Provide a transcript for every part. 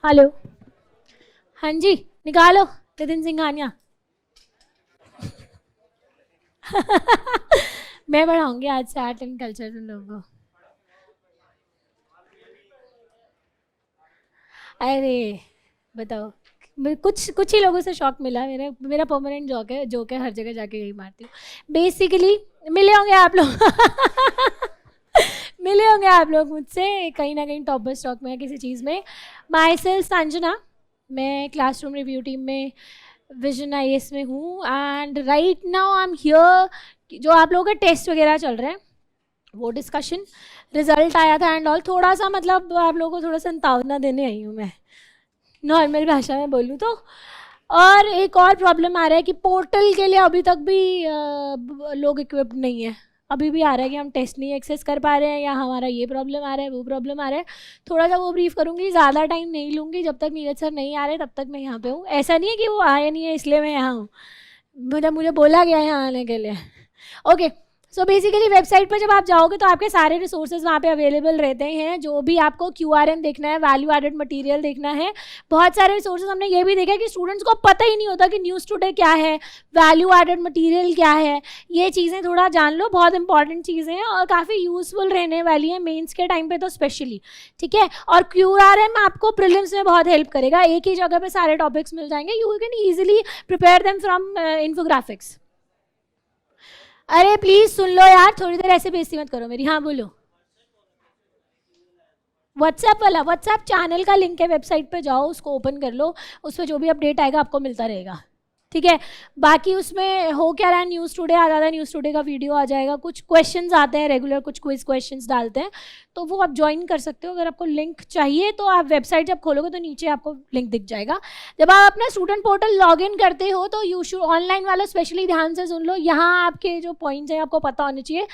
Hello, हाँ जी, निकालो नितिन सिंघानिया। मैं पढ़ाऊंगी आज से आर्ट एंड कल्चर तुम लोगों को। अरे बताओ, कुछ कुछ ही लोगों से शौक मिला। मेरा मेरा परमानेंट जोक है हर जगह जाके यही मारती हूँ। बेसिकली मिले होंगे आप लोग मिले होंगे आप लोग मुझसे कहीं ना कहीं टॉपर स्टॉक में या किसी चीज़ में। माई सेल्फ संजना, मैं क्लासरूम रिव्यू टीम में विजन आईएएस में हूँ and right now I am here. जो आप लोगों के टेस्ट वगैरह चल रहे हैं वो डिस्कशन, रिजल्ट आया था एंड ऑल, थोड़ा सा मतलब आप लोगों को थोड़ा सा संतावना देने आई हूँ मैं, नॉर्मल भाषा में बोलूँ तो। और एक और प्रॉब्लम आ रहा है कि पोर्टल के लिए अभी तक भी लोग इक्विप्ड नहीं है। अभी भी आ रहा है कि हम टेस्ट नहीं एक्सेस कर पा रहे हैं या हमारा ये प्रॉब्लम आ रहा है वो प्रॉब्लम आ रहा है। थोड़ा सा वो ब्रीफ करूँगी, ज़्यादा टाइम नहीं लूँगी। जब तक नीरज सर नहीं आ रहे तब तक मैं यहाँ पे हूँ। ऐसा नहीं है कि वो आए नहीं है इसलिए मैं यहाँ हूँ, मतलब मुझे बोला गया है यहाँ आने के लिए। ओके, सो बेसिकली वेबसाइट पर जब आप जाओगे तो आपके सारे रिसोर्सेज वहाँ पे अवेलेबल रहते हैं। जो भी आपको QRN देखना है, वैल्यू एडेड मटेरियल देखना है, बहुत सारे रिसोर्सेज। हमने ये भी देखा कि स्टूडेंट्स को पता ही नहीं होता कि न्यूज़ टुडे क्या है, वैल्यू एडेड मटेरियल क्या है। ये चीज़ें थोड़ा जान लो, बहुत इंपॉर्टेंट चीज़ें हैं और काफ़ी यूजफुल रहने वाली हैं मेंस के टाइम पे तो स्पेशली, ठीक है। और QRM आपको प्रीलिम्स में बहुत हेल्प करेगा, एक ही जगह पे सारे टॉपिक्स मिल जाएंगे। You can easily prepare them from infographics. अरे प्लीज सुन लो यार, थोड़ी देर ऐसे बेइज्जती मत करो मेरी। हाँ बोलो। व्हाट्सएप वाला, व्हाट्सएप चैनल का लिंक है, वेबसाइट पे जाओ, उसको ओपन कर लो, उस पर जो भी अपडेट आएगा आपको मिलता रहेगा, ठीक है। बाकी उसमें हो क्या रहा है, न्यूज़ टुडे आ जाता है, न्यूज़ टुडे का वीडियो आ जाएगा, कुछ क्वेश्चंस आते हैं रेगुलर, कुछ क्विज क्वेश्चंस डालते हैं, तो वो आप ज्वाइन कर सकते हो। अगर आपको लिंक चाहिए तो आप वेबसाइट जब खोलोगे तो नीचे आपको लिंक दिख जाएगा। जब आप अपना स्टूडेंट पोर्टल लॉग इन करते हो तो यू शुड, ऑनलाइन वाला स्पेशली ध्यान से सुन लो, यहाँ आपके जो पॉइंट्स हैं आपको पता होने चाहिए।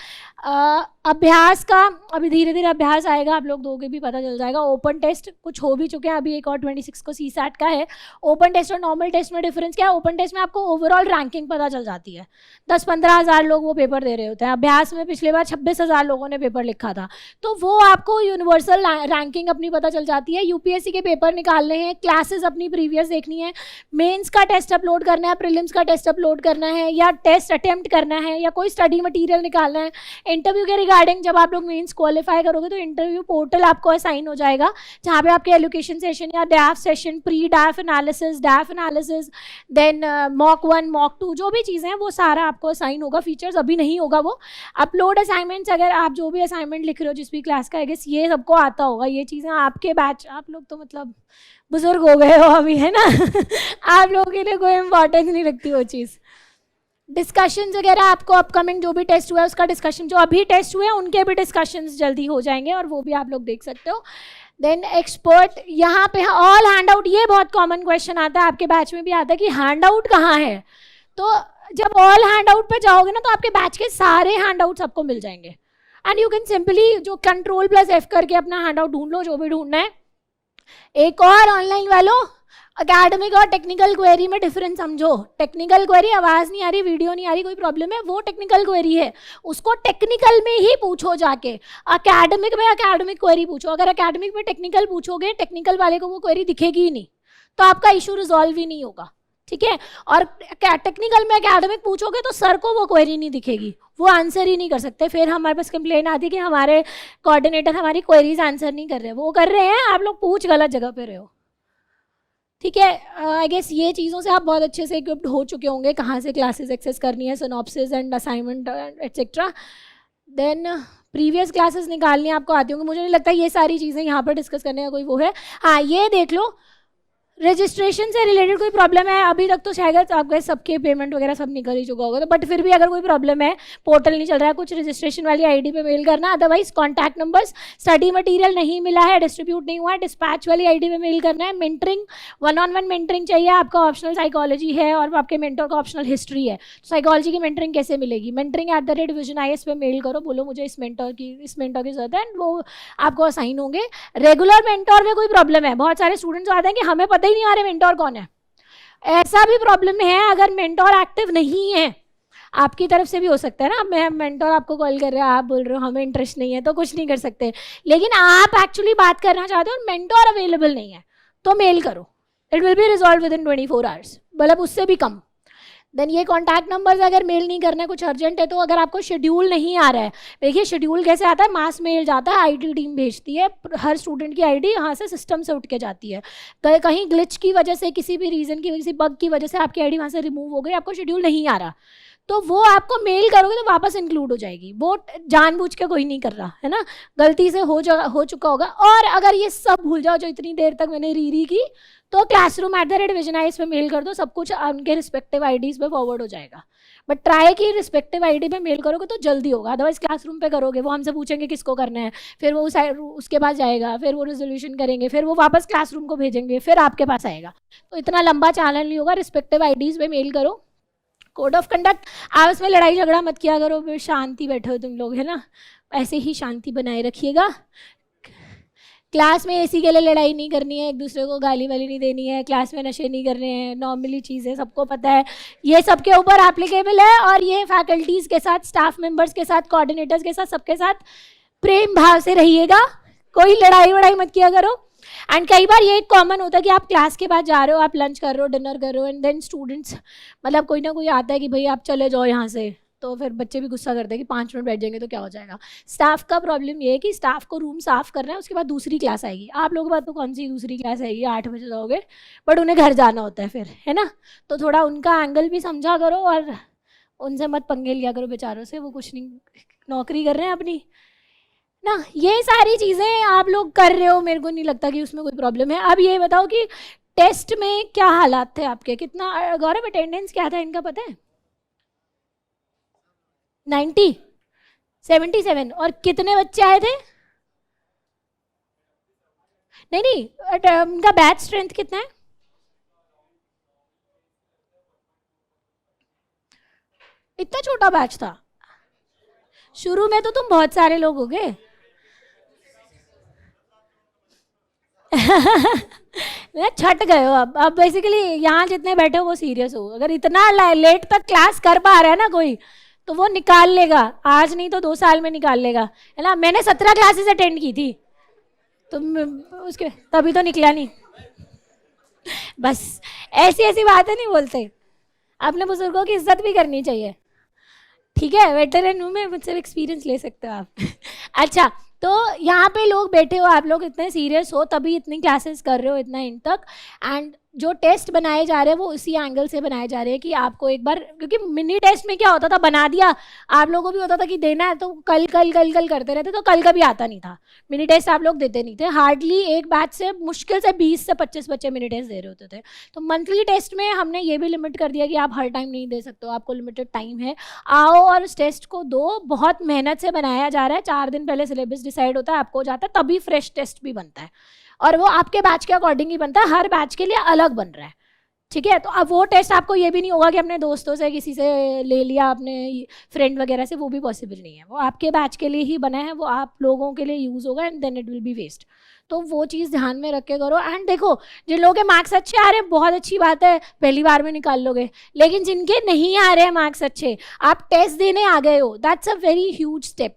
अभ्यास का अभी धीरे धीरे अभ्यास आएगा, आप लोग दोगे भी पता चल जाएगा। ओपन टेस्ट कुछ हो भी चुके हैं, अभी एक और 26 को CSAT का है। ओपन टेस्ट और नॉर्मल टेस्ट में डिफरेंस क्या है? ओपन टेस्ट में आपको ओवरऑल रैंकिंग पता चल जाती है, 10-15 हज़ार लोग वो पेपर दे रहे होते हैं। अभ्यास में पिछले बार 26 हज़ार लोगों ने पेपर लिखा था, तो वो आपको यूनिवर्सल रैंकिंग अपनी पता चल जाती है। UPSC के पेपर निकालने हैं, क्लासेस अपनी प्रीवियस देखनी है, मेंस का टेस्ट अपलोड करना है, प्रीलिम्स का टेस्ट अपलोड करना है, या टेस्ट अटेम्प्ट करना है, या कोई स्टडी मटेरियल निकालना है। इंटरव्यू के रिगार्डिंग जब आप लोग मेंस क्वालिफाई करोगे तो इंटरव्यू पोर्टल आपको असाइन हो जाएगा, जहाँ पे आपके एलोकेशन सेशन या DAF session, pre DAF analysis, then mock 1 mock 2 जो भी चीज़ें हैं वो सारा आपको असाइन होगा। फीचर्स अभी नहीं होगा वो। अपलोड असाइनमेंट्स, अगर आप जो भी असाइनमेंट लिख रहे हो जिस भी क्लास का, आई गेस ये सबको आता होगा ये चीज़ें। आपके बैच, आप लोग तो मतलब बुजुर्ग हो गए हो अभी, है ना आप लोगों के लिए कोई इंपॉर्टेंस नहीं रखती वो चीज़। डिस्कशंस वगैरह आपको अपकमिंग जो भी टेस्ट हुआ है उसका डिस्कशन, जो अभी टेस्ट हुए हैं उनके भी डिस्कशंस जल्दी हो जाएंगे और वो भी आप लोग देख सकते हो। देन एक्सपर्ट, यहाँ पे ऑल हैंड आउट, ये बहुत कॉमन क्वेश्चन आता है, आपके बैच में भी आता है कि हैंड आउट कहाँ है। तो जब ऑल हैंड आउट पे जाओगे ना तो आपके बैच के सारे हैंड आउट्स आपको मिल जाएंगे एंड यू कैन सिंपली जो Ctrl+F करके अपना हैंड आउट ढूंढ लो, जो भी ढूंढना है। एक और ऑनलाइन वालों, अकेडमिक और टेक्निकल क्वेरी में डिफरेंस समझो। टेक्निकल क्वेरी, आवाज़ नहीं आ रही, वीडियो नहीं आ रही, कोई प्रॉब्लम है, वो टेक्निकल क्वेरी है, उसको टेक्निकल में ही पूछो जाके। अकेडमिक में अकेडमिक क्वेरी पूछो। अगर अकेडमिक में टेक्निकल पूछोगे, टेक्निकल वाले को वो क्वेरी दिखेगी ही नहीं, तो आपका इशू रिजॉल्व ही नहीं होगा, ठीक है। और टेक्निकल में अकेडमिक पूछोगे तो सर को वो क्वेरी नहीं दिखेगी, वो आंसर ही नहीं कर सकते। फिर हमारे पास कंप्लेन आती है कि हमारे कोऑर्डिनेटर हमारी क्वेरीज आंसर नहीं कर रहे। वो कर रहे हैं, आप लोग पूछ गलत जगह पे रहे हो, ठीक है। आई गेस ये चीज़ों से आप बहुत अच्छे से इक्विप्ड हो चुके होंगे, कहाँ से क्लासेस एक्सेस करनी है, synopsis and assignment etcetera. Then previous classes निकालनी आपको आती होंगी, मुझे नहीं लगता ये सारी चीज़ें यहाँ पर डिस्कस करने का कोई वो है। हाँ, ये देख लो, रजिस्ट्रेशन से रिलेटेड कोई प्रॉब्लम है अभी तक तो शायद आपके सबके पेमेंट वगैरह सब निकल ही चुका होगा, तो बट फिर भी अगर कोई प्रॉब्लम है, पोर्टल नहीं चल रहा है, कुछ रजिस्ट्रेशन वाली आईडी पे मेल करना। Otherwise contact numbers, study material नहीं मिला है, डिस्ट्रीब्यूट नहीं हुआ है, डिस्पैच वाली आईडी पे मेल करना है। मेंटरिंग, 1-on-1 मेंटरिंग चाहिए आपका, ऑप्शनल साइकोलॉजी है और आपके मेंटर का ऑप्शनल हिस्ट्री है। तो साइकोलॉजी की मेंटरिंग कैसे मिलेगी? mentoring@vision.is पे मेल करो, बोलो मुझे इस मेंटर की ज़रूरत है, वो आपको असाइन होंगे। रेगुलर मेंटर में कोई प्रॉब्लम है, बहुत सारे स्टूडेंट्स आते हैं कि हमें पता ही नहीं आ रहा मेंटर कौन है, ऐसा भी प्रॉब्लम है। अगर मेंटर एक्टिव नहीं है, आपकी तरफ से भी हो सकता है ना, मैं मेंटोर आपको कॉल कर रहा है, आप बोल रहे हो हमें इंटरेस्ट नहीं है, तो कुछ नहीं कर सकते। लेकिन आप एक्चुअली बात करना चाहते हो और मेंटोर अवेलेबल नहीं है, तो मेल करो, it will be resolve with in 24 hours, मतलब उससे भी कम। देन ये कॉन्टैक्ट नंबर्स अगर मेल नहीं करना है, कुछ अर्जेंट है, तो अगर आपको शेड्यूल नहीं आ रहा है, देखिए शेड्यूल कैसे आता है, मास मेल जाता है, आईटी टीम भेजती है, हर स्टूडेंट की आईडी यहाँ से सिस्टम से उठ के जाती है। कहीं ग्लिच की वजह से, किसी भी रीज़न की, किसी बग की वजह से आपकी आईडी वहाँ से रिमूव हो गई, आपको शेड्यूल नहीं आ रहा, तो वो आपको मेल करोगे तो वापस इंक्लूड हो जाएगी। वो जानबूझ के कोई नहीं कर रहा है ना, गलती से हो चुका होगा। और अगर ये सब भूल जाओ जो इतनी देर तक मैंने री की, तो classroom@visionaries पे मेल कर दो, सब कुछ उनके रिस्पेक्टिव आईडीज़ पे फॉरवर्ड हो जाएगा। बट ट्राई की रिस्पेक्टिव आईडी पे मेल करोगे तो जल्दी होगा, अदरवाइज क्लासरूम पे करोगे वो हमसे पूछेंगे किसको करना है, फिर वो उसके पास जाएगा, फिर वो रेजोल्यूशन करेंगे, फिर वो वापस क्लासरूम को भेजेंगे, फिर आपके पास आएगा, तो इतना लंबा चैनल नहीं होगा। रिस्पेक्टिव आईडीज़ पे मेल करो। कोड ऑफ कंडक्ट, आपस में लड़ाई झगड़ा मत किया करो, फिर शांति बैठे हो तुम लोग, है ना, ऐसे ही शांति बनाए रखिएगा। क्लास में एसी के लिए लड़ाई नहीं करनी है, एक दूसरे को गाली वाली नहीं देनी है, क्लास में नशे नहीं करने हैं, नॉर्मली चीज़ें सबको पता है, ये सबके ऊपर एप्लीकेबल है। और ये फैकल्टीज़ के साथ, स्टाफ मेंबर्स के साथ, कोऑर्डिनेटर्स के साथ, सबके साथ प्रेम भाव से रहिएगा, कोई लड़ाई वड़ाई मत किया करो। एंड कई बार ये कॉमन होता है कि आप क्लास के बाद जा रहे हो, आप लंच कर रहे हो, डिनर कर रहे हो, एंड देन स्टूडेंट्स, मतलब कोई ना कोई आता है कि भाई आप चले जाओ यहाँ से, तो फिर बच्चे भी गुस्सा करते हैं कि 5 मिनट बैठ जाएंगे तो क्या हो जाएगा। स्टाफ का प्रॉब्लम ये है कि स्टाफ को रूम साफ़ करना है, उसके बाद दूसरी क्लास आएगी, आप लोगों के बाद तो कौन सी दूसरी क्लास आएगी, 8 बजे जाओगे, बट उन्हें घर जाना होता है फिर, है ना, तो थोड़ा उनका एंगल भी समझा करो और उनसे मत पंगे लिया करो बेचारों से, वो कुछ नहीं, नौकरी कर रहे हैं अपनी ना। ये सारी चीज़ें आप लोग कर रहे हो, मेरे को नहीं लगता कि उसमें कोई प्रॉब्लम है। अब ये बताओ कि टेस्ट में क्या हालात थे आपके, कितना गौरव अटेंडेंस क्या था इनका पता है? 90, 77, और कितने बच्चे आए थे? नहीं, उनका बैच स्ट्रेंथ कितना है? इतना छोटा बैच था? शुरू में तो तुम बहुत सारे लोग हो गए। छट गए हो अब बेसिकली यहाँ जितने बैठे हो वो सीरियस हो। अगर इतना लेट तक क्लास कर पा रहा है ना कोई, तो वो निकाल लेगा, आज नहीं तो 2 साल में निकाल लेगा, है ना। मैंने 17 क्लासेस अटेंड की थी, तो उसके तभी तो निकला नहीं। बस ऐसी ऐसी बातें नहीं बोलते, अपने बुजुर्गों की इज्जत भी करनी चाहिए, ठीक है। वेटरन हूँ मैं, मुझसे एक्सपीरियंस ले सकते हो आप। अच्छा, तो यहाँ पे लोग बैठे हो, आप लोग इतने सीरियस हो, तभी इतनी क्लासेस कर रहे हो इतना इन तक। एंड जो टेस्ट बनाए जा रहे हैं वो उसी एंगल से बनाए जा रहे हैं कि आपको एक बार, क्योंकि मिनी टेस्ट में क्या होता था, बना दिया, आप लोगों को भी होता था कि देना है, तो कल कल कल कल करते रहते, तो कल कभी आता नहीं था। मिनी टेस्ट आप लोग देते नहीं थे, हार्डली एक बैच से मुश्किल से 20 से 25 बच्चे मिनी टेस्ट दे रहे होते थे। तो मंथली टेस्ट में हमने ये भी लिमिट कर दिया कि आप हर टाइम नहीं दे सकते हो, आपको लिमिटेड टाइम है, आओ और उस टेस्ट को दो। बहुत मेहनत से बनाया जा रहा है, 4 दिन पहले सिलेबस डिसाइड होता है, आपको जाता है, तभी फ्रेश टेस्ट भी बनता है, और वो आपके बैच के अकॉर्डिंग ही बनता है, हर बैच के लिए अलग बन रहा है, ठीक है। तो अब वो टेस्ट आपको ये भी नहीं होगा कि अपने दोस्तों से, किसी से ले लिया, अपने फ्रेंड वगैरह से, वो भी पॉसिबल नहीं है, वो आपके बैच के लिए ही बना है, वो आप लोगों के लिए यूज़ होगा, and then it will be waste. तो वो चीज़ ध्यान में रख के करो। एंड देखो, जिन लोगों के मार्क्स अच्छे आ रहे हैं बहुत अच्छी बात है, पहली बार में निकाल लोगे, लेकिन जिनके नहीं आ रहे हैं मार्क्स अच्छे, आप टेस्ट देने आ गए हो, that's a very huge step,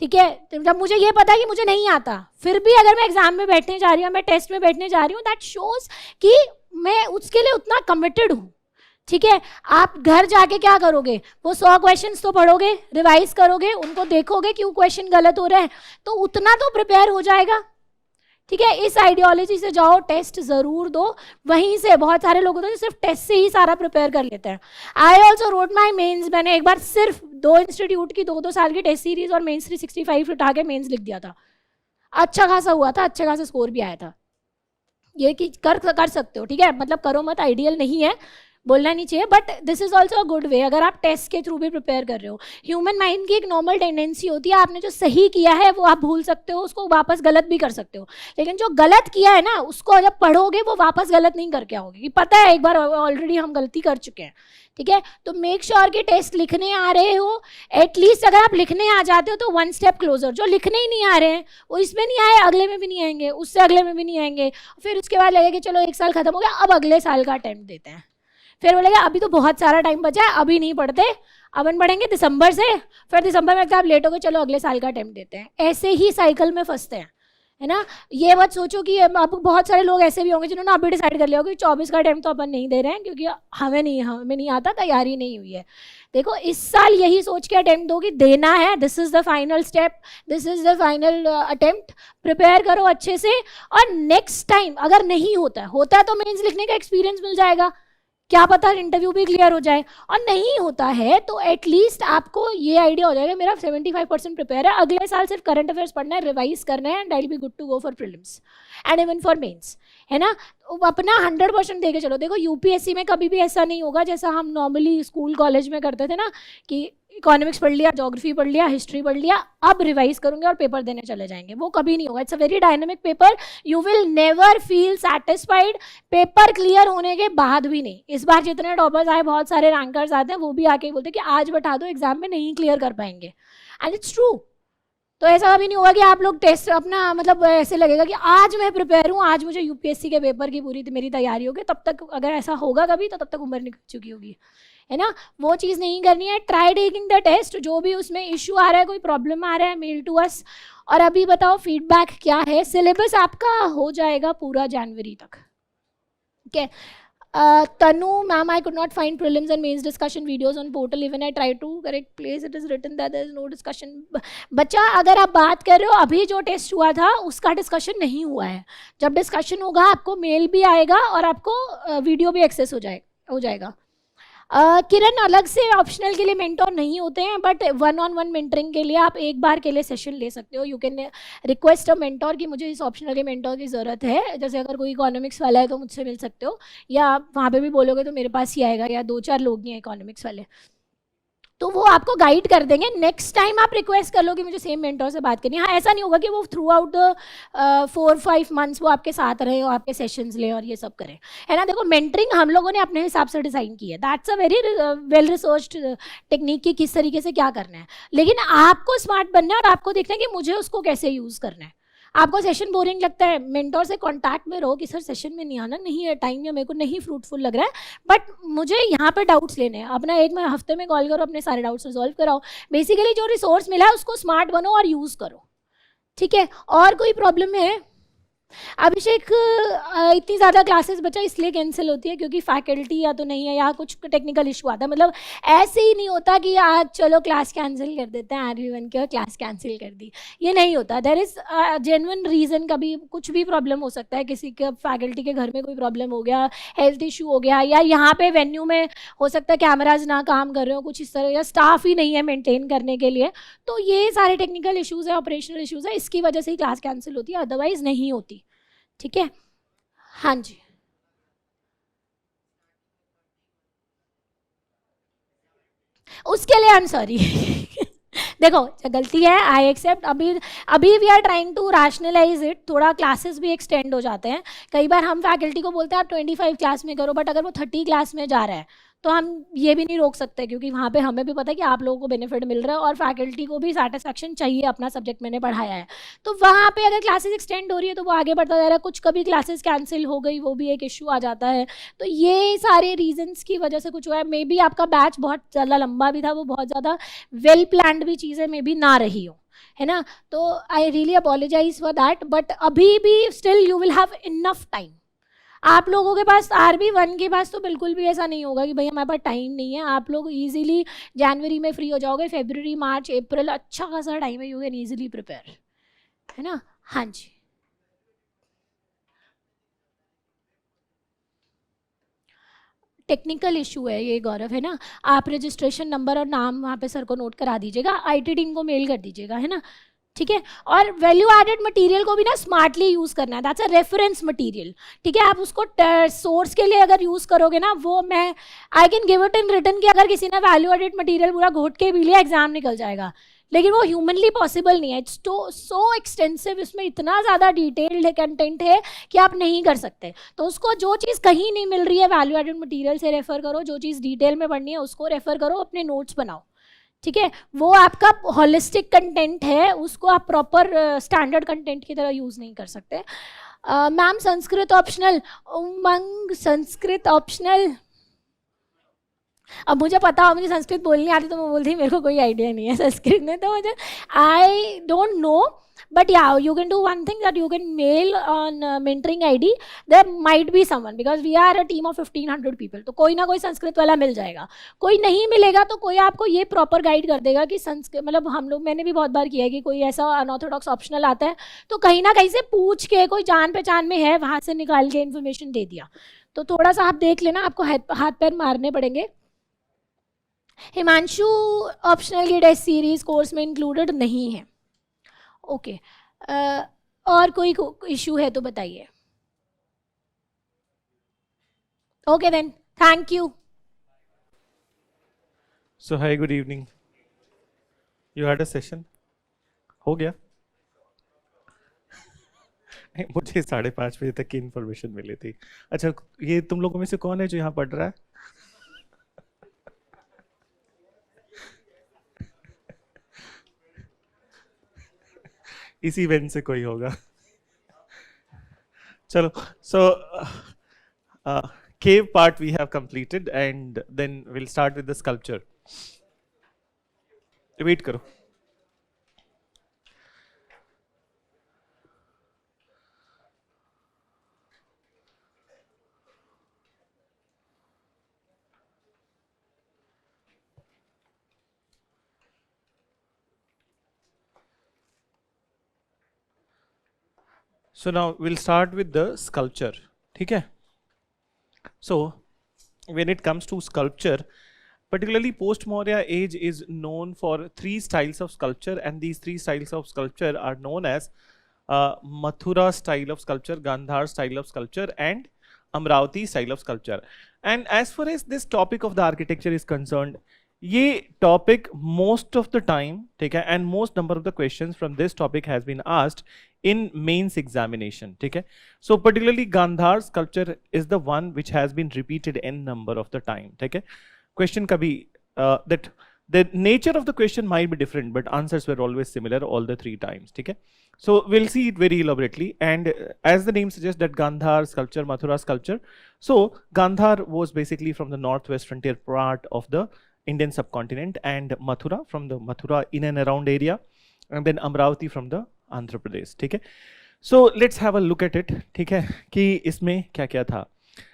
ठीक है। जब मुझे ये पता है कि मुझे नहीं आता, फिर भी अगर मैं एग्जाम में बैठने जा रही हूँ, मैं टेस्ट में बैठने जा रही हूँ, दैट शोज कि मैं उसके लिए उतना कमिटेड हूँ, ठीक है। आप घर जाके क्या करोगे, वो 100 क्वेश्चंस तो पढ़ोगे, रिवाइज करोगे, उनको देखोगे क्यों क्वेश्चन गलत हो रहे हैं, तो उतना तो प्रिपेयर हो जाएगा, ठीक है। इस आइडियोलॉजी से जाओ, टेस्ट ज़रूर दो। वहीं से बहुत सारे लोग होते हैं जो सिर्फ टेस्ट से ही सारा प्रिपेयर कर लेते हैं। I also wrote my mains, मैंने एक बार सिर्फ 2 इंस्टीट्यूट की 2-2 साल की टेस्ट सीरीज और मेन्स 365 उठा के मेन्स लिख दिया था, अच्छा खासा हुआ था, अच्छे खासा स्कोर भी आया था। ये कि कर सकते हो, ठीक है, मतलब करो मत, आइडियल नहीं है, बोलना नहीं चाहिए, but this is also a good way अगर आप टेस्ट के थ्रू भी प्रिपेयर कर रहे हो। ह्यूमन माइंड की एक नॉर्मल टेंडेंसी होती है, आपने जो सही किया है वो आप भूल सकते हो, उसको वापस गलत भी कर सकते हो, लेकिन जो गलत किया है ना उसको जब पढ़ोगे वो वापस गलत नहीं करके आओगे, कि पता है एक बार ऑलरेडी हम गलती कर चुके हैं, ठीक है। तो मेक श्योर कि टेस्ट लिखने आ रहे हो, एटलीस्ट अगर आप लिखने आ जाते हो तो 1 स्टेप क्लोजर। जो लिखने ही नहीं आ रहे हैं वो इसमें नहीं आए, अगले में भी नहीं आएंगे, उससे अगले में भी नहीं आएंगे, फिर उसके बाद लगेगा कि चलो 1 साल खत्म हो गया, अब अगले साल का अटेम्प्ट देते हैं, फिर बोलेगा अभी तो बहुत सारा टाइम बचा है, अभी नहीं पढ़ते, अपन पढ़ेंगे दिसंबर से, फिर दिसंबर में आप लेट हो गए, चलो अगले साल का अटेम्प्ट देते हैं, ऐसे ही साइकिल में फंसते हैं, है ना। ये बात सोचो कि अब बहुत सारे लोग ऐसे भी होंगे जिन्होंने अभी डिसाइड कर लिया होगा कि 24 का अटेम्प्ट तो अपन नहीं दे रहे हैं क्योंकि हमें नहीं आता, तैयारी नहीं हुई है। देखो इस साल यही सोच के अटेम्प्ट दो कि देना है, this is the final step, this is the final attempt, prepare करो अच्छे से। और नेक्स्ट टाइम अगर नहीं होता है तो मेंस लिखने का एक्सपीरियंस मिल जाएगा, क्या पता इंटरव्यू भी क्लियर हो जाए, और नहीं होता है तो एटलीस्ट आपको ये आइडिया हो जाएगा मेरा 75% प्रिपेयर है, अगले साल सिर्फ करंट अफेयर्स पढ़ना है, रिवाइज करना है, and I will be good to go for prelims and even for mains, है ना। तो अपना 100% देके चलो। देखो यूपीएससी में कभी भी ऐसा नहीं होगा जैसा हम नॉर्मली स्कूल कॉलेज में करते थे ना, कि इकोनॉमिक्स पढ़ लिया, ज्योग्राफी पढ़ लिया, हिस्ट्री पढ़ लिया, अब रिवाइज करूंगे और पेपर देने चले जाएंगे, वो कभी नहीं होगा। It's a very dynamic paper, you will never feel satisfied paper clear होने के बाद भी नहीं। इस बार जितने टॉपर्स आए, बहुत सारे रैंकर्स आते हैं, वो भी आके बोलते हैं कि आज बैठा दो, एग्जाम में नहीं क्लियर कर पाएंगे, एंड इट्स ट्रू। तो ऐसा कभी नहीं होगा कि आप लोग टेस्ट अपना मतलब ऐसे लगेगा कि आज मैं प्रिपेयर हूँ, आज मुझे यूपीएससी के पेपर की पूरी मेरी तैयारी होगी, तब तक अगर ऐसा होगा कभी तो तब तक उम्र निकल चुकी होगी, है ना। वो चीज़ नहीं करनी है। ट्राई टेकिंग द टेस्ट, जो भी उसमें इशू आ रहा है, कोई प्रॉब्लम आ रहा है, मेल टू अस। और अभी बताओ फीडबैक क्या है। सिलेबस आपका हो जाएगा पूरा जनवरी तक, ठीक है। Tanu, ma'am, I could not find prelims and mains discussion videos on portal. Even I tried to correct place, it is written that there is no discussion. बच्चा अगर आप बात कर रहे हो अभी जो टेस्ट हुआ था उसका डिस्कशन नहीं हुआ है, जब डिस्कशन होगा आपको मेल भी आएगा और आपको वीडियो भी एक्सेस हो जाएगा। किरण, अलग से ऑप्शनल के लिए मेंटोर नहीं होते हैं, बट 1-on-1 मेंटरिंग के लिए आप एक बार के लिए सेशन ले सकते हो। You can request a mentor कि मुझे इस ऑप्शनल के मेंटोर की ज़रूरत है, जैसे अगर कोई इकोनॉमिक्स वाला है तो मुझसे मिल सकते हो, या वहाँ पे भी बोलोगे तो मेरे पास ही आएगा, या 2-4 लोग ही हैं इकोनॉमिक्स वाले, तो वो आपको गाइड कर देंगे। नेक्स्ट टाइम आप रिक्वेस्ट कर लो कि मुझे सेम मेंटोर से बात करनी है। हाँ, ऐसा नहीं होगा कि वो थ्रू आउट द 4-5 मंथ्स वो आपके साथ रहे और आपके सेशंस लें और ये सब करें, है ना। देखो मेंटरिंग हम लोगों ने अपने हिसाब से डिज़ाइन की है, that's a very well researched technique की किस तरीके से क्या करना है, लेकिन आपको स्मार्ट बनना है और आपको देखना है कि मुझे उसको कैसे यूज़ करना है। आपको सेशन बोरिंग लगता है, मेंटोर से कांटेक्ट में रहो कि सर सेशन में नहीं आना, नहीं है टाइम, या मेरे को नहीं फ्रूटफुल लग रहा है, बट मुझे यहाँ पे डाउट्स लेने हैं, अपना एक हफ्ते में कॉल करो, अपने सारे डाउट्स रिजॉल्व कराओ। बेसिकली जो रिसोर्स मिला है उसको स्मार्ट बनो और यूज़ करो, ठीक है। और कोई प्रॉब्लम है? अभिषेक, इतनी ज़्यादा क्लासेस बच्चा इसलिए कैंसिल होती है क्योंकि फैकल्टी या तो नहीं है या कुछ टेक्निकल इशू आता है। मतलब ऐसे ही नहीं होता कि आज चलो क्लास कैंसिल कर देते हैं, R1 की क्लास कैंसिल कर दी, ये नहीं होता। देयर इज़ जेन्युइन रीज़न, कभी कुछ भी प्रॉब्लम हो सकता है, किसी के फैकल्टी के घर में कोई प्रॉब्लम हो गया, हेल्थ इशू हो गया, या यहाँ पे वेन्यू में हो सकता है कैमराज ना काम कर रहे हो, कुछ इस तरह, या स्टाफ ही नहीं है मेंटेन करने के लिए, तो ये सारे टेक्निकल इशूज़ है, ऑपरेशनल इशूज़ है, इसकी वजह से ही क्लास कैंसिल होती है, अदरवाइज नहीं होती, ठीक है। हाँ जी, उसके लिए आई एम सॉरी। देखो गलती है, आई एक्सेप्ट। अभी we are trying to rationalise it, थोड़ा क्लासेस भी एक्सटेंड हो जाते हैं। कई बार हम फैकल्टी को बोलते हैं आप 25 क्लास में करो, बट अगर वो 30 क्लास में जा रहा है तो हम ये भी नहीं रोक सकते, क्योंकि वहाँ पे हमें भी पता है कि आप लोगों को बेनिफिट मिल रहा है और फैकल्टी को भी सेटिस्फैक्शन चाहिए, अपना सब्जेक्ट मैंने पढ़ाया है। तो वहाँ पे अगर क्लासेस एक्सटेंड हो रही है तो वो आगे बढ़ता जा रहा है, कुछ कभी क्लासेस कैंसिल हो गई, वो भी एक इशू आ जाता है। तो ये सारे रीजंस की वजह से कुछ हुआ है। मे बी आपका बैच बहुत ज़्यादा लंबा भी था, वो बहुत ज़्यादा वेल प्लान्ड भी चीज़ें मे बी ना रही हो, है ना। तो I really apologise for that, but अभी भी still you will have enough time. आप लोगों के पास RB1 के पास तो बिल्कुल भी ऐसा नहीं होगा कि भाई हमारे पास टाइम नहीं है। आप लोग इजीली जनवरी में फ्री हो जाओगे, फरवरी, मार्च, अप्रैल अच्छा खासा टाइम है, यू कैन इजीली प्रिपेयर, है ना। हाँ जी, टेक्निकल इशू है ये गौरव, है ना। आप रजिस्ट्रेशन नंबर और नाम वहाँ पे सर को नोट करा दीजिएगा, IT टीम को मेल कर दीजिएगा, है ना, ठीक है। और वैल्यू एडेड मटेरियल को भी ना स्मार्टली यूज़ करना है, दैट्स अ रेफरेंस मटेरियल, ठीक है। आप उसको सोर्स के लिए अगर यूज़ करोगे ना, वो मैं I can give it in written कि अगर किसी ने वैल्यू एडेड मटेरियल पूरा घोट के भी लिया, एग्जाम निकल जाएगा, लेकिन वो ह्यूमनली पॉसिबल नहीं है। इट्स सो एक्सटेंसिव, इसमें इतना ज़्यादा डिटेल्ड कंटेंट है कि आप नहीं कर सकते। तो उसको जो चीज़ कहीं नहीं मिल रही है वैल्यू एडेड मटेरियल से रेफर करो, जो चीज़ डिटेल में पढ़नी है उसको रेफर करो, अपने नोट्स बनाओ, ठीक है। वो आपका होलिस्टिक कंटेंट है, उसको आप प्रॉपर स्टैंडर्ड कंटेंट की तरह यूज़ नहीं कर सकते। मैम संस्कृत ऑप्शनल, उमंग संस्कृत ऑप्शनल, अब मुझे पता हो, मुझे संस्कृत बोलनी आती तो मैं बोलती मेरे को कोई आइडिया नहीं है संस्कृत में, तो मुझे I don't know, but yeah, you can do one thing, that you can mail on mentoring ID. There might be someone, because we are a team of 1500 people, तो कोई ना कोई संस्कृत वाला मिल जाएगा. कोई नहीं मिलेगा तो कोई आपको ये प्रॉपर गाइड कर देगा कि संस्कृत, मतलब हम लोग, मैंने भी बहुत बार किया है कि कोई ऐसा अनऑर्थोडॉक्स ऑप्शनल आता है तो कहीं ना कहीं से पूछ के, कोई जान पहचान में है वहां से निकाल के इन्फॉर्मेशन दे दिया. तो थोड़ा सा आप देख लेना, आपको हाथ पैर मारने पड़ेंगे. हिमांशु, ऑप्शनल की टेस्ट सीरीज कोर्स में इंक्लूडेड नहीं है. ओके, और कोई इशू है तो बताइए. Okay then, thank you. So hi, good evening. You had a session? हो गया? मुझे 5:30 बजे तक की इंफॉर्मेशन मिली थी. अच्छा, ये तुम लोगों में से कौन है जो यहाँ पढ़ रहा है? इसी इवेंट से कोई होगा. चलो, सो cave part we have completed, and then we'll start with the sculpture. Wait करो. So now we'll start with the sculpture. ठीक है? So when it comes to sculpture, particularly post-Maurya age is known for 3 styles of sculpture, and these 3 styles of sculpture are known as Mathura style of sculpture, Gandhar style of sculpture, and Amravati style of sculpture. And as far as this topic of the architecture is concerned, ये topic most of the time, ठीक है, and most number of the questions from this topic has been asked in mains examination. ठीक है? So particularly Gandhar sculpture is the one which has been repeated n number of the time. ठीक है? Question कभी that the nature of the question might be different, but answers were always similar all the 3 times. ठीक है? So we'll see it very elaborately, and as the name suggests, that Gandhar sculpture, Mathura sculpture. So Gandhar was basically from the northwest frontier part of the Indian subcontinent, and Mathura from the Mathura in and around area, and then Amravati from the Andhra Pradesh. ठीक है? So let's have a look at it. ठीक है? कि इसमें क्या क्या था,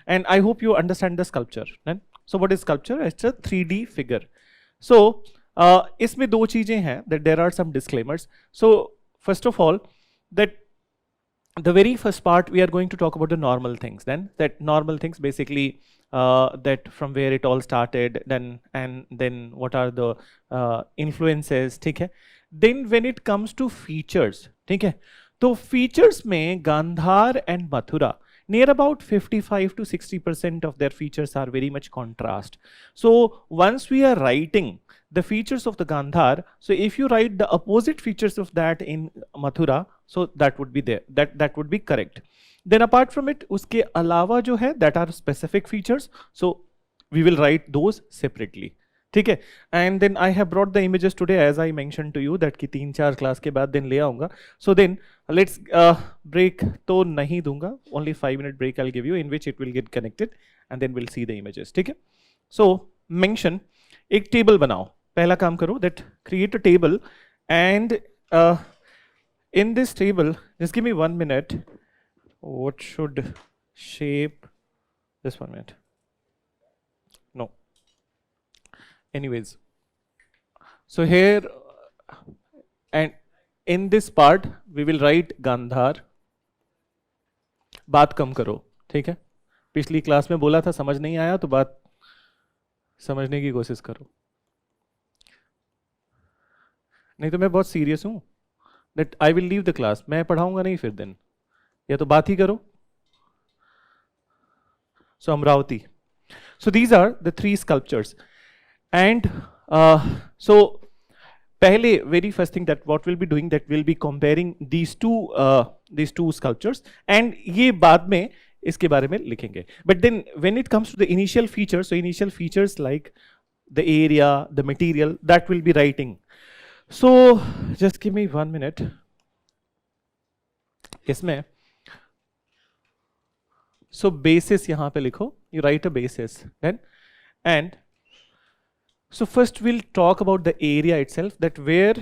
and I hope you understand the sculpture. So what is sculpture? It's a 3D figure. So इसमें 2 चीजें हैं, that there are some disclaimers. So first of all, that the very first part we are going to talk about the normal things. Then that normal things basically that from where it all started, then what are the influences. ठीक है? Then when it comes to features, ठीक है, तो features में Gandhar and Mathura, near about 55 to 60% of their features are very much contrast. So once we are writing the features of the Gandhar, so if you write the opposite features of that in Mathura, so that would be there, that would be correct. Then apart from it, uske alawa jo hai, that are specific features, so we will write those separately. ठीक है? And then I have brought the images today, as I mentioned to you, that कि 3-4 class के बाद दिन ले आऊँगा. So then let's break तो नहीं दूंगा, only 5-minute break I'll give you, in which it will get connected, and then we'll see the images. ठीक है? So mention, एक table बनाओ. पहला काम करो, that create a table, and in this table, just give me 1 minute. What should shape this 1 minute? No. Anyways, so here and in this part we will write Gandhar. बात कम करो. ठीक है? पिछली क्लास में बोला था, समझ नहीं आया तो बात समझने की कोशिश करो, नहीं तो मैं बहुत सीरियस हूं, that I will leave the class. मैं पढ़ाऊंगा नहीं फिर दिन, या तो बात ही करो. So Amravati. So these are the 3 sculptures. And so पहले, very first thing that what we'll be doing, that we'll be comparing these two sculptures, and ये बाद में इसके बारे में लिखेंगे. But then when it comes to the initial features, so initial features like the area, the material, that will be writing. So just give me 1 minute. इसमें so basis यहाँ पे लिखो, you write a basis, then and So first we'll talk about the area itself, that where,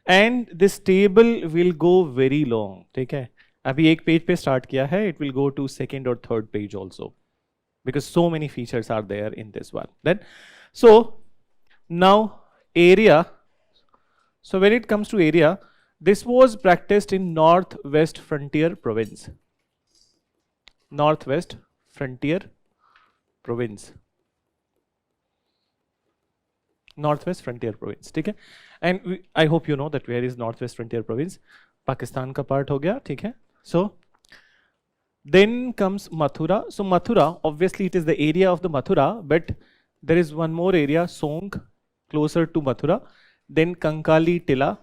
and this table will go very long. ठीक है, अभी एक page पे start किया है, it will go to second or third page also, because so many features are there in this one. Then, so now area. So when it comes to area, this was practiced in Northwest Frontier Province. Northwest Frontier Province. Northwest Frontier Province, ठीक है. And I hope you know that where is Northwest Frontier Province. Pakistan का part हो गया, ठीक है. So then comes Mathura. So Mathura, obviously it is the area of the Mathura, but there is one more area, Song, closer to Mathura. Then Kankali Tilla,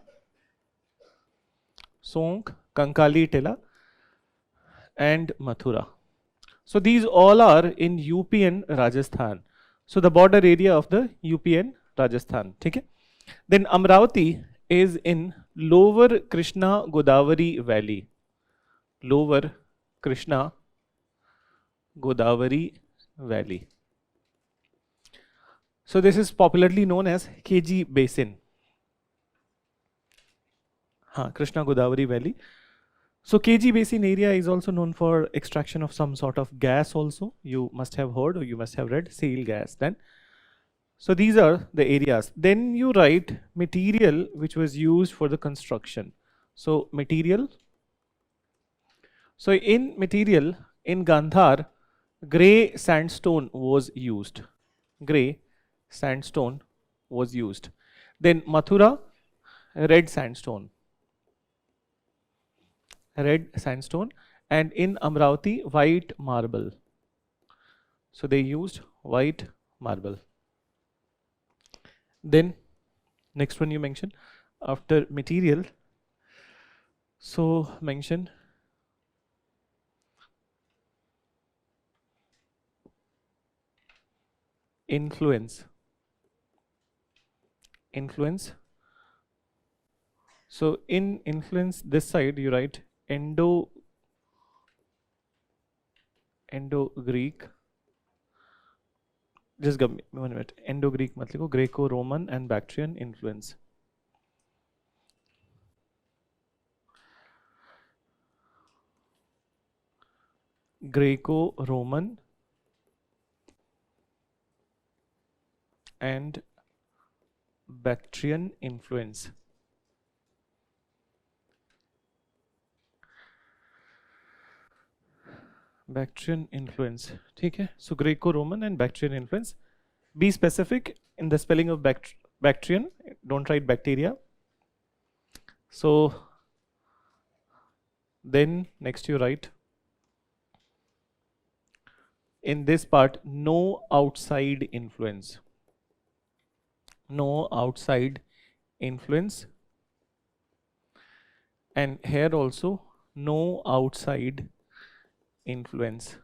Song, Kankali Tilla, and Mathura. So these all are in UP and Rajasthan. So the border area of the UP and Rajasthan, ठीक है. Then Amravati is in Lower Krishna Godavari Valley. Lower Krishna Godavari Valley. So this is popularly known as KG Basin. हाँ, Krishna Godavari Valley. So KG Basin area is also known for extraction of some sort of gas also. You must have heard or you must have read shale gas then. So these are the areas. Then you write material which was used for the construction. So material. So in material, in Gandhar, grey sandstone was used. Grey sandstone was used. Then Mathura, red sandstone. Red sandstone. And in Amravati, white marble. So they used white marble. Then next one you mention after material. So mention influence. Influence. So in influence, this side you write Indo-Greek. Just give me 1 minute. Indo-Greek mat likho, Greco-Roman and Bactrian influence. Greco-Roman and Bactrian influence. Bactrian influence, ठीक है. So Greco-Roman and Bactrian influence. Be specific in the spelling of Bactrian. Don't write bacteria. So then next you write in this part no outside influence. No outside influence. And here also no outside influence.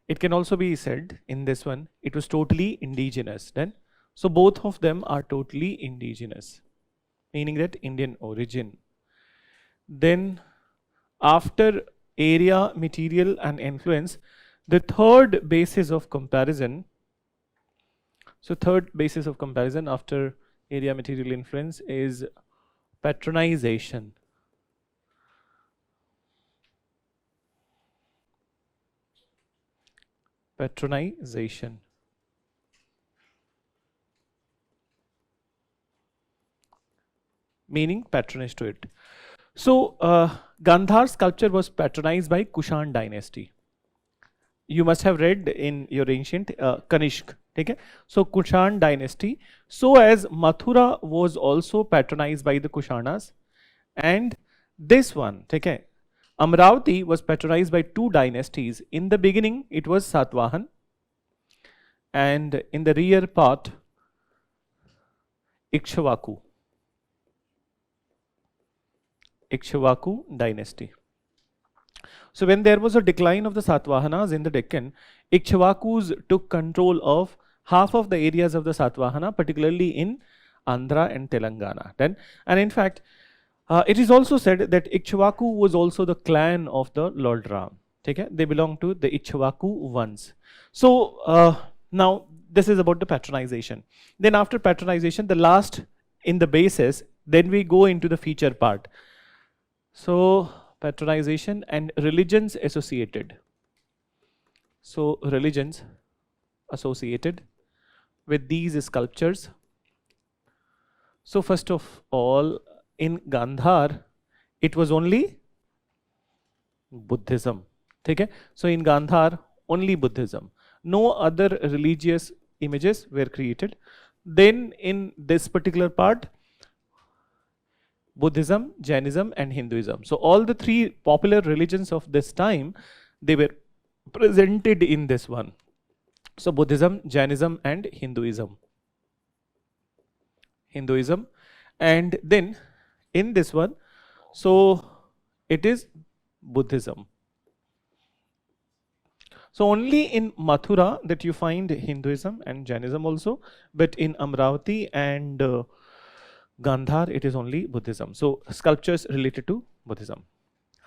It can also be said in this one, it was totally indigenous then. So both of them are totally indigenous, meaning that Indian origin. Then after area, material and influence, the third basis of comparison. So third basis of comparison after area, material, influence is patronization. Patronization. Meaning patronage to it. So Gandhar sculpture was patronized by Kushan dynasty. You must have read in your ancient Kanishk. Okay? So Kushan dynasty. So as Mathura was also patronized by the Kushanas, and this one, okay, Amravati was patronized by two dynasties. In the beginning, it was Satvahan, and in the rear part, Ikshvaku. Ikshvaku dynasty. So when there was a decline of the Satvahanas in the Deccan, Ikshvakus took control of half of the areas of the Satvahana, particularly in Andhra and Telangana. Then, and in fact, it is also said that Ikshvaku was also the clan of the Lord Ram. Okay? They belong to the Ikshvaku ones. So now this is about the patronization. Then after patronization, the last in the basis, then we go into the feature part. So patronization and religions associated. So religions associated with these sculptures. So first of all, in Gandhar, it was only Buddhism. Okay? So in Gandhar, only Buddhism. No other religious images were created. Then in this particular part, Buddhism, Jainism and Hinduism. So all the three popular religions of this time, they were presented in this one. So Buddhism, Jainism and Hinduism. And then in this one, so it is Buddhism. So only in Mathura that you find Hinduism and Jainism also, but in Amravati and Gandhar it is only Buddhism. So sculptures related to Buddhism.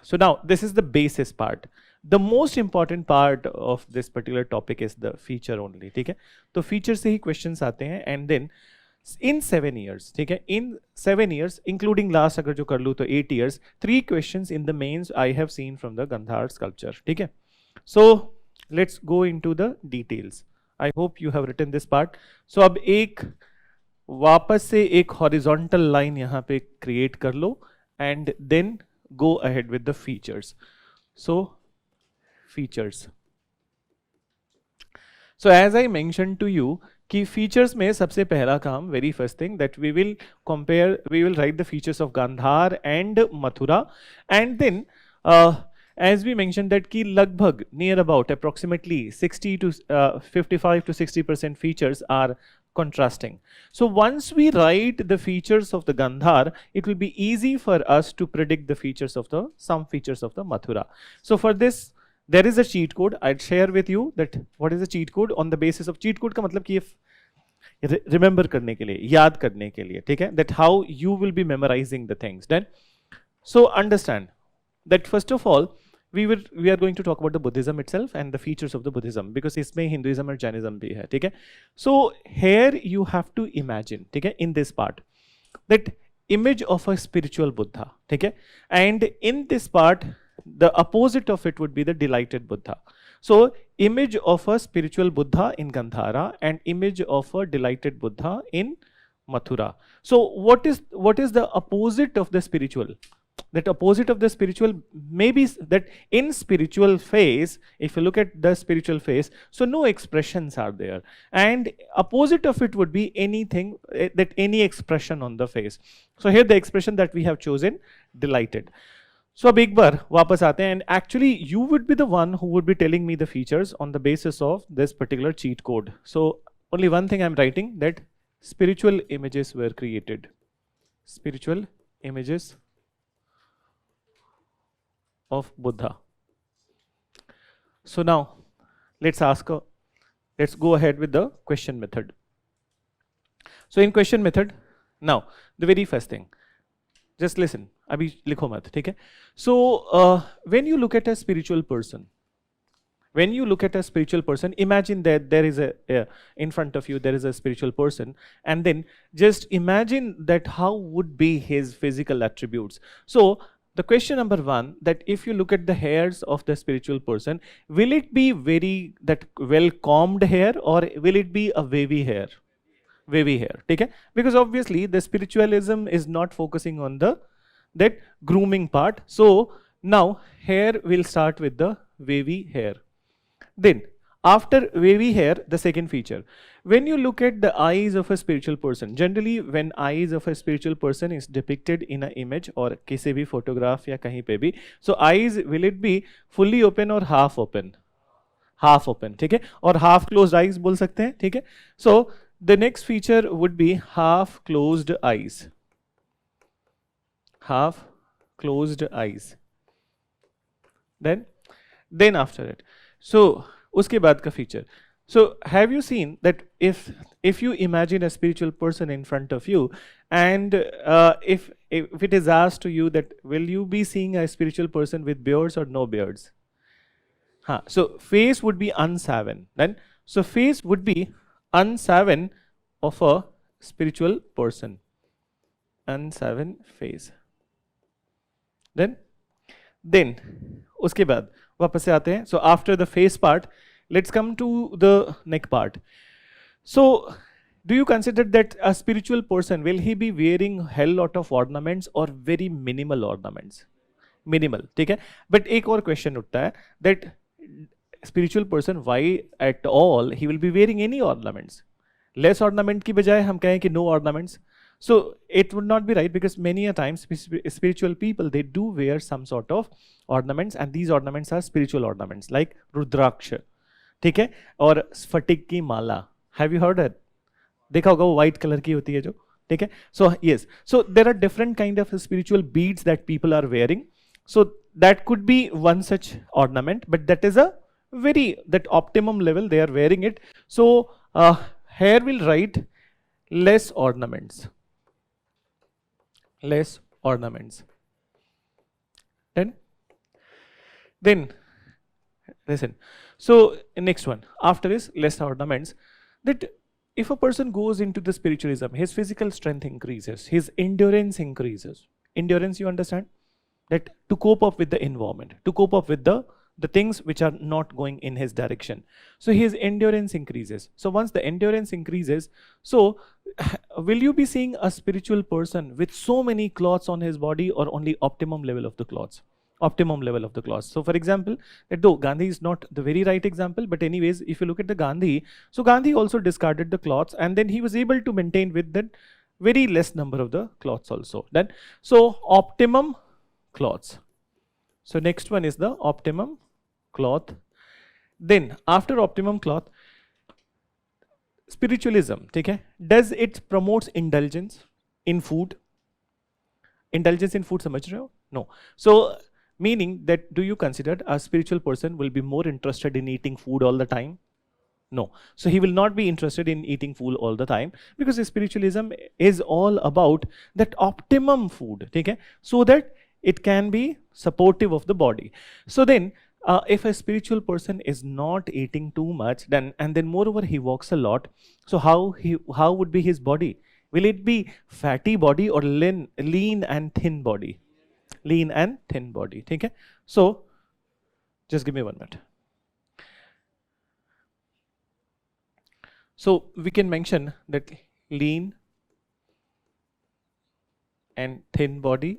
So now this is the basis part. The most important part of this particular topic is the feature only. ठीक है? तो feature से ही questions आते हैं and then in 7 years, ठीक है? In 7 years, including last अगर जो कर लूँ तो 8 years, 3 questions in the mains I have seen from the Gandhar sculpture. ठीक है? So let's go into the details. I hope you have written this part. So अब एक वापस से एक horizontal line यहाँ पे create कर लो and then go ahead with the features. So features. So as I mentioned to you कि features में सबसे पहला काम, very first thing that we will compare, we will write the features of Gandhar and Mathura, and then as we mentioned that कि लगभग near about approximately 60 to 55 to 60% features are contrasting. So once we write the features of the Gandhar, it will be easy for us to predict the features of the some features of the Mathura. So for this there is a cheat code. I'd share with you that what is the cheat code. On the basis of cheat code का मतलब कि remember करने के लिए, याद करने के लिए, ठीक है? That how you will be memorizing the things. Then so understand that first of all we are going to talk about the Buddhism itself and the features of the Buddhism, because इसमें Hinduism और Jainism भी है, ठीक है? So here you have to imagine, ठीक है, in this part that image of a spiritual Buddha, ठीक है? And in this part the opposite of it would be the delighted Buddha. So image of a spiritual Buddha in Gandhara and image of a delighted Buddha in Mathura. So what is the opposite of the spiritual? That opposite of the spiritual may be that in spiritual phase, if you look at the spiritual phase, so no expressions are there, and opposite of it would be anything that any expression on the face. So here the expression that we have chosen, delighted. So अब एक बार वापस आते हैं, and actually you would be the one who would be telling me the features on the basis of this particular cheat code. So only one thing I'm writing, that spiritual images were created. Spiritual images of Buddha. So now let's go ahead with the question method. So in question method, now the very first thing, just listen, अभी लिखो मत, ठीक है? So when you look at a spiritual person, imagine that there is in front of you there is a spiritual person, and then just imagine that how would be his physical attributes. So the question number one, that if you look at the hairs of the spiritual person, will it be very that well combed hair or will it be a wavy hair? Wavy hair, okay? Because obviously the spiritualism is not focusing on that grooming part. So now hair will start with the wavy hair. Then after wavy hair, the second feature, when you look at the eyes of a spiritual person, generally when eyes of a spiritual person is depicted in an image or किसी भी photograph या कहीं पे भी, so eyes, will it be fully open or half open? Half open, ठीक है? और half closed eyes बोल सकते हैं, ठीक है? So the next feature would be half closed eyes. Half closed eyes. Then after it, so उसके बाद का feature. So have you seen that if you imagine a spiritual person in front of you, and if it is asked to you that will you be seeing a spiritual person with beards or no beards? So face would be unshaven. Then so face would be unseven of a spiritual person. Unseven phase. Then उसके बाद वापस से आते हैं. So after the face part, let's come to the neck part. So do you consider that a spiritual person, will he be wearing hell lot of ornaments or very minimal ornaments? Minimal, ठीक है. But एक और question उठता है that spiritual person, why at all he will be wearing any ornaments? Less ornament की बजाय हम कहें कि no ornaments. So it would not be right, because many a times spiritual people, they do wear some sort of ornaments, and these ornaments are spiritual ornaments like रुद्राक्ष, ठीक है, और स्फटिक की माला. Have you heard it? देखा होगा, वो white color की होती है जो, ठीक है. So yes, so there are different kind of spiritual beads that people are wearing. So that could be one such ornament, but that is a that optimum level they are wearing it. So here we'll write less ornaments. Less ornaments. Then listen. So next one after is less ornaments, that if a person goes into the spiritualism, his physical strength increases, his endurance increases. Endurance, you understand? That to cope up with the environment, to cope up with the things which are not going in his direction. So his endurance increases. So once the endurance increases, so will you be seeing a spiritual person with so many cloths on his body, or only optimum level of the clothes? Optimum level of the cloths. So for example, though Gandhi is not the very right example, but anyways, if you look at the Gandhi, so Gandhi also discarded the cloths, and then he was able to maintain with that very less number of the cloths also. Then, so optimum cloths. So next one is the optimum cloth. Then after optimum cloth, spiritualism, ठीक है, does it promotes indulgence in food? Indulgence in food, समझ रहे हो? No. So meaning that, do you consider a spiritual person will be more interested in eating food all the time? No. So he will not be interested in eating food all the time, because spiritualism is all about that optimum food, ठीक है, so that it can be supportive of the body. So then if a spiritual person is not eating too much, then and then moreover he walks a lot, so how would be his body? Will it be fatty body or lean and thin body? Lean and thin body, ठीक है. So just give me 1 minute. So we can mention that lean and thin body.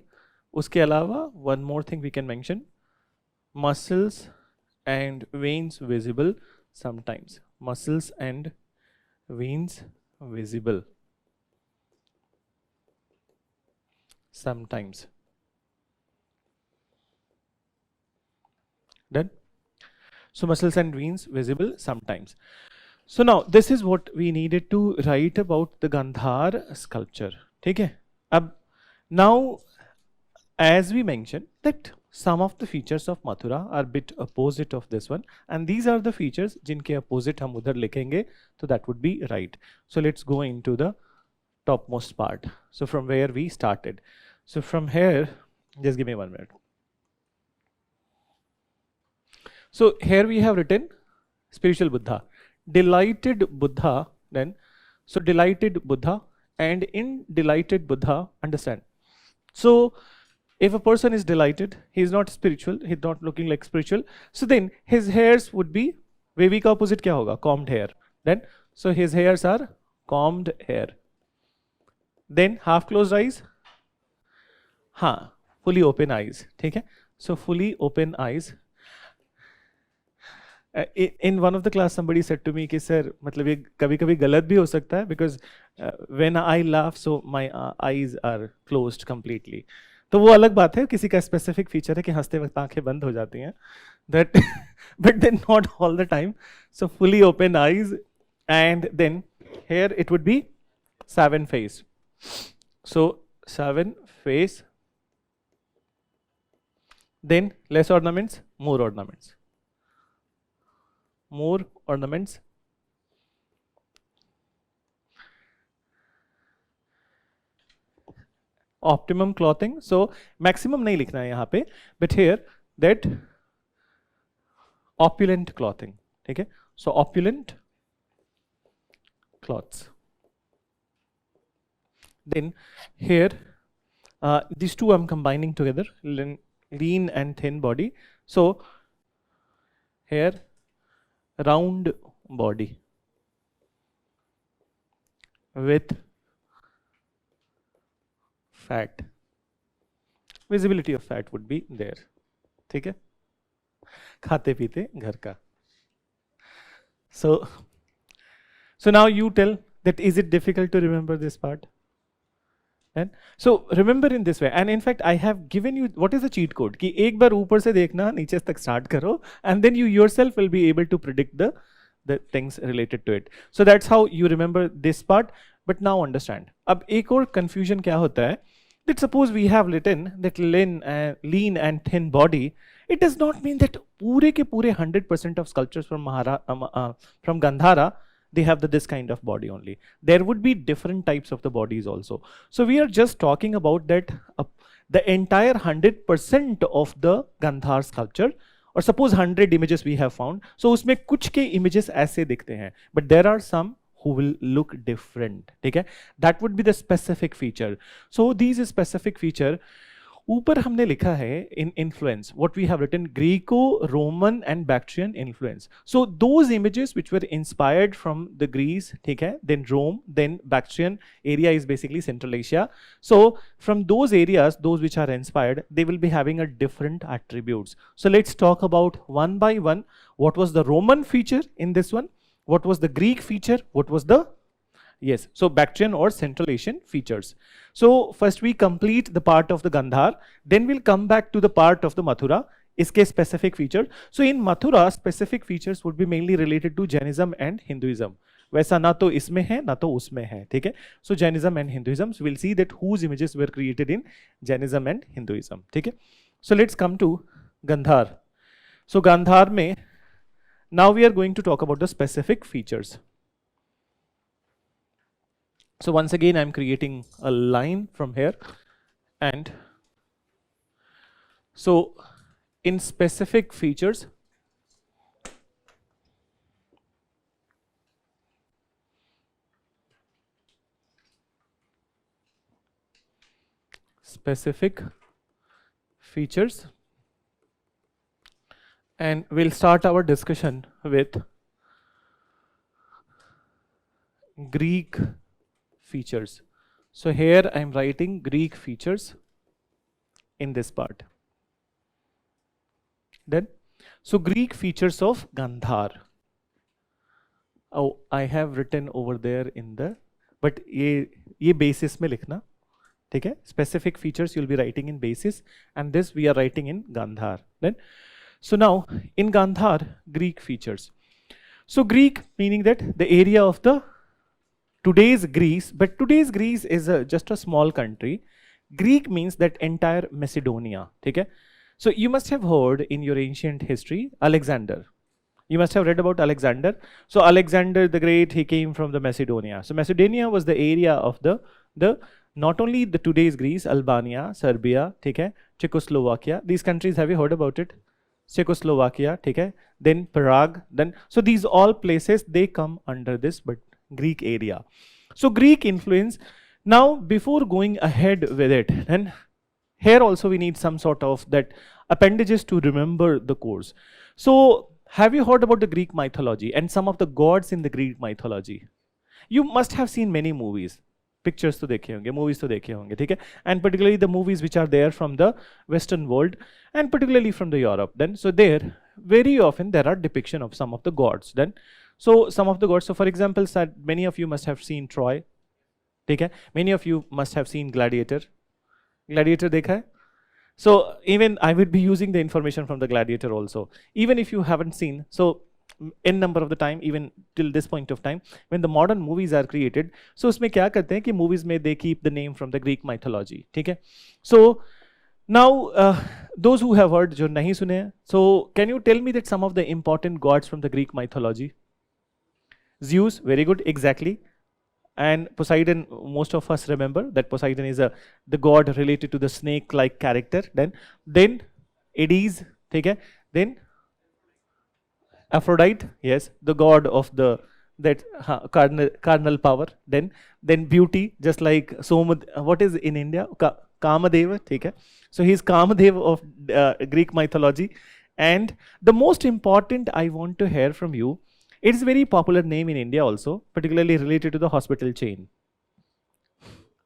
उसके अलावा one more thing we can mention, muscles and veins visible sometimes. Muscles and veins visible sometimes. Done? So muscles and veins visible sometimes. So now this is what we needed to write about the Gandhar sculpture. ठीक है? अब now, as we mentioned, that some of the features of Mathura are bit opposite of this one, and these are the features जिनके opposite हम उधर लिखेंगे, so that would be right. So let's go into the topmost part. So from where we started. So from here, just give me 1 minute. So here we have written spiritual Buddha, delighted Buddha. Then, so delighted Buddha, and in delighted Buddha, understand. So if a person is delighted, he is not spiritual, he is not looking like spiritual. So then his hairs would be, wavy का opposite क्या होगा? Combed hair. Then, so his hairs are combed hair. Then half closed eyes, हाँ, fully open eyes, ठीक है? So fully open eyes. In one of the class somebody said to me कि sir, मतलब ये कभी-कभी गलत भी हो सकता है, because when I laugh, so my eyes are closed completely. तो वो अलग बात है, किसी का specific feature है कि हंसते वक्त आंखें बंद हो जाती हैं. That, but then not all the time. So fully open eyes, and then here it would be 7 face. So 7 face. Then less ornaments, more ornaments. More ornaments. Optimum clothing. So maximum नहीं लिखना है यहाँ पे, but here that opulent clothing. ठीक है? So opulent cloths. Then here, these two I'm combining together, lean and thin body. So here, round body with fat. Visibility of fat would be there. ठीक है? खाते पीते घर का. So now you tell that is it difficult to remember this part? And so remember in this way, and in fact I have given you what is the cheat code कि एक बार ऊपर से देखना नीचे तक start करो, and then you yourself will be able to predict the things related to it. So that's how you remember this part. But now understand. अब एक और confusion क्या होता है? That suppose we have written that lean and thin body, it does not mean that पूरे के पूरे 100% of sculptures from from Gandhara, they have this kind of body only. There would be different types of the bodies also. So we are just talking about that the entire 100% of the Gandhar sculpture, or suppose 100 images we have found. So उसमें कुछ के images ऐसे दिखते हैं, but there are some who will look different. ठीक है? That would be the specific feature. So these specific feature, ऊपर हमने लिखा है in influence, what we have written Greco-Roman and Bactrian influence. So those images which were inspired from the Greece, ठीक है? Then Rome, then Bactrian area is basically Central Asia. So from those areas, those which are inspired, they will be having a different attributes. So let's talk about one by one. What was the Roman feature in this one? What was the Greek feature? What was the, yes, so Bactrian or Central Asian features. So first we complete the part of the Gandhar, then we'll come back to the part of the Mathura, इसके specific feature. So in Mathura, specific features would be mainly related to Jainism and Hinduism. वैसा ना तो इसमें है ना तो उसमें है, ठीक है? So Jainism and Hinduism, so we'll see that whose images were created in Jainism and Hinduism, ठीक है? So let's come to Gandhar. So Gandhar में, now we are going to talk about the specific features. So once again, I'm creating a line from here, and so in specific features, and we'll start our discussion with Greek features. So here I'm writing Greek features in this part. Then, so Greek features of Gandhar. Oh, I have written over there in the, but ये basis में लिखना, ठीक है? Specific features you'll be writing in basis, and this we are writing in Gandhar. Then, so now in Gandhar, Greek features. So Greek meaning that the area of the today's Greece, but today's Greece is just a small country. Greek means that entire Macedonia, ठीक है? So you must have heard in your ancient history, Alexander. You must have read about Alexander. So Alexander the Great, he came from the Macedonia. So Macedonia was the area of the not only the today's Greece, Albania, Serbia, ठीक है? Czechoslovakia. These countries, have you heard about it? Czechoslovakia, ठीक है? Then Prague, then, so these all places, they come under this, but Greek area. So Greek influence. Now before going ahead with it, and here also we need some sort of that appendages to remember the course. So have you heard about the Greek mythology and some of the gods in the Greek mythology? You must have seen many movies. Pictures to देखे होंगे, movies to देखे होंगे, ठीक है? And particularly the movies which are there from the Western world and particularly from the Europe. Then so there very often there are depiction of some of the gods. Then so some of the gods. So for example, many of you must have seen Troy. ठीक है? Many of you must have seen Gladiator. Gladiator देखा है? So even I would be using the information from the Gladiator also. Even if you haven't seen, so n number of the time, even till this point of time, when the modern movies are created, so उसमें क्या करते हैं कि movies में they keep the name from the Greek mythology, ठीक है? So now those who have heard, जो नहीं सुने हैं, so can you tell me that some of the important gods from the Greek mythology? Zeus, very good, exactly. And Poseidon, most of us remember that Poseidon is the god related to the snake-like character. Then Hades, ठीक है? Then Aphrodite, yes, the god of the that cardinal power. Then beauty, just like what is in India, Kamadeva, ठीक है? So he's Kamadev of Greek mythology. And the most important I want to hear from you, it's a very popular name in India also, particularly related to the hospital chain,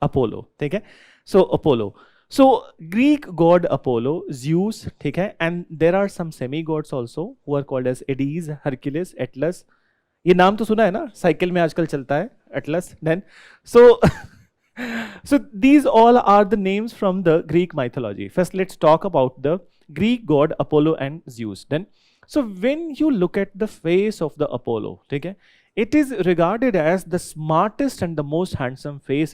Apollo, ठीक है? So Apollo. So Greek god Apollo, Zeus, ठीक है? And there are some semi-gods also who are called as Hades, Hercules, Atlas. ये नाम तो सुना है ना, साइकिल में आजकल चलता है, Atlas. Then so so these all are the names from the Greek mythology. First, let's talk about the Greek god Apollo and Zeus. Then, so when you look at the face of the Apollo, okay, it is regarded as the smartest and the most handsome face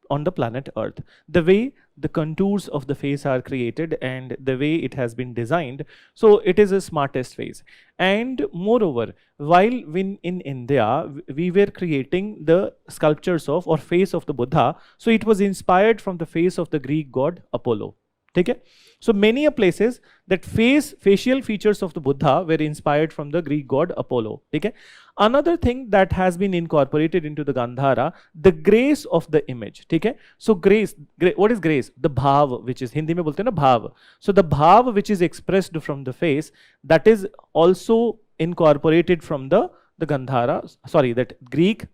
on the planet Earth. The way the contours of the face are created and the way it has been designed, so it is the smartest face. And moreover, while in India we were creating the sculptures of or face of the Buddha, so it was inspired from the face of the Greek god Apollo. Okay? So many a places that facial features of the Buddha were inspired from the Greek god Apollo. Okay? Another thing that has been incorporated into the Gandhara, the grace of the image. Okay? So grace, what is grace? The bhav, which is Hindi mein bolte na bhav. So the bhav which is expressed from the face, that is also incorporated from the Gandhara, sorry, that Greek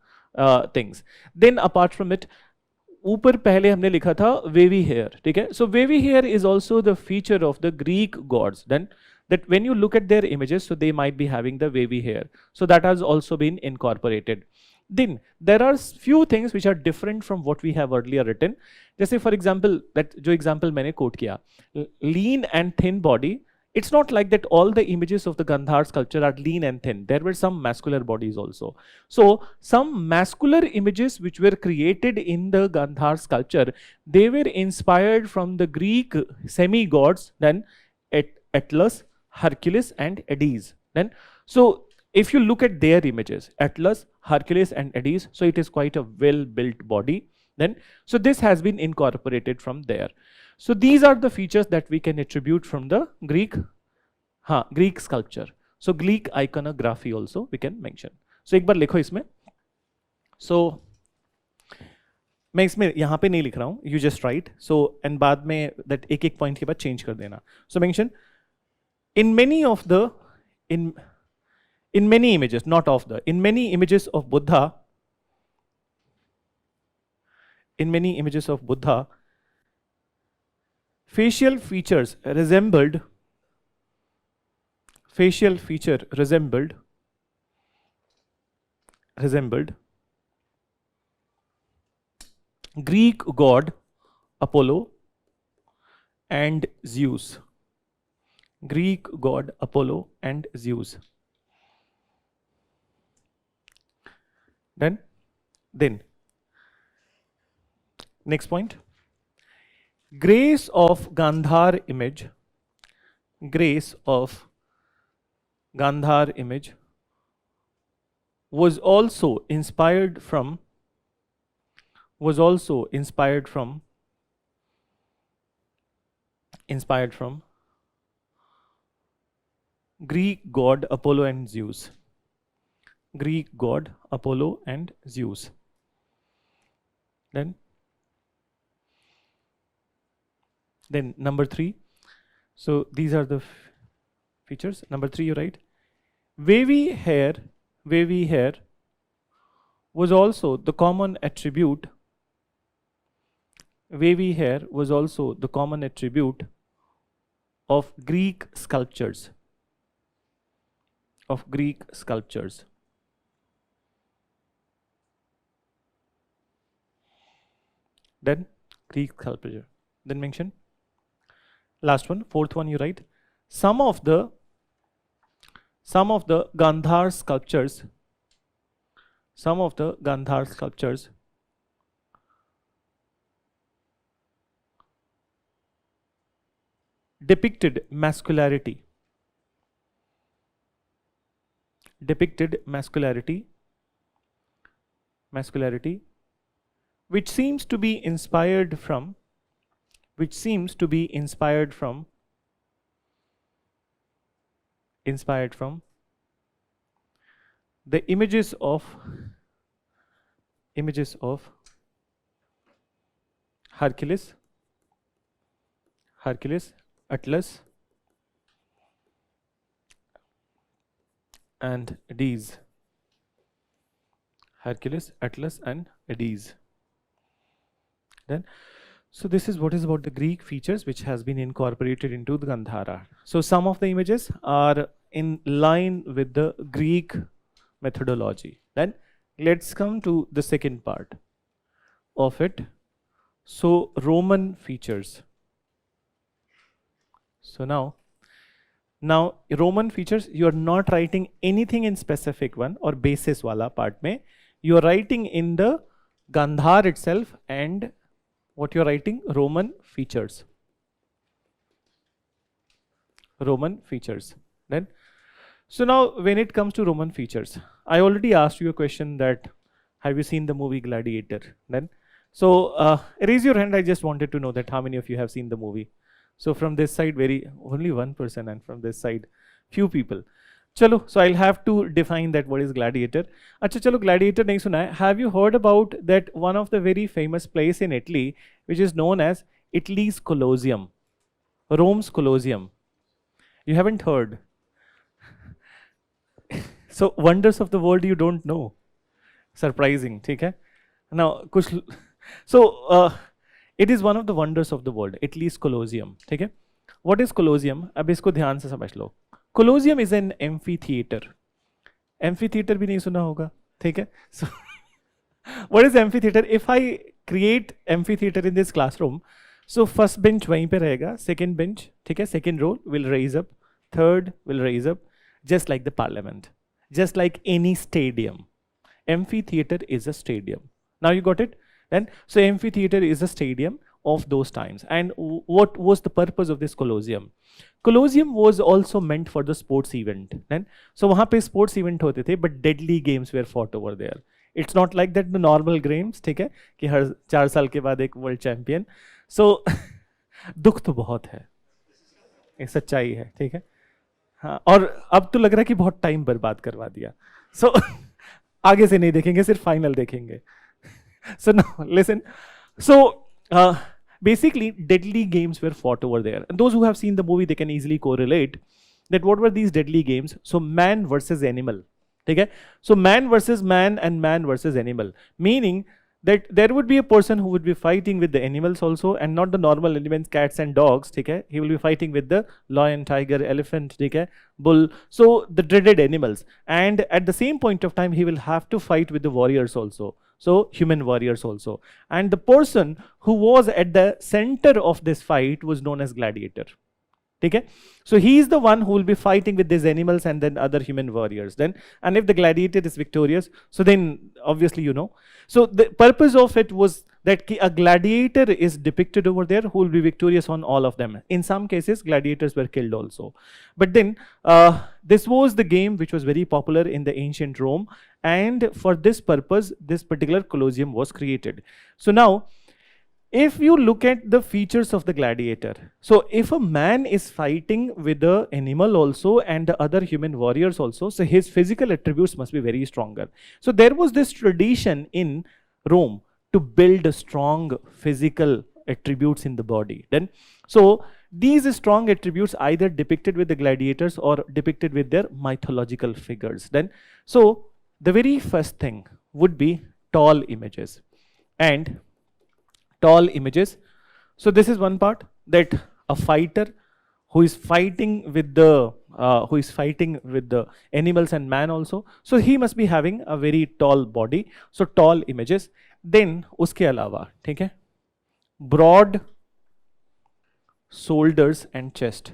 things. Then apart from it, ऊपर पहले हमने लिखा था wavy hair, ठीक है? So wavy hair is also the feature of the Greek gods. Then that when you look at their images, so they might be having the wavy hair. So that has also been incorporated. Then there are few things which are different from what we have earlier written. जैसे for example, that जो example मैंने quote किया, lean and thin body. It's not like that all the images of the Gandhar sculpture are lean and thin. There were some muscular bodies also. So some muscular images which were created in the Gandhar sculpture, they were inspired from the Greek semi-gods, then Atlas, Hercules and Hades. Then, so if you look at their images, Atlas, Hercules and Hades, so it is quite a well-built body. Then, so this has been incorporated from there. So these are the features that we can attribute from the Greek sculpture. So Greek iconography also we can mention. So एक बार लिखो इसमें. So मैं इसमें यहाँ पे नहीं लिख रहा हूँ. You just write. So and बाद में that एक point के बाद change कर देना. So mention in many images, not of the, in many images of Buddha. In many images of Buddha, facial feature resembled Greek god Apollo and Zeus. Greek god Apollo and Zeus. Then next point. Grace of Gandhar image was also inspired from Greek god Apollo and Zeus. Greek god Apollo and Zeus. Then number 3. So these are the features. Number 3, you write wavy hair was also the common attribute. Wavy hair was also the common attribute of Greek sculptures. Then Greek sculpture. Then mention. Last one, 4th one, you write some of the Gandhar sculptures depicted masculinity, which seems to be inspired from the images of Hercules, Atlas, and Hades. Hercules, Atlas, and Hades. Then, so this is what is about the Greek features which has been incorporated into the Gandhara. So some of the images are in line with the Greek methodology. Then let's come to the second part of it. So Roman features. So now Roman features, you are not writing anything in specific one or basis wala part mein. You are writing in the Gandhar itself, and what you are writing, Roman features. Roman features. Then, so now when it comes to Roman features, I already asked you a question that have you seen the movie Gladiator? Then, so raise your hand. I just wanted to know that how many of you have seen the movie. So from this side, only one person, and from this side, few people. Chalo, so I'll have to define that what is Gladiator. Acha, chalo, Gladiator nahi suna hai. Have you heard about that one of the very famous place in Italy, which is known as Italy's Colosseum, Rome's Colosseum? You haven't heard. So wonders of the world you don't know. Surprising, ठीक है? Now, so it is one of the wonders of the world, Italy's Colosseum, ठीक है? What is Colosseum? अब इसको ध्यान से समझ लो. Colosseum is an amphitheater. Amphitheater भी नहीं सुना होगा, ठीक है? So, what is amphitheater? If I create amphitheater in this classroom, so first bench वहीं पे रहेगा, second bench, ठीक है? Second row will raise up, third will raise up, just like the parliament, just like any stadium. Amphitheater is a stadium. Now you got it? Then, so amphitheater is a stadium of those times. And what was the purpose of this Colosseum? Colosseum was also meant for the sports event. Then, so वहाँ पे sports event होते थे, but deadly games were fought over there. It's not like that the normal games, ठीक है? कि हर 4 साल के बाद एक world champion. So दुख तो बहुत है, ये सच्चाई है, ठीक है? हाँ, और अब तो लग रहा है कि बहुत टाइम बर्बाद करवा दिया. So आगे से नहीं देखेंगे, सिर्फ फाइनल देखेंगे. So now listen. So basically deadly games were fought over there. And those who have seen the movie, they can easily correlate that what were these deadly games. So man versus animal. Okay? So man versus man and man versus animal. Meaning that there would be a person who would be fighting with the animals also, and not the normal elements, cats and dogs. Okay? He will be fighting with the lion, tiger, elephant, okay? Bull. So the dreaded animals. And at the same point of time, he will have to fight with the warriors also. So human warriors also. And the person who was at the center of this fight was known as gladiator. Okay? So he is the one who will be fighting with these animals and then other human warriors. Then, and if the gladiator is victorious, so then obviously you know. So the purpose of it was that a gladiator is depicted over there who will be victorious on all of them. In some cases, gladiators were killed also. But then this was the game which was very popular in the ancient Rome, and for this purpose, this particular Colosseum was created. So now, if you look at the features of the gladiator, so if a man is fighting with the animal also and the other human warriors also, so his physical attributes must be very stronger. So there was this tradition in Rome to build strong physical attributes in the body. Then, so these strong attributes either depicted with the gladiators or depicted with their mythological figures. Then, so the very first thing would be tall images. And tall images. So this is one part, that a fighter who is fighting with the animals and man also. So he must be having a very tall body. So tall images. Then उसके अलावा, ठीक है, broad shoulders and chest.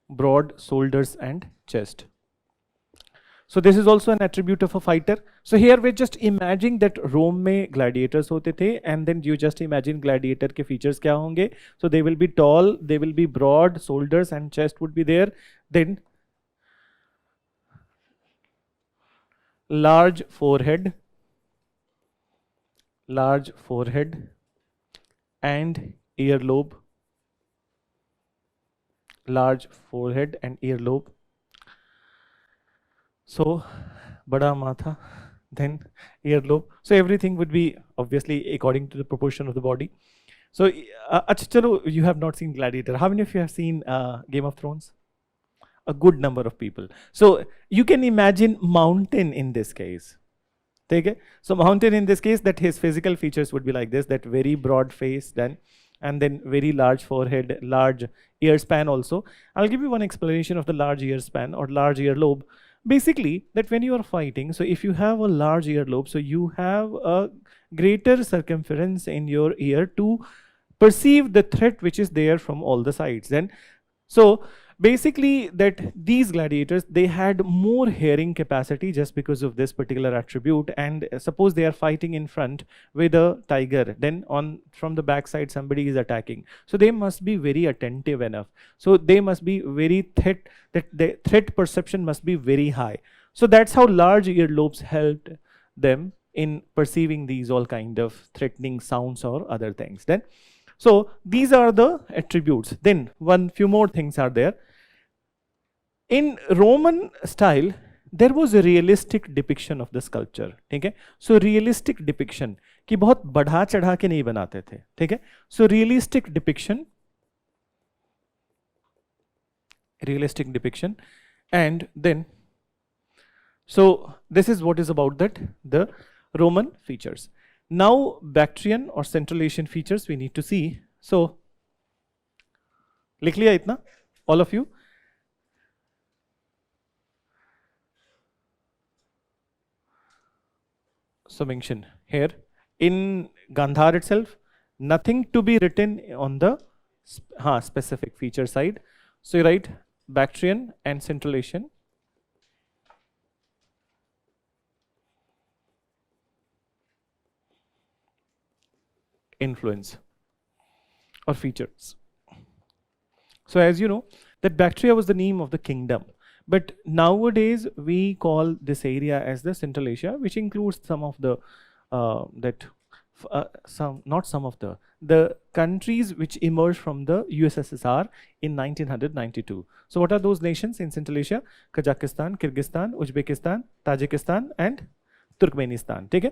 Broad shoulders and chest. So this is also an attribute of a fighter. So here we're just imagining that Rome में gladiators होते थे, and then you just imagine gladiator के features क्या होंगे. So they will be tall, they will be broad shoulders and chest would be there. Then large forehead and earlobe. Large forehead and earlobe. So bada matha, then earlobe. So everything would be obviously according to the proportion of the body. So acha chalo, you have not seen Gladiator. How many of you have seen Game of Thrones? A good number of people. So you can imagine Mountain in this case. Okay? So Mountain in this case, that his physical features would be like this, that very broad face, and then very large forehead, large ear span also. I'll give you one explanation of the large ear span or large earlobe. Basically, that when you are fighting, so if you have a large earlobe, so you have a greater circumference in your ear to perceive the threat which is there from all the sides. Then, so basically that these gladiators, they had more hearing capacity just because of this particular attribute. And suppose they are fighting in front with a tiger, then on from the backside somebody is attacking, so they must be very attentive enough, so they must be very that the threat perception must be very high. So that's how large earlobes helped them in perceiving these all kind of threatening sounds or other things. Then, so these are the attributes. Then few more things are there. In Roman style, there was a realistic depiction of the sculpture. ठीक है? So realistic depiction कि बहुत बढ़ा चढ़ा के नहीं बनाते थे. ठीक है? So realistic depiction, and then so this is what is about that the Roman features. Now Bactrian or Central Asian features we need to see. So लिख लिया इतना all of you? So mention here in Gandhar itself, nothing to be written on the specific feature side. So you write Bactrian and Central Asian. Influence or features. So as you know, that Bactria was the name of the kingdom. But nowadays we call this area as the Central Asia, which includes some of the the countries which emerged from the USSR in 1992. So what are those nations in Central Asia? Kazakhstan, Kyrgyzstan, Uzbekistan, Tajikistan, and Turkmenistan. Okay?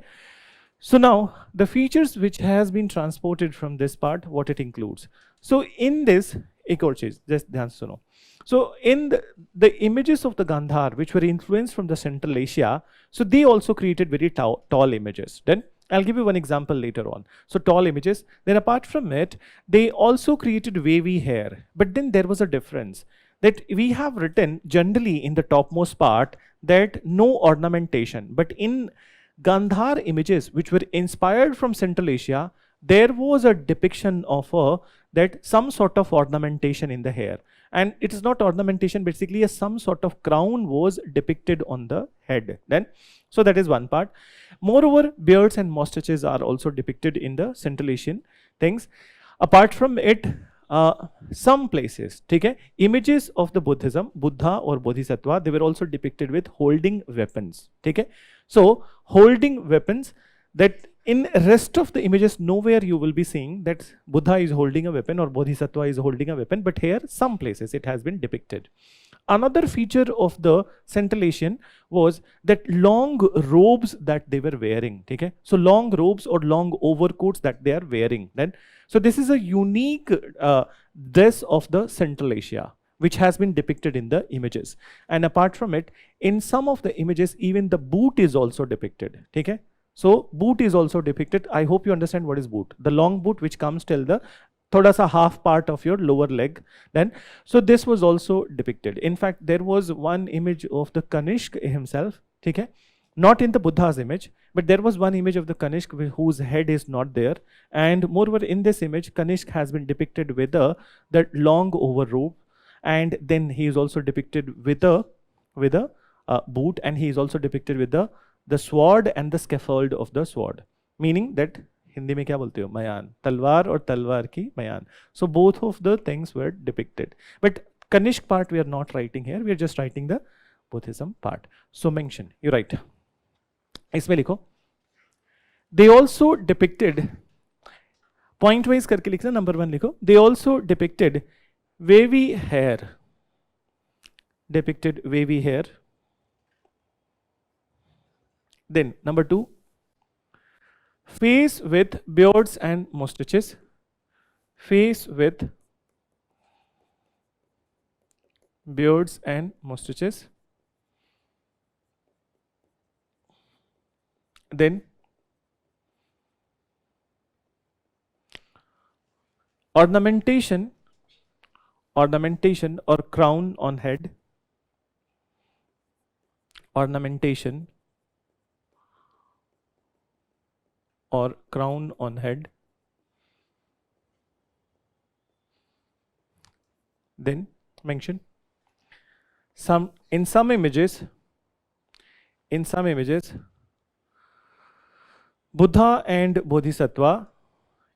So now the features which has been transported from this part, what it includes. So in this, एक और चीज, just ध्यान सुनो. So in the images of the Gandhar, which were influenced from the Central Asia, so they also created very tall images. Then I'll give you one example later on. So tall images. Then apart from it, they also created wavy hair. But then there was a difference that we have written generally in the topmost part that no ornamentation. But in Gandhar images, which were inspired from Central Asia, there was a depiction of that some sort of ornamentation in the hair. And it is not ornamentation, basically some sort of crown was depicted on the head. Then, so that is one part. Moreover, beards and mustaches are also depicted in the Central Asian things. Apart from it, some places, okay, images of the Buddhism, Buddha or Bodhisattva, they were also depicted with holding weapons. Okay, so holding weapons, that in rest of the images nowhere you will be seeing that Buddha is holding a weapon or Bodhisattva is holding a weapon, but here some places it has been depicted. Another feature of the Central Asian was that long robes that they were wearing. Okay, so long robes or long overcoats that they are wearing. Then, so this is a unique dress of the Central Asia, which has been depicted in the images. And apart from it, in some of the images, even the boot is also depicted. Okay, so boot is also depicted. I hope you understand what is boot. The long boot which comes till the thoda sa half part of your lower leg. Then, so this was also depicted. In fact, there was one image of the Kanishk himself. Okay, not in the Buddha's image, but there was one image of the Kanishk whose head is not there. And moreover, in this image, Kanishk has been depicted with that long overrobe, and then he is also depicted with a boot, and he is also depicted with the sword and the scaffold of the sword, meaning that Hindi में क्या बोलते हो, मयान, तलवार और तलवार की मयान. So both of the things were depicted, but Kanishk part we are not writing here, we are just writing the Buddhism part. So mention, you write, इसमें लिखो, they also depicted, point wise करके लिखना, number 1 लिखो, they also depicted wavy hair, Then number 2, face with beards and mustaches. Face with beards and mustaches. Then ornamentation or crown on head. Ornamentation or crown on head. Then mention in some images Buddha and Bodhisattva,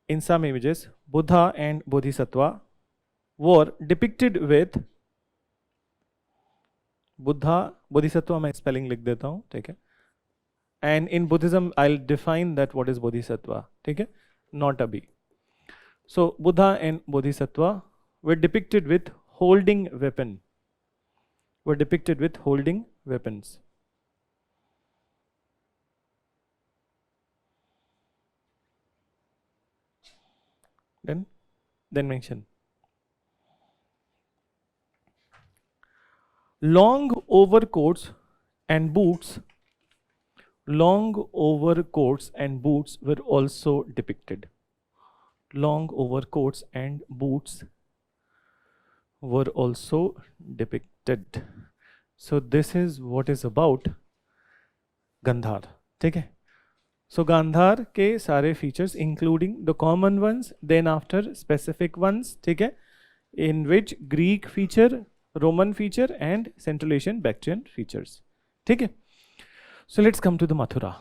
in some images Buddha and Bodhisattva were depicted with Buddha, Bodhisattva मैं spelling लिख देता हूँ, ठीक है, and in Buddhism I'll define that what is Bodhisattva, ठीक है, not abhi. So Buddha and Bodhisattva were depicted with holding weapon, were depicted with holding weapons. Then mention long overcoats and boots. Long overcoats and boots were also depicted. Long overcoats and boots were also depicted. So this is what is about Gandhar, ठीक है. So Gandhar के सारे features including the common ones, then after specific ones, ठीक है, in which Greek feature, Roman feature and Central Asian Bactrian features, ठीक है. So let's come to the Mathura.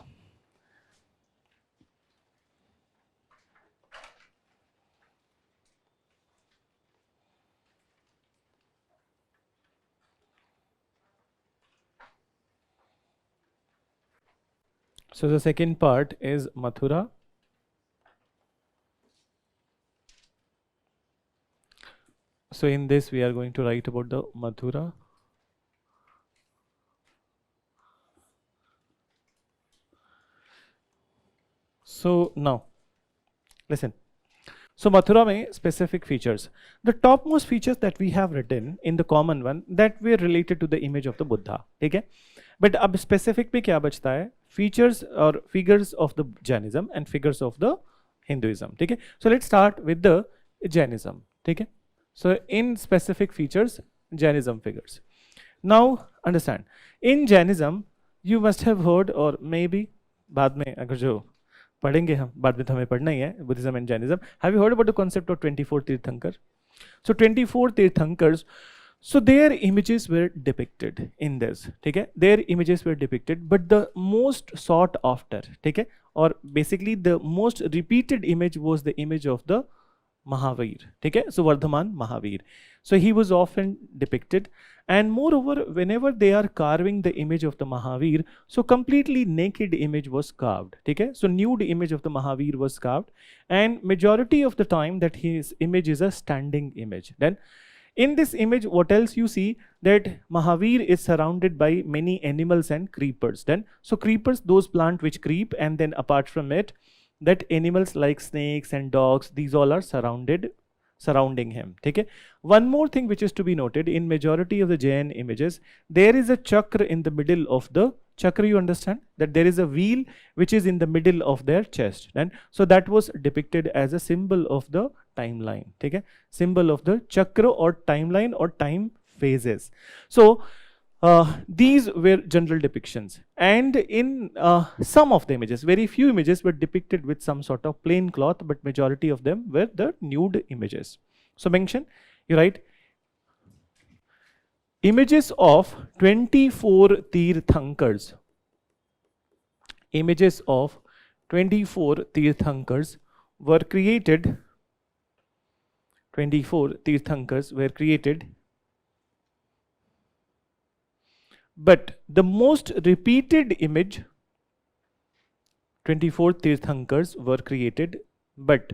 So the second part is Mathura. So in this we are going to write about the Mathura. So now listen. So Mathura में specific features. The topmost features that we have written in the common one that were related to the image of the Buddha, ठीक है. But अब specific पे क्या बचता है? Features or figures of the Jainism and figures of the Hinduism, ठीक है. So let's start with the Jainism, ठीक है. So in specific features, Jainism figures. Now understand, in Jainism you must have heard or maybe बाद में अगर जो पढ़ेंगे हम बाद में तो हमें पढ़ना ही है Buddhism and Jainism. Have you heard about the concept of 24 Tirthankar? So 24 Tirthankars, so their images were depicted in this, ठीक है. Their images were depicted, but the most sought after, ठीक है, or basically the most repeated image was the image of the Mahavir, ठीक है. So Vardhaman Mahavir. So he was often depicted, and moreover whenever they are carving the image of the Mahavir, so completely naked image was carved, ठीक है. So nude image of the Mahavir was carved, and majority of the time that his image is a standing image. Then in this image what else you see, that Mahavir is surrounded by many animals and creepers. Then so creepers, those plant which creep, and then apart from it that animals like snakes and dogs, these all are surrounding him, ठीक है. One more thing which is to be noted, in majority of the Jain images there is a chakra in the middle of the chakra. You understand that there is a wheel which is in the middle of their chest, and so that was depicted as a symbol of the timeline, ठीक है, symbol of the chakra or timeline or time phases. So these were general depictions, and in some of the images, very few images were depicted with some sort of plain cloth, but majority of them were the nude images. So mention, you write images of 24 Tirthankars. Images of 24 Tirthankars were created. 24 Tirthankars were created. But the most repeated image, 24 Tirthankars were created, but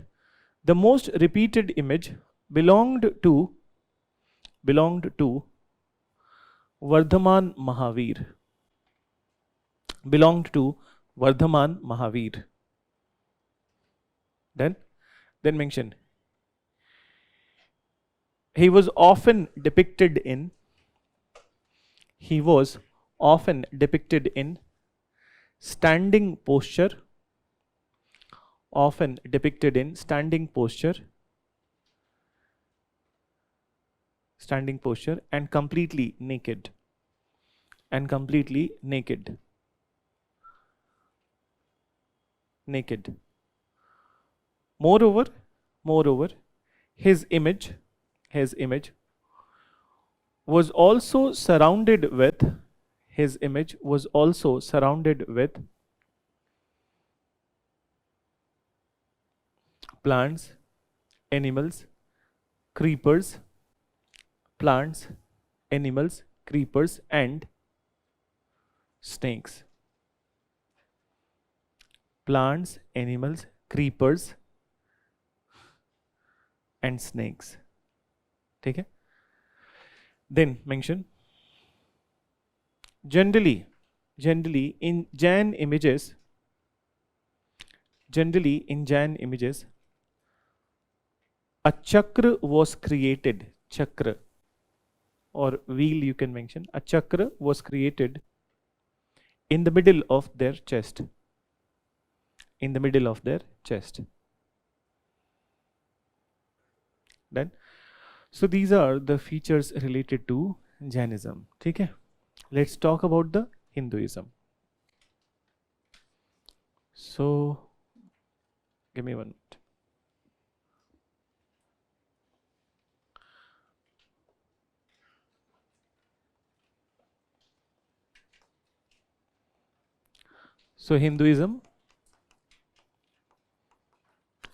the most repeated image belonged to Vardhaman Mahavir. Belonged to Vardhaman Mahavir. Then mention, he was often depicted in standing posture, and completely naked. Moreover, his image was also surrounded with plants, animals, creepers, and snakes. Plants, animals, creepers and snakes. ठीक है? Then mention, generally in Jain images, a chakra was created. Chakra or wheel, you can mention. A chakra was created in the middle of their chest. Then, so these are the features related to Jainism. ठीक है? Let's talk about the Hinduism. So, give me 1 minute. So Hinduism,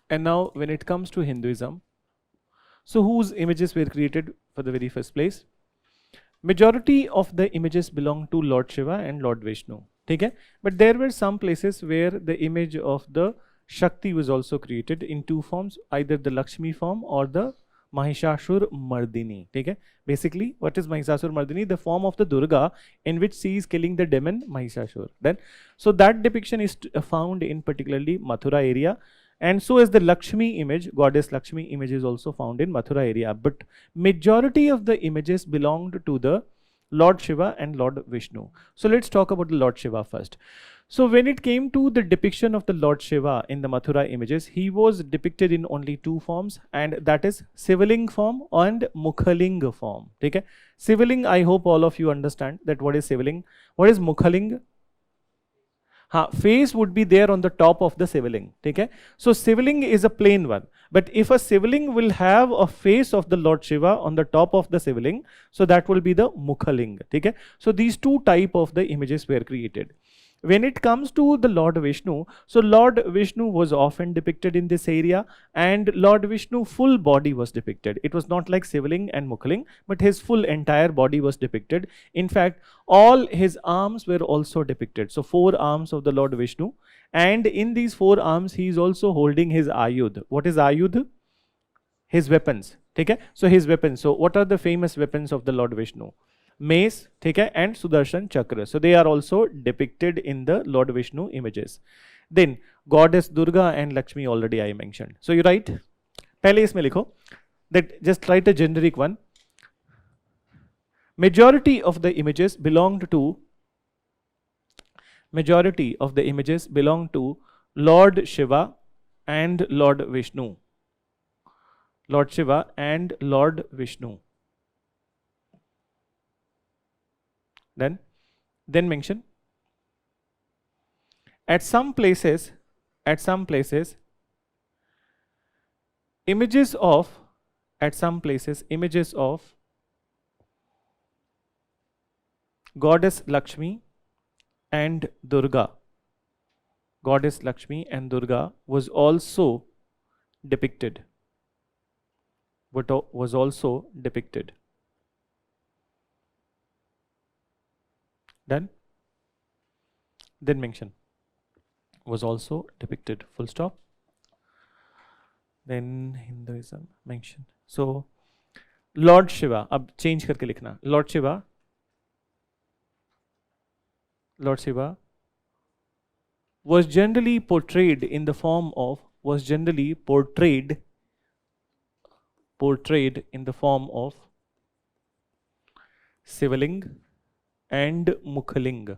and now when it comes to Hinduism, so whose images were created for the very first place? Majority of the images belong to Lord Shiva and Lord Vishnu. Okay? But there were some places where the image of the Shakti was also created in two forms, either the Lakshmi form or the Mahishasur Mardini. Okay? Basically, what is Mahishasur Mardini? The form of the Durga in which she is killing the demon Mahishasur. Then, so that depiction is found in particularly Mathura area. And so is the Lakshmi image, goddess Lakshmi image is also found in Mathura area. But majority of the images belonged to the Lord Shiva and Lord Vishnu. So let's talk about the Lord Shiva first. So when it came to the depiction of the Lord Shiva in the Mathura images, he was depicted in only two forms, and that is Sivaling form and Mukhaling form. Okay? Sivaling, I hope all of you understand that what is Sivaling. What is Mukhaling? Face would be there on the top of the Sivaling. Okay? So Sivaling is a plain one. But if a Sivaling will have a face of the Lord Shiva on the top of the Sivaling, so that will be the Mukhaling. Okay? So these two type of the images were created. When it comes to the Lord Vishnu, so Lord Vishnu was often depicted in this area, and Lord Vishnu full body was depicted. It was not like Sivaling and Mukhaling, but his full entire body was depicted. In fact, all his arms were also depicted. So 4 arms of the Lord Vishnu, and in these 4 arms he is also holding his ayudh. What is ayudh? His weapons. Okay? So his weapons. So what are the famous weapons of the Lord Vishnu? Mace, and Sudarshan Chakra. So they are also depicted in the Lord Vishnu images. Then goddess Durga and Lakshmi already I mentioned. So you write, pehle isme likho, that just write a generic one. Majority of the images belong to Lord Shiva and Lord Vishnu. Lord Shiva and Lord Vishnu. Then mention, at some places images of goddess Lakshmi and Durga. Goddess Lakshmi and Durga was also depicted. Then mention, was also depicted, full stop. Then Hinduism mention. So Lord Shiva, अब change करके लिखना, Lord Shiva was generally portrayed in the form of Sivaling and Mukhaling.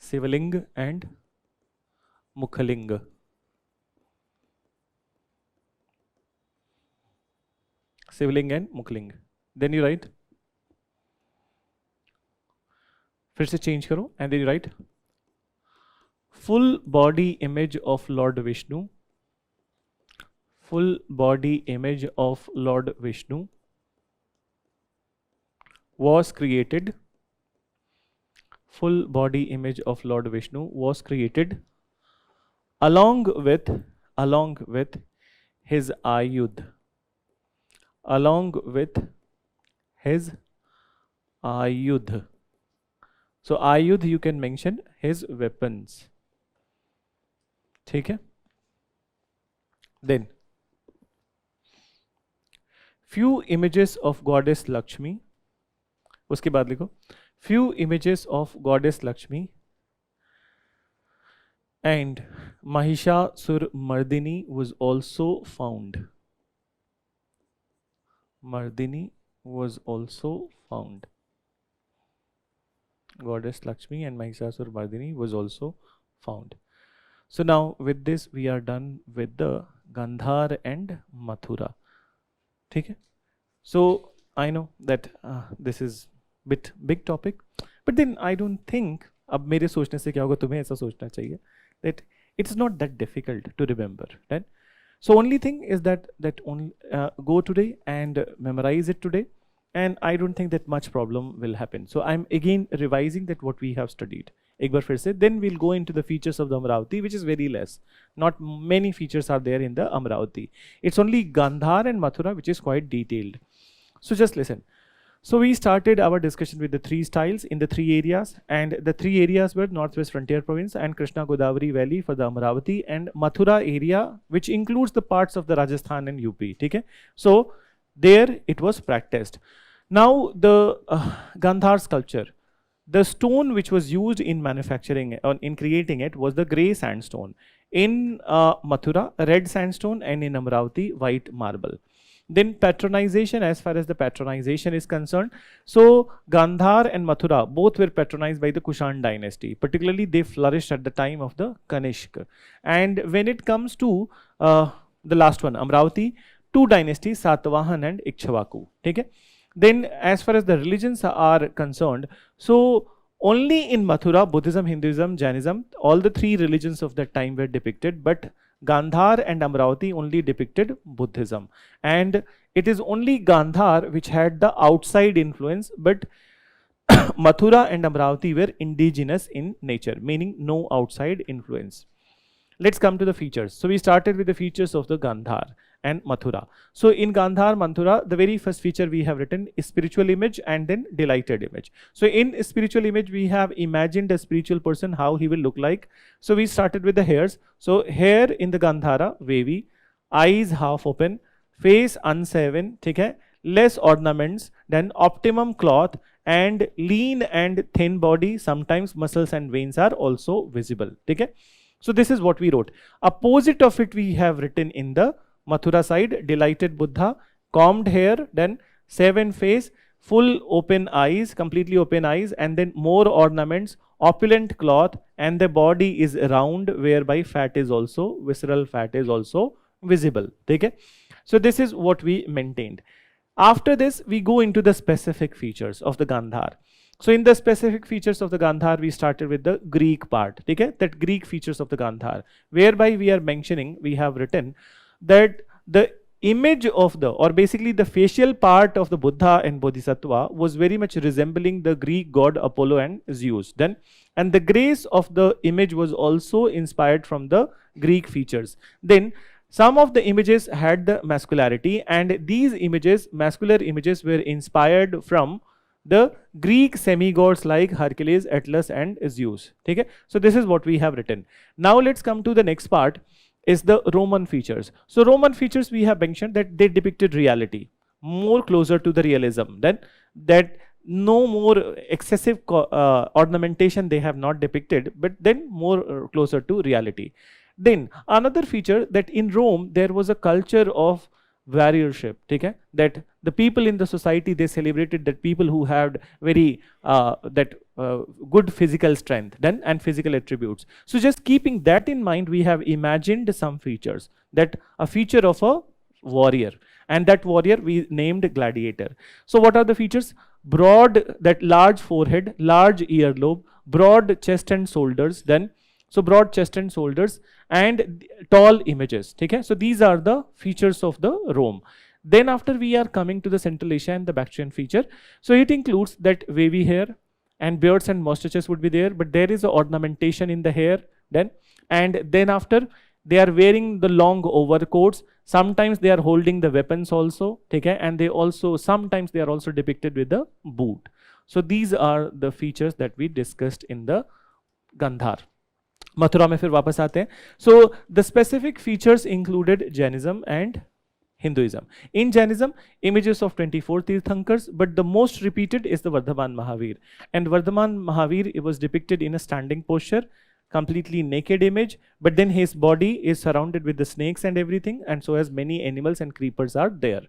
Sivaling and Mukhaling. Sivaling and Mukhaling. Then you write, फिर से change करो, and then you write full body image of Lord Vishnu. Full body image of Lord Vishnu was created. Full body image of Lord Vishnu was created along with his ayudh. Along with his ayudh. So ayudh you can mention his weapons. ठीक है? Then few images of goddess Lakshmi. उसके बाद लिखो few images of goddess Lakshmi and Mahishasur-Mardini was also found. Mardini was also found. Goddess Lakshmi and Mahishasur-Mardini was also found. So now with this we are done with the Gandhar and Mathura. ठीक है? So I know that this is bit big topic, but then I don't think, अब मेरे सोचने से क्या होगा, तुम्हें ऐसा सोचना चाहिए that it's not that difficult to remember, right? So only thing is that only go today and memorize it today, and I don't think that much problem will happen. So I'm again revising that what we have studied. एक बार फिर से, then we'll go into the features of the Amravati, which is very less. Not many features are there in the Amravati. It's only Gandhar and Mathura which is quite detailed. So just listen. So we started our discussion with the three styles in the three areas, and the three areas were Northwest Frontier Province and Krishna Godavari Valley for the Amravati, and Mathura area, which includes the parts of the Rajasthan and UP. Okay? So there it was practiced. Now the Gandhar sculpture, the stone which was used in manufacturing in creating it was the grey sandstone. In Mathura, red sandstone, and in Amravati, white marble. Then patronization, as far as the patronization is concerned, so Gandhar and Mathura both were patronized by the Kushan dynasty. Particularly they flourished at the time of the Kanishk. And when it comes to the last one, Amravati, two dynasties, Satavahan and Ikshvaku. Okay? Then as far as the religions are concerned, so only in Mathura, Buddhism, Hinduism, Jainism, all the three religions of that time were depicted, but Gandhar and Amravati only depicted Buddhism. And it is only Gandhar which had the outside influence, but Mathura and Amravati were indigenous in nature, meaning no outside influence. Let's come to the features. So we started with the features of the Gandhar and Mathura. So in Gandhar, Mathura, the very first feature we have written is spiritual image and then delighted image. So in spiritual image, we have imagined a spiritual person, how he will look like. So we started with the hairs. So hair in the Gandhara, wavy, eyes half open, face unshaven, okay, less ornaments, then optimum cloth, and lean and thin body, sometimes muscles and veins are also visible. Okay? So this is what we wrote. Opposite of it we have written in the Mathura side, delighted Buddha, combed hair, then shaven face, full open eyes, completely open eyes, and then more ornaments, opulent cloth, and the body is round, whereby fat is also, visceral fat is also visible. Okay? So this is what we maintained. After this, we go into the specific features of the Gandhar. So in the specific features of the Gandhar, we started with the Greek part. Okay? That Greek features of the Gandhar, whereby we are mentioning, we have written that the image of the, or basically the facial part of the Buddha and Bodhisattva was very much resembling the Greek god Apollo and Zeus. Then, and the grace of the image was also inspired from the Greek features. Then some of the images had the masculinity, and these images, masculine images, were inspired from the Greek semi-gods like Hercules, Atlas and Zeus. Okay? So this is what we have written. Now let's come to the next part, is the Roman features. So Roman features, we have mentioned that they depicted reality, more closer to the realism, then that no more excessive ornamentation they have not depicted, but then more closer to reality. Then another feature, that in Rome there was a culture of warriorship, okay? That the people in the society, they celebrated that people who had very good physical strength then and physical attributes. So just keeping that in mind, we have imagined some features, that a feature of a warrior, and that warrior we named gladiator. So what are the features? Broad, that large forehead, large earlobe, broad chest and shoulders, then so broad chest and shoulders, and tall images. Okay? So these are the features of the Rome. Then after we are coming to the Central Asia and the Bactrian feature. So it includes that wavy hair, and beards and mustaches would be there, but there is a ornamentation in the hair then. And then after, they are wearing the long overcoats. Sometimes they are holding the weapons also, okay? And they also, sometimes they are also depicted with the boot. So these are the features that we discussed in the Gandhar. Mathura में फिर वापस आते हैं. So the specific features included Jainism and Hinduism. In Jainism, images of 24 Tirthankars, but the most repeated is the Vardhaman Mahavir. And Vardhaman Mahavir, it was depicted in a standing posture, completely naked image, but then his body is surrounded with the snakes and everything, and so as many animals and creepers are there.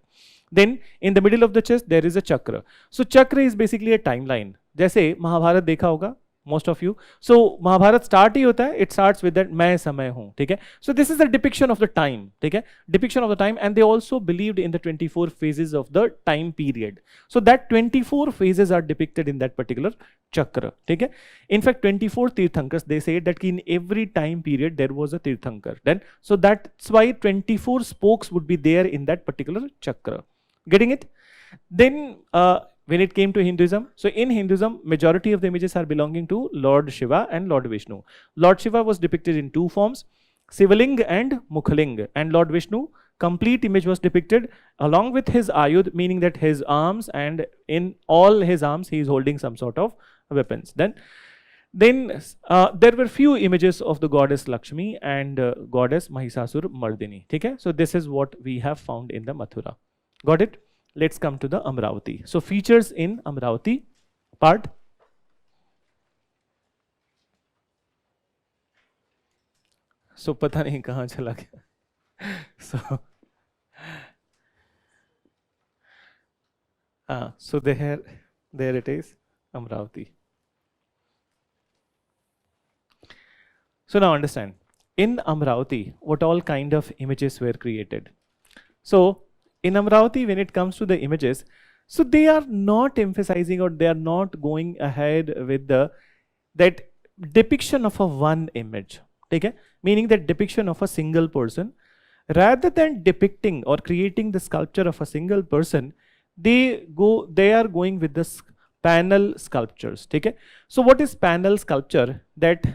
Then in the middle of the chest, there is a chakra. So chakra is basically a timeline. जैसे महाभारत देखा होगा, most of you. So Mahabharat start ही होता है, it starts with that मैं समय हूँ, ठीक है? So this is the depiction of the time, ठीक है? Depiction of the time, and they also believed in the 24 phases of the time period. So that 24 phases are depicted in that particular chakra, ठीक है? In fact, 24 Tirthankars, they say that in every time period there was a Tirthankar. Then, so that's why 24 spokes would be there in that particular chakra. Getting it? Then when it came to Hinduism, so in Hinduism, majority of the images are belonging to Lord Shiva and Lord Vishnu. Lord Shiva was depicted in two forms, Sivaling and Mukhaling, and Lord Vishnu, complete image was depicted along with his ayud, meaning that his arms, and in all his arms he is holding some sort of weapons. Then there were few images of the goddess Lakshmi and goddess Mahisasur Mardini. Okay? So this is what we have found in the Mathura. Got it? Let's come to the Amravati. So features in Amravati part. So पता नहीं कहाँ चला गया. So there it is, Amravati. So now understand, in Amravati, what all kind of images were created. So in Amravati, when it comes to the images, so they are not emphasizing, or they are not going ahead with that depiction of a one image, okay? Meaning that depiction of a single person. Rather than depicting or creating the sculpture of a single person, they are going with the panel sculptures, okay? So what is panel sculpture? That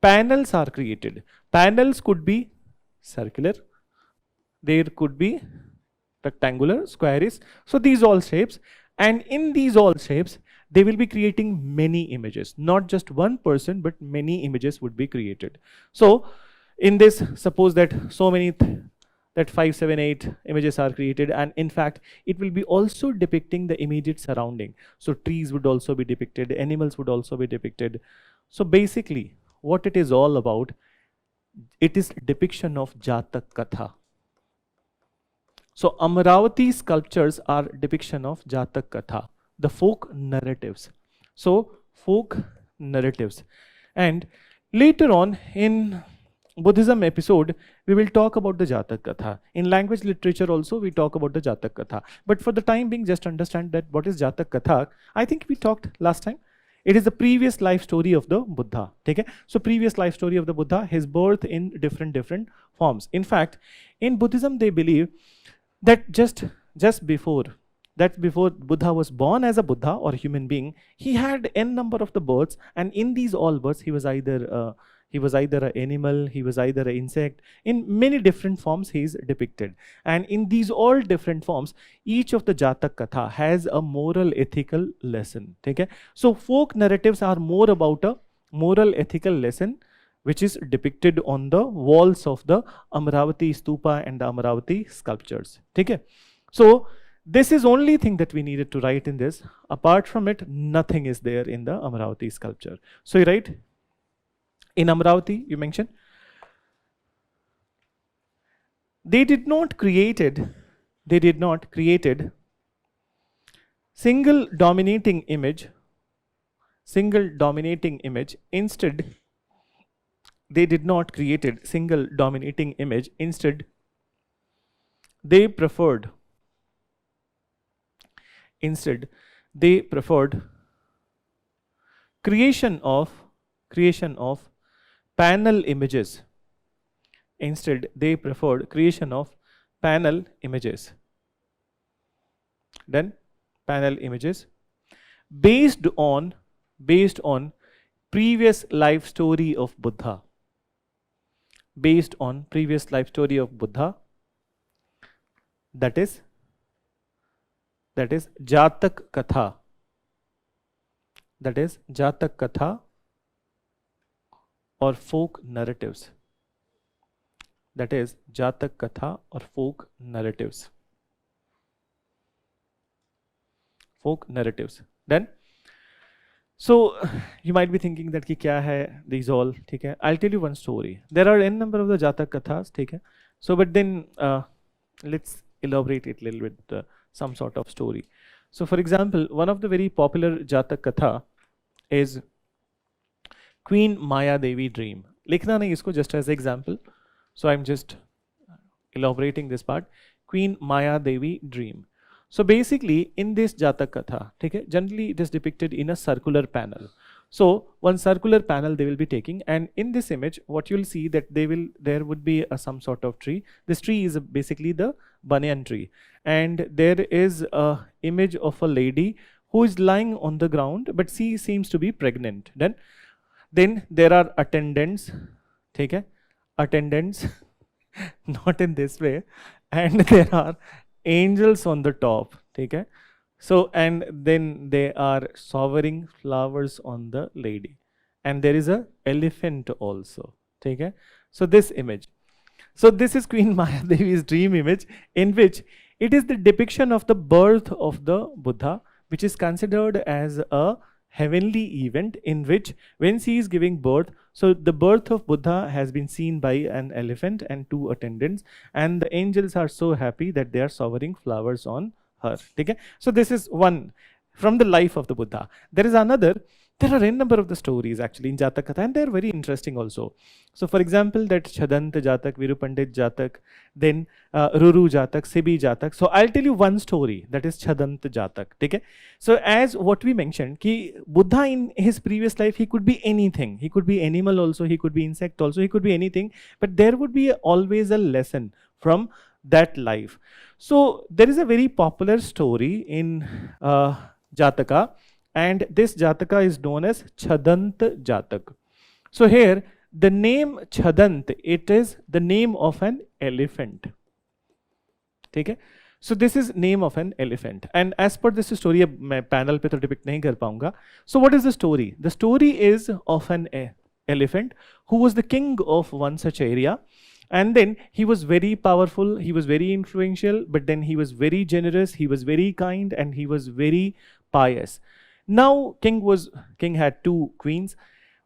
panels are created. Panels could be circular, there could be rectangular, squarish. So these all shapes, and in these all shapes, they will be creating many images, not just one person, but many images would be created. So in this, suppose that so many, that 5, 7, 8 images are created, and in fact, it will be also depicting the immediate surrounding. So trees would also be depicted, animals would also be depicted. So basically, what it is all about, it is depiction of Jatak Katha. So Amravati sculptures are depiction of Jatak Katha, the folk narratives. So folk narratives. And later on in Buddhism episode, we will talk about the Jatak Katha. In language literature also, we talk about the Jatak Katha. But for the time being, just understand that what is Jatak Katha. I think we talked last time. It is the previous life story of the Buddha. Okay? So previous life story of the Buddha, his birth in different forms. In fact, in Buddhism, they believe that just before Buddha was born as a Buddha or human being, he had n number of the births, and in these all births, he was either an animal, he was either an insect. In many different forms, he is depicted. And in these all different forms, each of the Jatak Katha has a moral ethical lesson. Okay? So folk narratives are more about a moral ethical lesson, which is depicted on the walls of the Amravati Stupa and the Amravati sculptures. Okay? So This is only thing that we needed to write in this. Apart from it, nothing is there in the Amaravati sculpture. So you write, in Amaravati, you mention, they did not created single dominating image. Instead, they did not created single dominating image. Instead, they preferred creation of panel images. Instead, they preferred creation of panel images. Then panel images based on previous life story of Buddha. Based on previous life story of Buddha. That is Jatak Katha. That is Jatak Katha or folk narratives. That is Jatak Katha or folk narratives. Folk narratives. Then, so you might be thinking that ki kya hai these all, theek hai? I'll tell you one story. There are n number of the Jatak Kathas, theek hai? So, but then let's elaborate it a little bit, some sort of story. So, for example, one of the very popular Jatak Katha is Queen Maya Devi dream. Likhna nahi isko, just as example. So, I'm just elaborating this part. Queen Maya Devi dream. So, basically, in this Jatak Katha, okay, generally it is depicted in a circular panel. So, one circular panel they will be taking, and in this image, what you will see that there would be some sort of tree. This tree is basically the banyan tree, and there is a image of a lady who is lying on the ground, but she seems to be pregnant. Then there are attendants, okay, attendants, not in this way, and there are angels on the top, okay. So, and then they are showering flowers on the lady, and there is a elephant also, okay. So this image, so this is Queen Maya Devi's dream image, in which it is the depiction of the birth of the Buddha, which is considered as a heavenly event, in which when she is giving birth, so the birth of Buddha has been seen by an elephant and two attendants, and the angels are so happy that they are showering flowers on her. Okay? So this is one from the life of the Buddha. There is another. There are a number of the stories actually in Jatak Katha, and they are very interesting also. So for example, that Chhadant Jatak, Virupandit Jatak, then Ruru Jatak, Sibi Jatak. So I'll tell you one story, that is Chhadant Jatak. Okay? So as what we mentioned, ki Buddha in his previous life, he could be anything. He could be animal also, he could be insect also, he could be anything. But there would be always a lesson from that life. So there is a very popular story in Jataka, and this Jataka is known as Chhadant Jatak. So here the name Chhadant, it is the name of an elephant. Okay? So this is name of an elephant, and as per this story, मैं panel पे तो depict नहीं कर पाऊंगा. So what is the story? The story is of an elephant who was the king of one such area. And then he was very powerful, he was very influential, but then he was very generous, he was very kind, and he was very pious. Now king had two queens.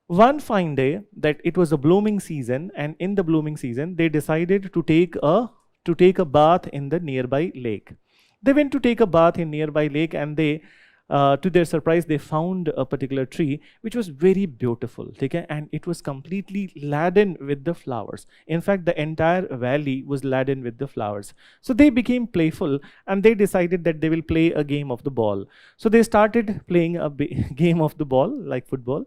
One fine day, that it was a blooming season, and in the blooming season they decided to take a bath in the nearby lake. They went to take a bath in nearby lake, and they to their surprise, they found a particular tree which was very beautiful, okay? And it was completely laden with the flowers. In fact, the entire valley was laden with the flowers. So they became playful, and they decided that they will play a game of the ball. So they started playing a game of the ball, like football.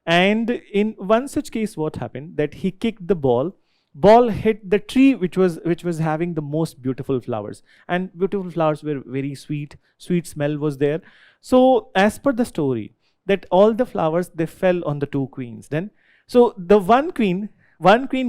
And in one such case, what happened, that he kicked the ball hit the tree which was having the most beautiful flowers, and beautiful flowers were very sweet smell was there. So as per the story, that all the flowers, they fell on the two queens. Then so the one queen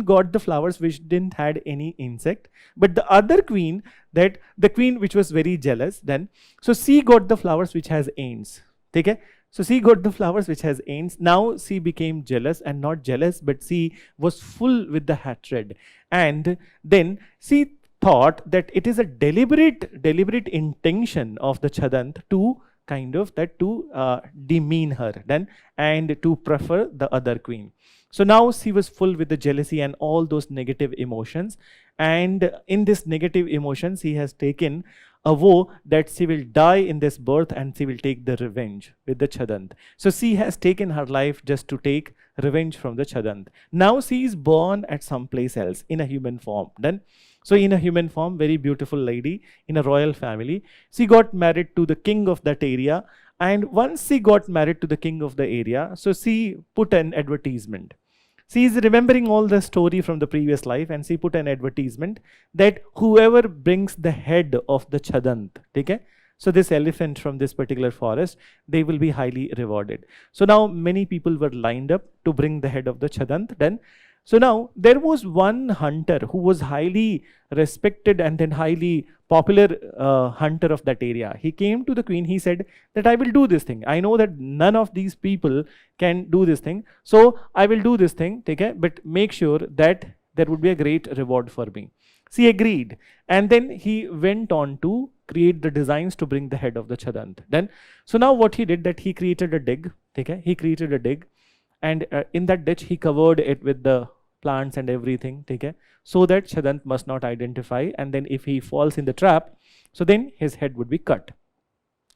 got the flowers which didn't had any insect, but the other queen, that the queen which was very jealous, then so she got the flowers which has ants. Okay? So she got the flowers which has ants. Now she became jealous, and not jealous, but she was full with the hatred. And then she thought that it is a deliberate intention of the Chadant to kind of that to demean her then and to prefer the other queen. So now she was full with the jealousy and all those negative emotions, and in this negative emotions he has taken a vow that she will die in this birth and she will take the revenge with the Chadant. So she has taken her life just to take revenge from the Chadant. Now she is born at some place else in a human form. Then, so in a human form, very beautiful lady in a royal family. She got married to the king of that area, and once she got married to the king of the area, so she put an advertisement. She is remembering all the story from the previous life, and she put an advertisement that whoever brings the head of the Chadant, okay? So this elephant from this particular forest, they will be highly rewarded. So now many people were lined up to bring the head of the Chadant. Then, so now there was one hunter who was highly respected and then highly popular hunter of that area. He came to the queen, he said that I will do this thing. I know that none of these people can do this thing. So I will do this thing, okay? But make sure that there would be a great reward for me. She agreed. And then he went on to create the designs to bring the head of the Chadant. Then, so now what he did that he created a dig, okay? He created a dig, and in that ditch he covered it with the plants and everything, okay? So that Chadant must not identify, and then if he falls in the trap, so then his head would be cut.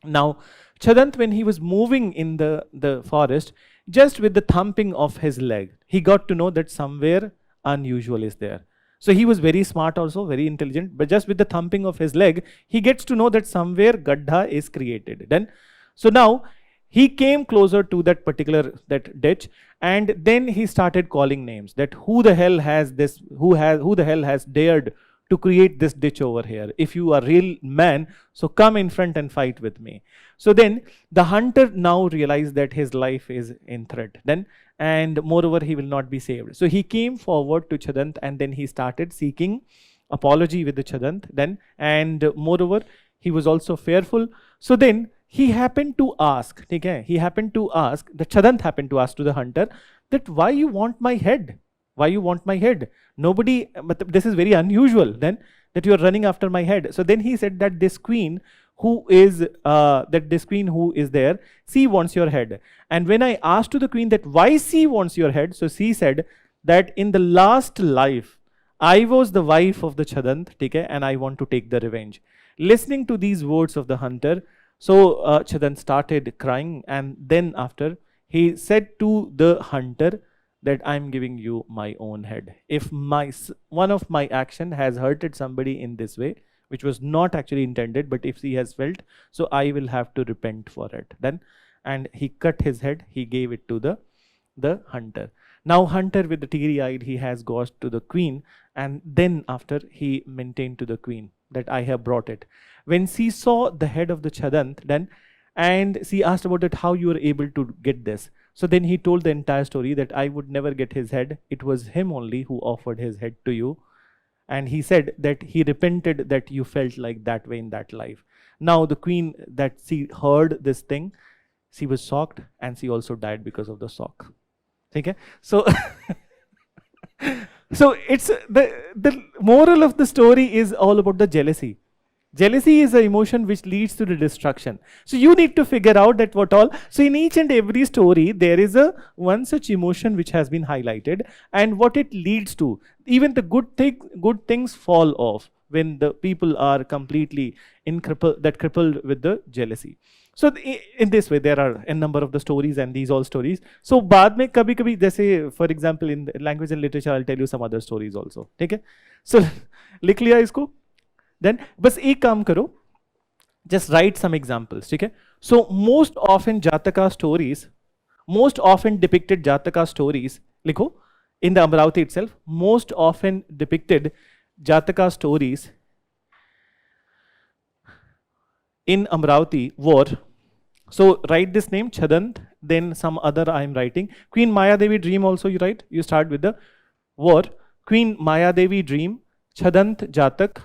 Now, Chadant, when he was moving in the forest, just with the thumping of his leg, he got to know that somewhere unusual is there. So he was very smart also, very intelligent, but just with the thumping of his leg, he gets to know that somewhere Gaddha is created. Then, so now he came closer to that particular ditch, and then he started calling names that who the hell has this, who the hell has dared to create this ditch over here. If you are real man, so come in front and fight with me. So then the hunter now realized that his life is in threat. Then, and moreover, he will not be saved. So he came forward to Chadant, and then he started seeking apology with the Chadant. Then, and moreover, he was also fearful. So then he happened to ask, okay? The Chadant happened to ask to the hunter that why you want my head? Why you want my head? Nobody, but this is very unusual then that you are running after my head. So then he said that this queen who is there, she wants your head. And when I asked to the queen that why she wants your head, so she said that in the last life, I was the wife of the Chadant, okay, and I want to take the revenge. Listening to these words of the hunter, so Chadant started crying, and then after he said to the hunter that I'm giving you my own head. If one of my action has hurted somebody in this way, which was not actually intended, but if he has felt, so I will have to repent for it. Then, and he cut his head, he gave it to the hunter. Now hunter with the teary-eyed, he has got to the queen, and then after he maintained to the queen that I have brought it. When she saw the head of the Chadant, then, and she asked about it, how you were able to get this. So then he told the entire story that I would never get his head. It was him only who offered his head to you. And he said that he repented that you felt like that way in that life. Now the queen, that she heard this thing, she was shocked, and she also died because of the shock. Okay? So, so it's the moral of the story is all about the jealousy. Jealousy is an emotion which leads to the destruction. So you need to figure out that what all. So in each and every story, there is one such emotion which has been highlighted, and what it leads to. Even the good things fall off when the people are completely crippled with the jealousy. So in this way, there are a number of the stories, and these all stories. So बाद में कभी-कभी जैसे for example in language and literature, I'll tell you some other stories also. ठीक है? So लिख लिया इसको? Then बस एक काम करो, just write some examples, ठीक है? So most often Jataka stories, most often depicted Jataka stories, लिखो, in the Amravati itself, most often depicted Jataka stories in Amravati were, so write this name, Chadant, then some other I am writing. Queen Maya Devi dream also you write, you start with the war. Queen Maya Devi dream, Chadant Jatak,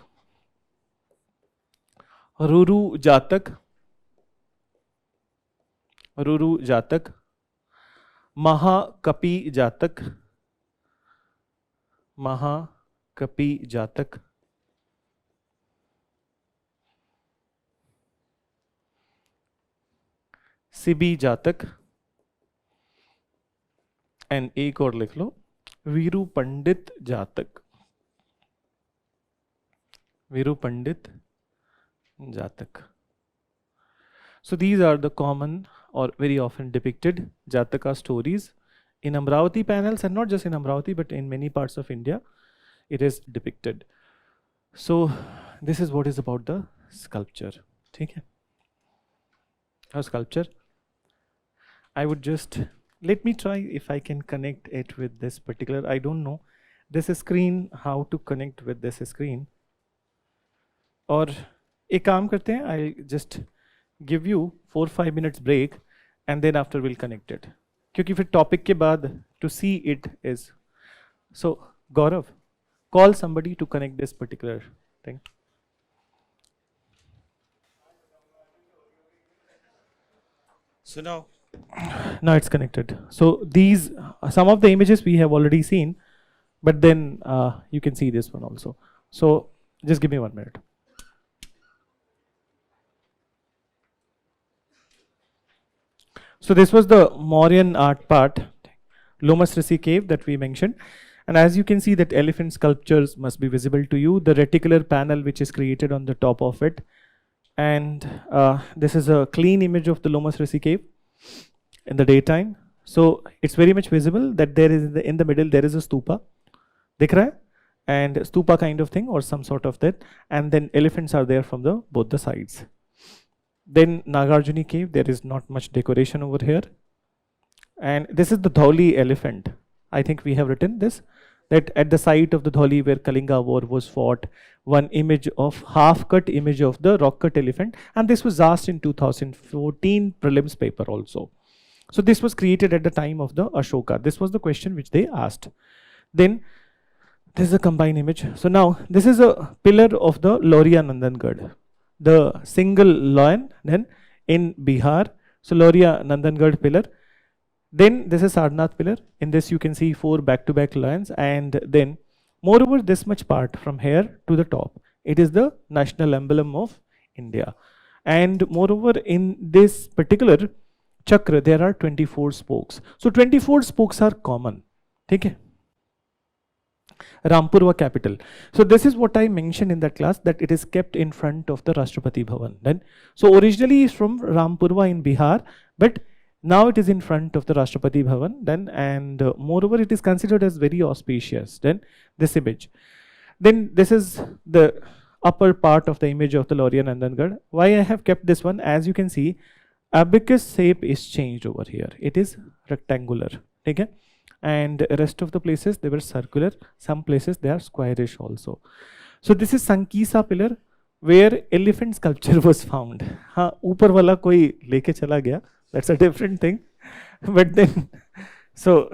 Ruru Jatak, Mahakapi Jatak, Sibi जातक, and एक और लिख लो वीरू पंडित जातक, वीरू पंडित जातक. So these are the common or very often depicted Jataka stories in Amravati panels, and not just in Amravati but in many parts of India it is depicted. So this is what is about the sculpture. ठीक है? A sculpture. I would just let me try if I can connect it with this particular. I don't know this screen, how to connect with this screen. और एक काम करते हैं, I'll just give you 4-5 minutes break and then after we'll connect it. क्योंकि फिर topic के बाद to see it is. So Gaurav, call somebody to connect this particular thing. So now it's connected. So these some of the images we have already seen, but then you can see this one also. So just give me 1 minute. So this was the Mauryan art part, Lomas Rishi cave that we mentioned. And as you can see that elephant sculptures must be visible to you, the reticular panel which is created on the top of it. And this is a clean image of the Lomas Rishi cave in the daytime. So it's very much visible that there is in the middle there is a stupa. Dikh raha hai? And stupa kind of thing or some sort of that. And then elephants are there from both the sides. Then Nagarjuni cave, there is not much decoration over here. And this is the Dhauli elephant. I think we have written this, that at the site of the Dhauli where Kalinga war was fought, one image of half-cut image of the rock-cut elephant. And this was asked in 2014 prelims paper also. So this was created at the time of the Ashoka. This was the question which they asked. Then this is a combined image. So now this is a pillar of the Loria Nandangarh, the single lion then in Bihar. So Loria Nandangarh pillar. Then this is Sarnath pillar. In this you can see 4 back-to-back lions, and then moreover this much part from here to the top, it is the national emblem of India. And moreover in this particular chakra there are 24 spokes. So 24 spokes are common. Okay? Rampurva capital. So this is what I mentioned in that class, that it is kept in front of the Rashtrapati Bhavan. Then, so originally it's from Rampurva in Bihar, but now it is in front of the Rashtrapati Bhavan. Then, and moreover it is considered as very auspicious. Then this image. Then this is the upper part of the image of the Loria Nandangarh. Why I have kept this one? As you can see, abacus shape is changed over here. It is rectangular. Okay? And rest of the places they were circular, some places they are squarish also. So this is Sankisa pillar where elephant sculpture was found. हाँ ऊपर वाला कोई लेके चला गया, that's a different thing. But then so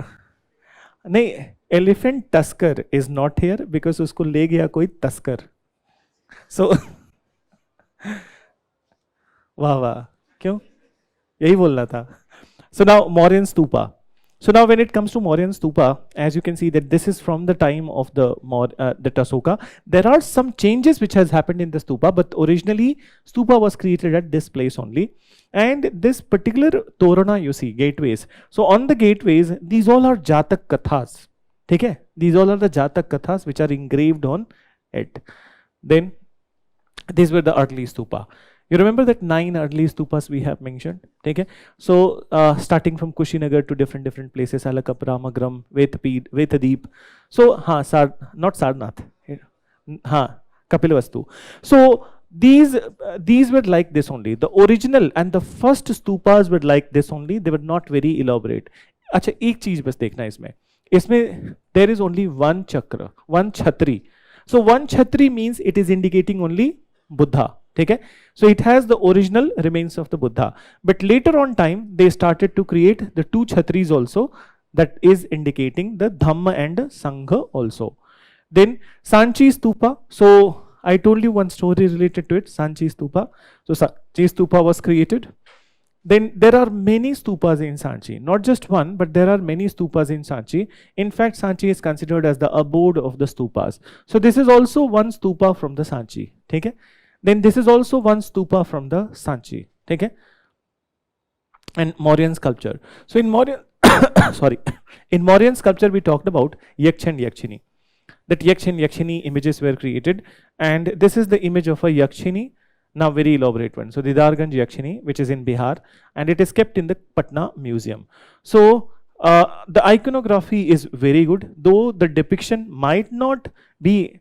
नहीं, elephant tusker is not here because उसको ले गया कोई तस्कर. So वाह वाह, क्यों? यही बोलना था. So now Mauryan stupa. So now when it comes to Mauryan stupa, as you can see that this is from the time of the Ashoka. There are some changes which has happened in the stupa, but originally stupa was created at this place only. And this particular torana you see, gateways. So on the gateways, these all are Jatak Kathas. Okay? These all are the Jatak Kathas which are engraved on it. Then these were the early stupa. You remember that 9 early stupas we have mentioned? Okay? So starting from Kushinagar to different places, Alakap, Ramagram, Vetadeep. So not Sarnath. Kapilavastu. So these were like this only. The original and the first stupas were like this only. They were not very elaborate. अच्छा एक चीज बस देखना इसमें. इसमें there is only one chakra, one chhatri. So one chhatri means it is indicating only Buddha. Okay? So it has the original remains of the Buddha. But later on time, they started to create the 2 chhatris also, that is indicating the Dhamma and Sangha also. Then Sanchi Stupa. So I told you one story related to it, Sanchi Stupa. So Sanchi Stupa was created. Then there are many stupas in Sanchi, not just one, but there are many stupas in Sanchi. In fact, Sanchi is considered as the abode of the stupas. So this is also one stupa from the Sanchi. Okay? Then this is also one stupa from the Sanchi. Okay? and Mauryan sculpture. So in Mauryan, sorry, in Mauryan sculpture we talked about Yaksh and Yakshini. That Yaksh and Yakshini images were created, and this is the image of a Yakshini, now very elaborate one. So Didarganj Yakshini, which is in Bihar, and it is kept in the Patna Museum. So the iconography is very good, though the depiction might not be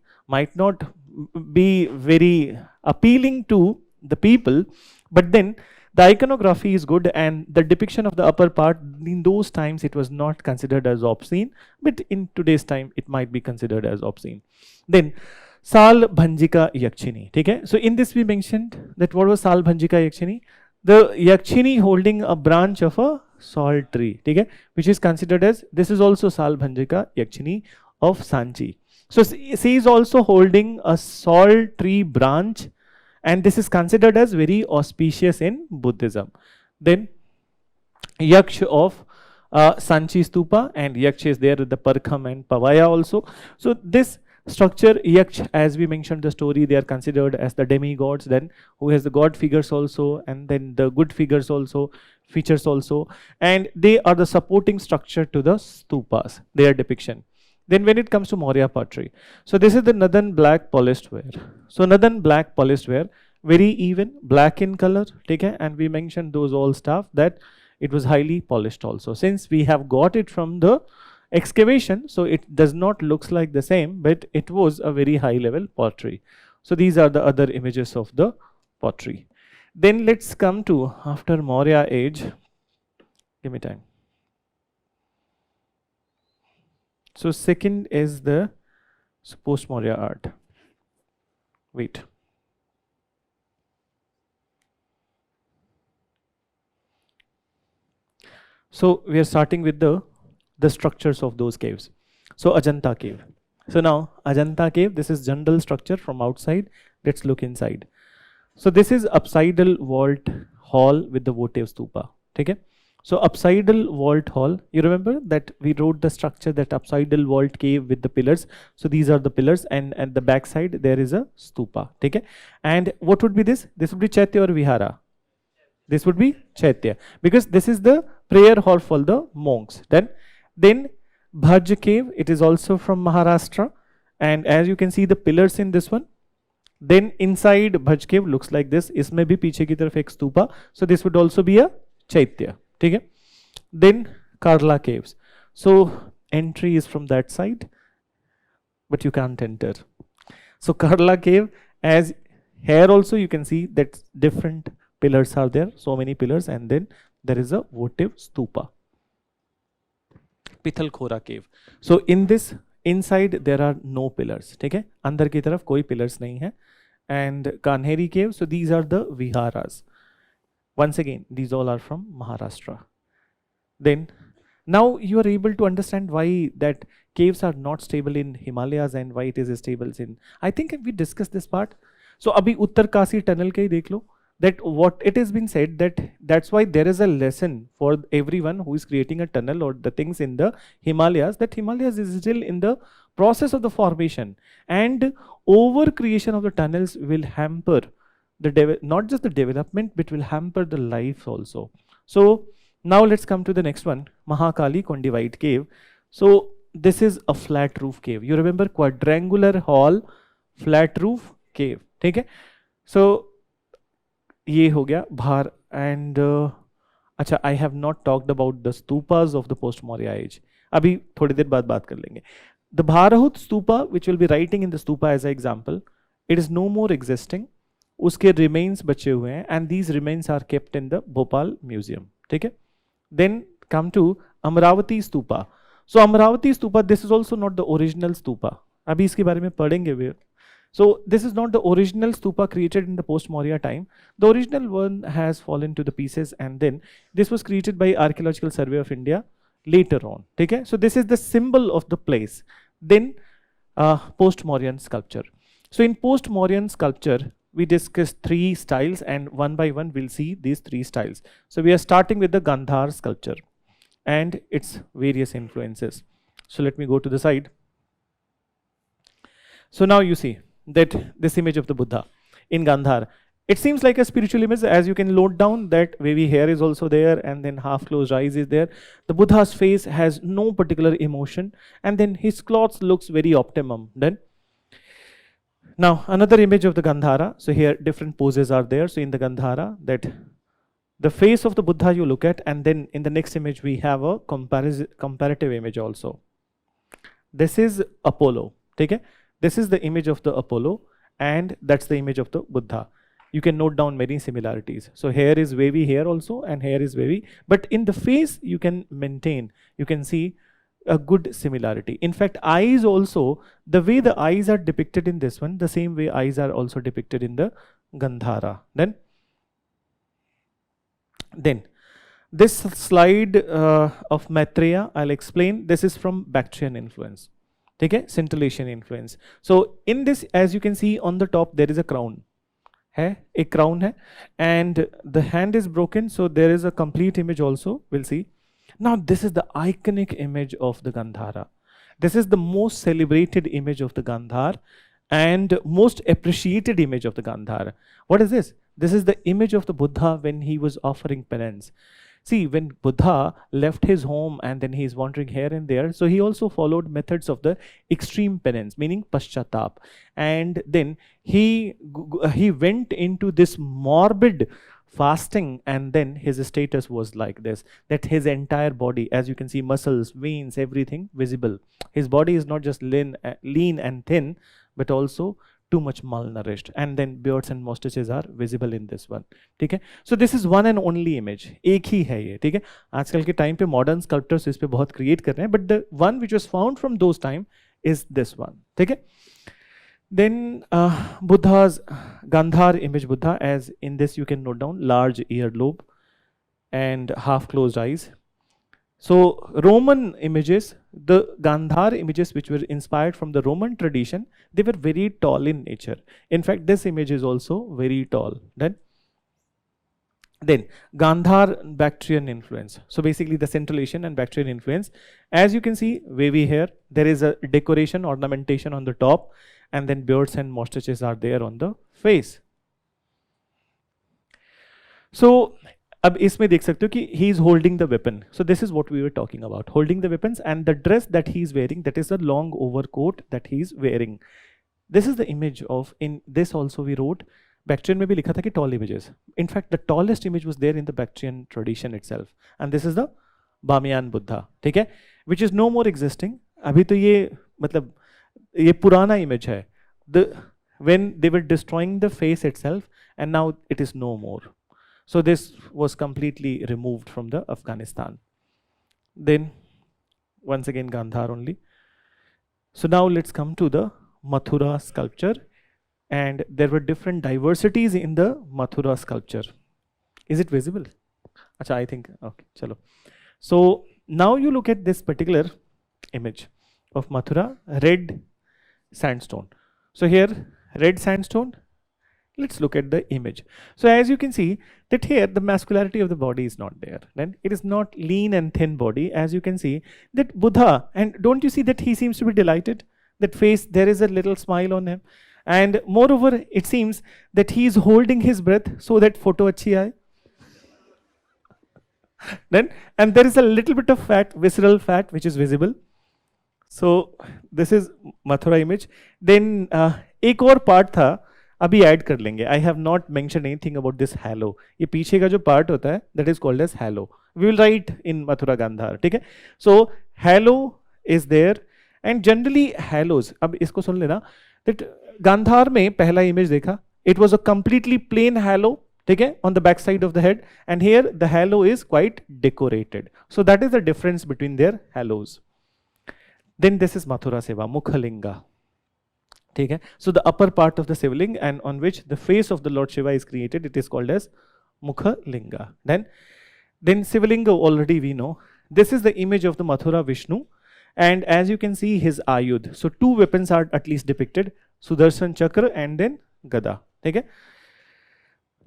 very appealing to the people, but then the iconography is good, and the depiction of the upper part, in those times it was not considered as obscene, but in today's time it might be considered as obscene. Then Sal Bhanjika Yakshini. Okay? So in this we mentioned that what was Sal Bhanjika Yakshini? The Yakshini holding a branch of a salt tree, okay? Which is considered as, this is also Sal Bhanjika Yakshini of Sanchi. So she is also holding a salt tree branch, and this is considered as very auspicious in Buddhism. Then Yaksh of Sanchi Stupa, and Yaksh is there with the Parkham and Pavaya also. So this structure, Yaksh, as we mentioned the story, they are considered as the demigods, then who has the god figures also, and then the good figures also, features also, and they are the supporting structure to the stupas, their depiction. Then when it comes to Maurya pottery, so this is the northern black polished ware. So northern black polished ware, very even, black in color, okay? And we mentioned those all stuff that it was highly polished also. Since we have got it from the excavation, so it does not looks like the same, but it was a very high level pottery. So these are the other images of the pottery. Then let's come to after Maurya age. Give me time. So second is the post Maurya art. Wait. So we are starting with the structures of those caves. So Ajanta cave. So now Ajanta cave, this is general structure from outside. Let's look inside. So this is upsidal vault hall with the votive stupa. Okay? So upsidal vault hall, you remember that we wrote the structure, that upsidal vault cave with the pillars. So these are the pillars, and at the back side there is a stupa. Okay? And what would be this? This would be Chaitya or Vihara? This would be Chaitya, because this is the prayer hall for the monks. Then Bhaj cave, it is also from Maharashtra, and as you can see the pillars in this one. Then inside Bhaj cave looks like this. Isme bhi piche ki taraf ek stupa. So this would also be a Chaitya. Okay? Then Karla caves. So entry is from that side, but you can't enter. So Karla cave, as here also you can see that different pillars are there, so many pillars, and then there is a votive stupa. Pithal Khora cave. So in this inside there are no pillars. Okay? Andar ki taraf koi pillars nahi hai. And Kanheri cave, so these are the viharas. Once again, these all are from Maharashtra. Then now you are able to understand why that caves are not stable in Himalayas and why it is stable in. I think we discussed this part. So abhi Uttarkasi tunnel ke dekh lo, that what it has been said, that that's why there is a lesson for everyone who is creating a tunnel or the things in the Himalayas, that Himalayas is still in the process of the formation, and over creation of the tunnels will hamper the not just the development, but will hamper the life also. So now let's come to the next one, Mahakali Kondivite cave. So this is a flat roof cave. You remember quadrangular hall, flat roof cave. Okay? So ये हो गया भार, and अच्छा, I have not talked about the stupas of the post Maurya age. अभी थोड़ी देर बाद बात कर लेंगे. The Bharahut stupa, which will be writing in the stupa as an example, it is no more existing. उसके remains बचे हुए हैं, and these remains are kept in the Bhopal Museum. ठीक है? Then come to Amravati stupa. So Amravati stupa, this is also not the original stupa. अभी इसके बारे में पढ़ेंगे. So this is not the original stupa created in the post-Maurya time. The original one has fallen to the pieces, and then this was created by Archaeological Survey of India later on. Okay? So this is the symbol of the place. Then post-Mauryan sculpture. So in post-Mauryan sculpture, we discussed 3 styles, and one by one we'll see these 3 styles. So we are starting with the Gandhar sculpture and its various influences. So let me go to the side. So now you see that this image of the Buddha in Gandhar, It seems like a spiritual image, as you can note down that wavy hair is also there, and then half closed eyes is there. The Buddha's face has no particular emotion, and then his clothes looks very optimum. Then now another image of the Gandhara. So here different poses are there. So in the Gandhara, that the face of the Buddha you look at, and then in the next image we have a comparative image also. This is Apollo. Okay? This is the image of the Apollo, and that's the image of the Buddha. You can note down many similarities. So hair is wavy here also, and hair is wavy, but in the face you can maintain, you can see a good similarity. In fact, eyes also, the way the eyes are depicted in this one, the same way eyes are also depicted in the Gandhara. Then this slide of Maitreya, I'll explain. This is from Bactrian influence. Okay, scintillation influence. So in this, as you can see on the top, there is a crown. है एक crown है, and the hand is broken, so there is a complete image also. We'll see. Now this is the iconic image of the Gandhara. This is the most celebrated image of the Gandhar and most appreciated image of the Gandhar. What is this? This is the image of the Buddha when he was offering penance. See, when Buddha left his home and then he is wandering here and there, so he also followed methods of the extreme penance, meaning paschatap. And then he went into this morbid fasting, and then his status was like this, that his entire body, as you can see, muscles, veins, everything visible. His body is not just lean and thin, but also too much malnourished, and then beards and mustaches are visible in this one. ठीक है? So this is one and only image. एक ही है ये. ठीक है? आजकल के time पे modern sculptors इस पे बहुत create कर रहे हैं, but the one which was found from those time is this one. ठीक है? Then Buddha's Gandhar image Buddha, as in this you can note down large earlobe and half closed eyes. So Roman images, the Gandhar images which were inspired from the Roman tradition, they were very tall in nature. In fact, this image is also very tall. Then Gandhar Bactrian influence. So basically the scintillation and Bactrian influence. As you can see, wavy hair, there is a decoration, ornamentation on the top, and then beards and mustaches are there on the face. So अब इसमें देख सकते हो कि he is holding the weapon. So this is what we were talking about, holding the weapons, and the dress that he is wearing, that is a long overcoat that he is wearing. This is the image of, in this also we wrote, Bactrian में भी लिखा था कि tall images. In fact, the tallest image was there in the Bactrian tradition itself, and this is the Bamyan Buddha. ठीक है? Which is no more existing. अभी तो ये मतलब ये पुराना image है. When they were destroying the face itself, and now it is no more. So this was completely removed from the Afghanistan. Then once again Gandhar only. So now let's come to the Mathura sculpture, and there were different diversities in the Mathura sculpture. Is it visible? Acha, I think, okay, chalo. So now you look at this particular image of Mathura, red sandstone. So here red sandstone. Let's look at the image. So as you can see that here the masculinity of the body is not there. Then it is not lean and thin body. As you can see that Buddha, and don't you see that he seems to be delighted? That face, there is a little smile on him. And moreover, it seems that he is holding his breath so that photo achhi aaye. Then, and there is a little bit of fat, visceral fat, which is visible. So this is Mathura image. Then एक और part था, अभी add कर लेंगे. I have not mentioned anything about this halo. ये पीछे का जो part होता है, that is called as halo. We will write in Mathura Gandhar. ठीक है? So halo is there, and generally halos. अब इसको सुन लेना. That Gandhar में पहला image देखा. It was a completely plain halo. ठीक है? On the back side of the head, and here the halo is quite decorated. So that is the difference between their halos. Then this is Mathura Seva, Mukhalinga. Okay. So the upper part of the Sivaling, and on which the face of the Lord Shiva is created, it is called as Mukha Linga. Then Sivalinga already we know. This is the image of the Mathura Vishnu, and as you can see his Ayudh. So two weapons are at least depicted, Sudarshan Chakra and then Gada. Okay.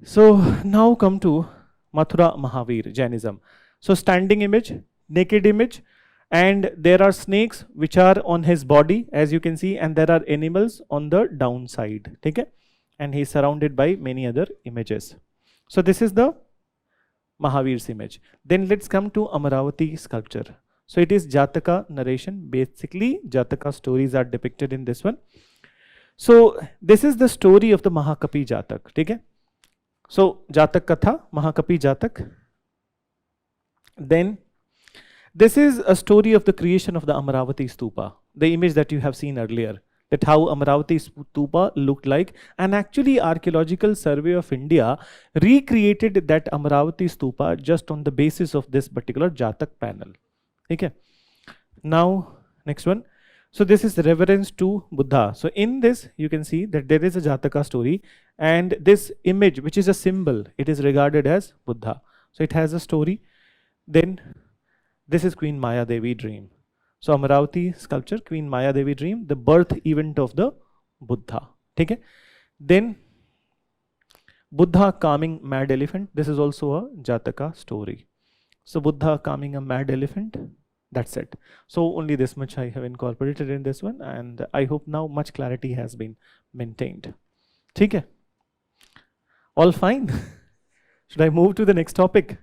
So now come to Mathura Mahavir, Jainism. So standing image, naked image, and there are snakes which are on his body, as you can see, and there are animals on the downside. Okay? and he is surrounded by many other images. So this is the Mahavir's image. Then let's come to Amaravati sculpture. So it is Jataka narration. Basically, Jataka stories are depicted in this one. So this is the story of the Mahakapi Jatak. Okay? So Jatak Katha, Mahakapi Jatak. Then this is a story of the creation of the Amaravati Stupa, the image that you have seen earlier, that how Amaravati Stupa looked like, and actually Archaeological Survey of India recreated that Amaravati Stupa just on the basis of this particular Jatak panel. Okay. Now next one. So this is reference to Buddha. So in this you can see that there is a Jataka story, and this image, which is a symbol, it is regarded as Buddha. So it has a story. Then this is Queen Maya Devi dream. So Amaravati sculpture, Queen Maya Devi dream, the birth event of the Buddha. Okay? Then Buddha calming mad elephant. This is also a Jataka story. So Buddha calming a mad elephant. That's it. So only this much I have incorporated in this one, and I hope now much clarity has been maintained. Okay? All fine. Should I move to the next topic?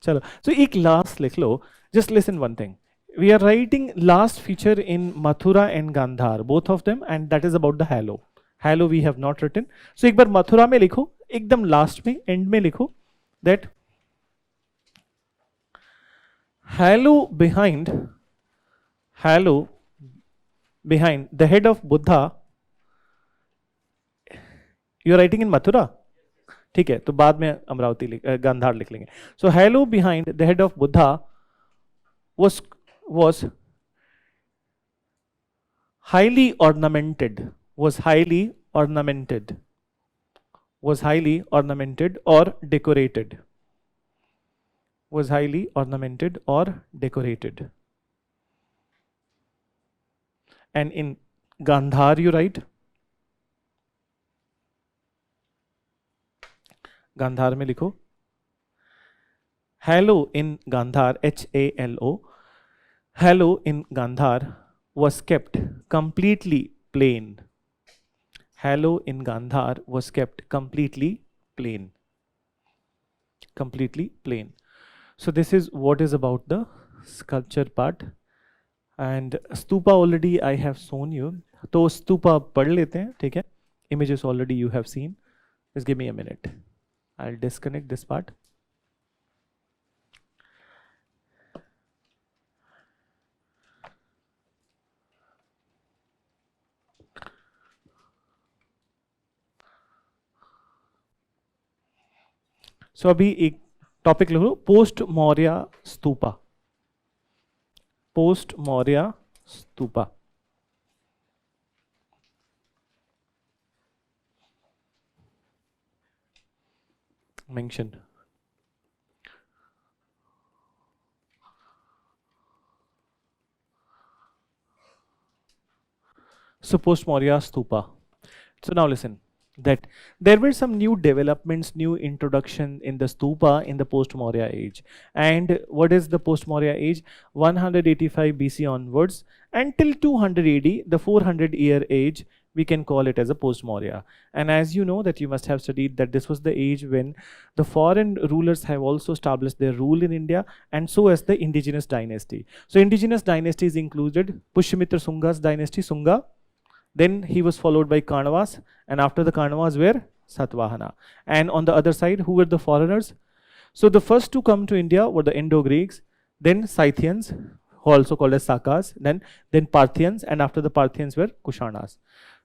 Chalo. So ek last likh lo. Just listen one thing. We are writing last feature in Mathura and Gandhar, both of them, and that is about the halo. Halo we have not written. So एक बार मथुरा में लिखो, एकदम last में, end में लिखो that halo behind the head of Buddha. You are writing in Mathura? ठीक है, तो बाद में अमरावती गांधार लिख लेंगे. So halo behind the head of Buddha was highly ornamented or decorated. And in Gandhar you write, Gandhar में लिखो, halo in Gandhar, H-A-L-O, halo in Gandhar was kept completely plain. Halo in Gandhar was kept completely plain. So this is what is about the sculpture part. And stupa already I have shown you. तो stupa पढ़ लेते हैं, ठीक है? Images already you have seen. Just give me a minute. I'll disconnect this part. So अभी एक topic लिख लो, post Maurya stupa. Post Maurya stupa. Mention. So post Maurya Stupa. So now listen, that there were some new developments, new introduction in the stupa in the post Maurya age. And what is the post Maurya age? 185 BC onwards until 200 AD, the 400-year age, we can call it as a post Maurya. And as you know that you must have studied that this was the age when the foreign rulers have also established their rule in India, and so as the indigenous dynasty. So indigenous dynasties included Pushyamitra Sunga's dynasty, Sunga. Then he was followed by Kanavas, and after the Kanavas were Satvahana. And on the other side, who were the foreigners? So the first to come to India were the Indo-Greeks, then Scythians, who are also called as Sakas, then Parthians, and after the Parthians were Kushanas.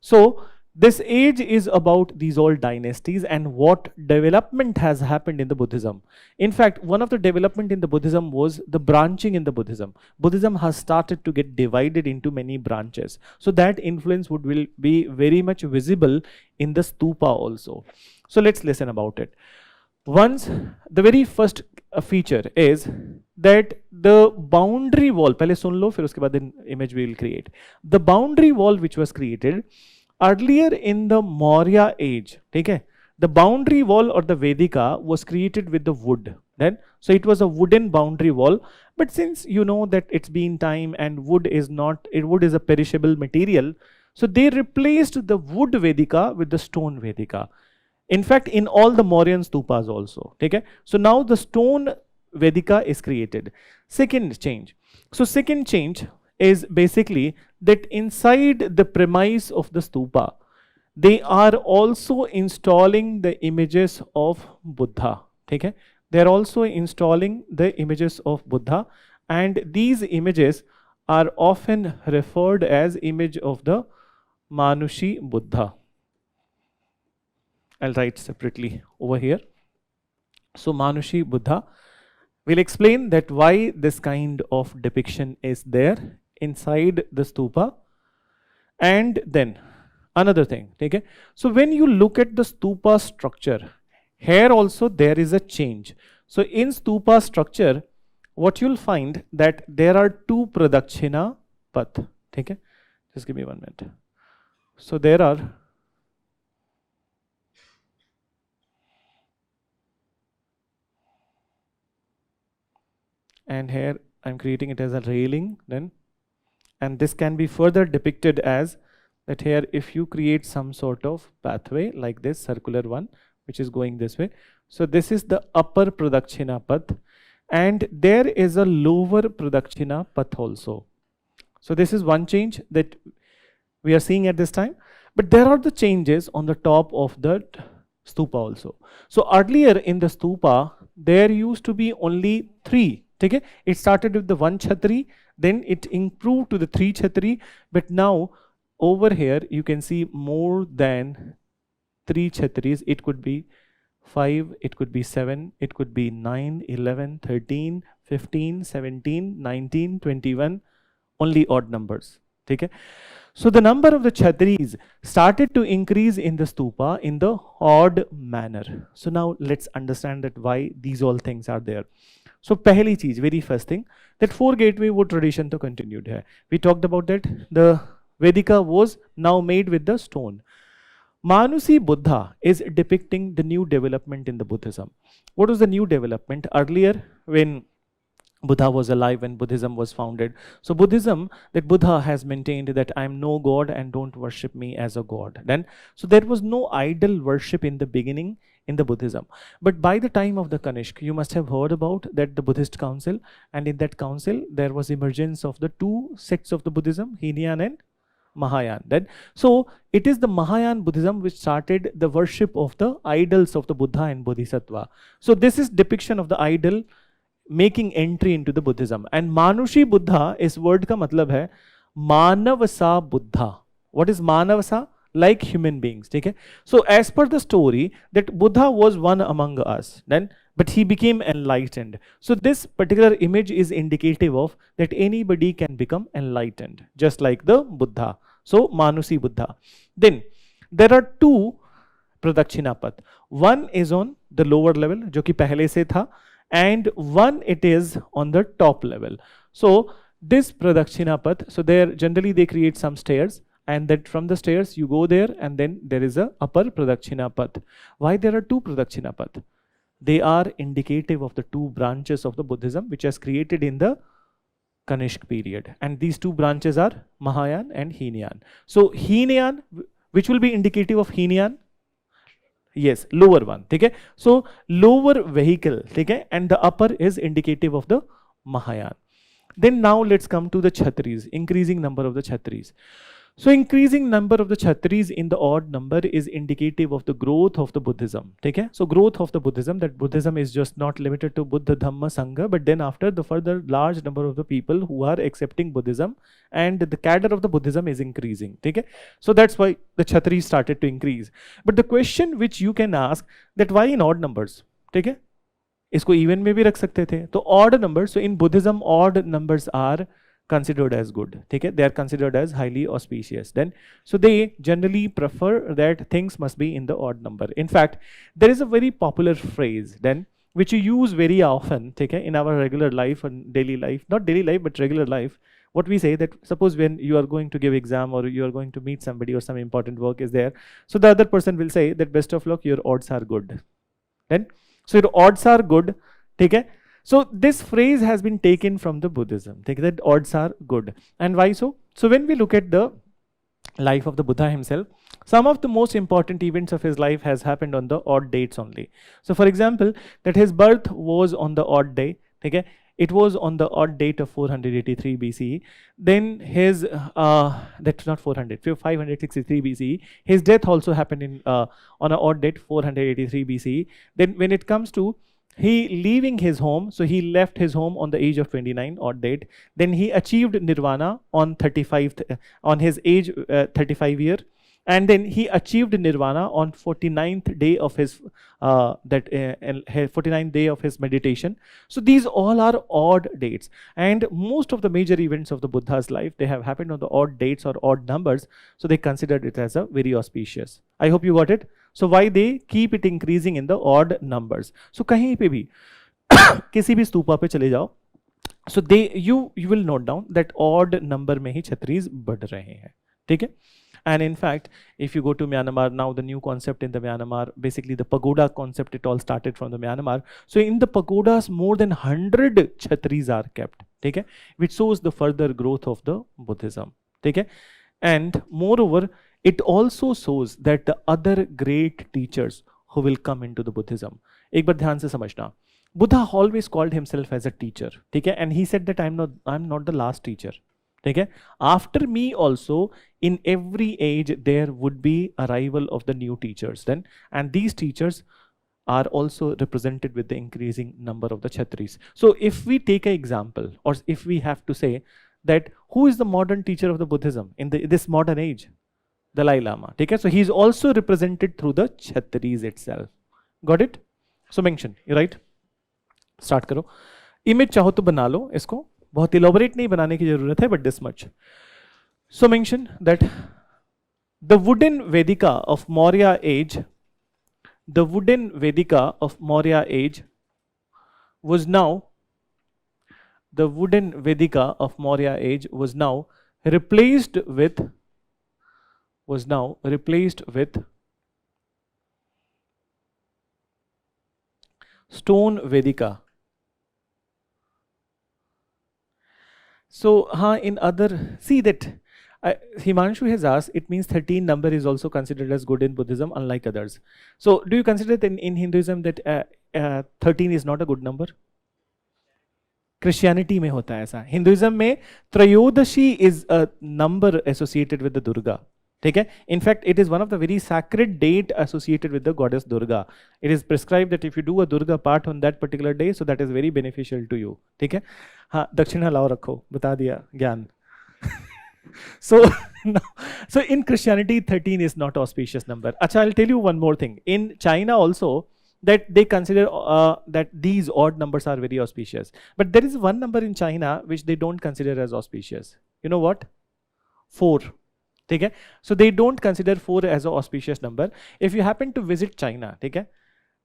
So this age is about these all dynasties and what development has happened in the Buddhism. In fact, one of the development in the Buddhism was the branching in the Buddhism. Buddhism has started to get divided into many branches. So that influence will be very much visible in the stupa also. So let's listen about it. Once, the very first feature is that the boundary wall, पहले सुन लो फिर उसके बाद then image we will create. The boundary wall which was created earlier in the Maurya age, okay, the boundary wall or the Vedika was created with the wood. Then, so it was a wooden boundary wall. But since you know that it's been time and wood is a perishable material, So they replaced the wood Vedika with the stone Vedika. In fact, in all the Mauryan stupas also. Okay? So now the stone Vedika is created. Second change. So second change is basically that inside the premise of the stupa, they are also installing the images of Buddha. Okay? They are also installing the images of Buddha, and these images are often referred as image of the Manushi Buddha. I'll write separately over here. So Manushi Buddha. We'll explain that why this kind of depiction is there inside the stupa. And then another thing, okay? So when you look at the stupa structure, here also there is a change. So in stupa structure, what you'll find that there are two pradakshina path, okay? Just give me 1 minute. So there are and here I'm creating it as a railing then, and this can be further depicted as that here if you create some sort of pathway like this circular one which is going this way. So this is the upper pradakshina path, and there is a lower pradakshina path also. So this is one change that we are seeing at this time, but there are the changes on the top of the stupa also. So earlier in the stupa there used to be only 3. Okay? It started with the 1 chhatri, then it improved to the 3 chhatri, but now over here you can see more than 3 chhatris. It could be 5, it could be 7, it could be 9, 11, 13, 15, 17, 19, 21, only odd numbers. Okay? So the number of the chhatris started to increase in the stupa in the odd manner. So now let's understand that why these all things are there. So pehli cheez, very first thing, that 4 gateway wo tradition to continued hai. We talked about that. The Vedika was now made with the stone. Manushi Buddha is depicting the new development in the Buddhism. What was the new development? Earlier, when Buddha was alive, when Buddhism was founded. So Buddhism, that Buddha has maintained that I am no god and don't worship me as a god. Then, so there was no idol worship in the beginning in the Buddhism. But by the time of the Kanishk, you must have heard about that the Buddhist council, and in that council there was emergence of the 2 sects of the Buddhism, Hinayana and Mahayana. Then, so it is the Mahayana Buddhism which started the worship of the idols of the Buddha and Bodhisattva. So this is depiction of the idol making entry into the Buddhism. And Manushi Buddha is word ka matlab hai Manavasa Buddha. What is Manavasa? Like human beings. Okay? So as per the story that Buddha was one among us, then but he became enlightened. So this particular image is indicative of that anybody can become enlightened, just like the Buddha. So Manushi Buddha. Then there are 2 pradakshina path. One is on the lower level, jo ki pehle se tha, and one it is on the top level. So this pradakshina path, so there generally they create some stairs, and that from the stairs you go there, and then there is a upper pradakshina path. Why there are 2 pradakshina path? They are indicative of the 2 branches of the Buddhism which has created in the Kanishk period, and these 2 branches are Mahayana and Hinayana. So Hinayana, which will be indicative of Hinayana? Yes, lower one. Okay? So lower vehicle, okay? And the upper is indicative of the Mahayana. Then now let's come to the chhatris, increasing number of the chhatris. So increasing number of the chhatris in the odd number is indicative of the growth of the Buddhism. Okay? So growth of the Buddhism, that Buddhism is just not limited to Buddha, Dhamma, Sangha, but then after the further large number of the people who are accepting Buddhism, and the cadre of the Buddhism is increasing. Okay? So that's why the chhatris started to increase. But the question which you can ask, that why in odd numbers? Okay? इसको even में भी रख सकते थे. तो odd numbers, so in Buddhism odd numbers are considered as good. Okay? They are considered as highly auspicious. Then, so they generally prefer that things must be in the odd number. In fact, there is a very popular phrase then which you use very often, okay, in our regular life and daily life, not daily life but regular life. What we say that suppose when you are going to give exam or you are going to meet somebody or some important work is there, so the other person will say that best of luck, your odds are good. Then, so your odds are good. Okay? So this phrase has been taken from the Buddhism. Take that odds are good. And why so? So when we look at the life of the Buddha himself, some of the most important events of his life has happened on the odd dates only. So for example, that his birth was on the odd day, okay? It was on the odd date of 483 BCE. Then his, that's not 400, 563 BCE. His death also happened in on an odd date, 483 BCE. Then when it comes to he leaving his home, so he left his home on the age of 29, odd date. Then he achieved nirvana on 35, on his age 35 year. And then he achieved nirvana on 49th day of his 49th day of his meditation. So these all are odd dates, and most of the major events of the Buddha's life, they have happened on the odd dates or odd numbers, so they considered it as a very auspicious. I hope you got it. So why they keep it increasing in the odd numbers? So कहीं पे भी किसी भी स्तूपा पे चले जाओ, so you will note down that odd number में ही छतरीज बढ़ रहे हैं, ठीक है? And in fact, if you go to Myanmar, now the new concept in the Myanmar, basically the pagoda concept, it all started from the Myanmar. So in the pagodas, more than 100 chhatris are kept, okay? Which shows the further growth of the Buddhism, okay? And moreover, it also shows that the other great teachers who will come into the Buddhism. एक बार ध्यान से समझना. Buddha always called himself as a teacher, okay? And he said that I'm not the last teacher. Okay? After me also, in every age, there would be arrival of the new teachers then. And these teachers are also represented with the increasing number of the Chhatris. So if we take an example, or if we have to say that who is the modern teacher of the Buddhism in this modern age? Dalai Lama. Okay? So he is also represented through the Chhatris itself. Got it? So mention, right? Start करो. Image चाहो तो बना लो इसको. बहुत elaborate नहीं बनाने की जरूरत है, but this much. So mention that the wooden Vedika of Maurya age, the wooden Vedika of Maurya age was now, the wooden Vedika of Maurya age was now replaced with stone Vedika. So, in other, see that Himanshu has asked, it means 13 number is also considered as good in Buddhism, unlike others. So, do you consider that in Hinduism that 13 is not a good number? Christianity में होता है ऐसा. Hinduism में Trayodashi is a number associated with the Durga. ठीक है? In fact, it is one of the very sacred date associated with the goddess Durga. It is prescribed that if you do a Durga part on that particular day, so that is very beneficial to you. ठीक है? हाँ, दक्षिणा लाओ रखो, बता दिया ज्ञान. So, no. So in Christianity, 13 is not auspicious number. Acha, I'll tell you one more thing. In China also, that they consider that these odd numbers are very auspicious. But there is one number in China which they don't consider as auspicious. You know what? 4. Okay? So they don't consider 4 as an auspicious number. If you happen to visit China, okay,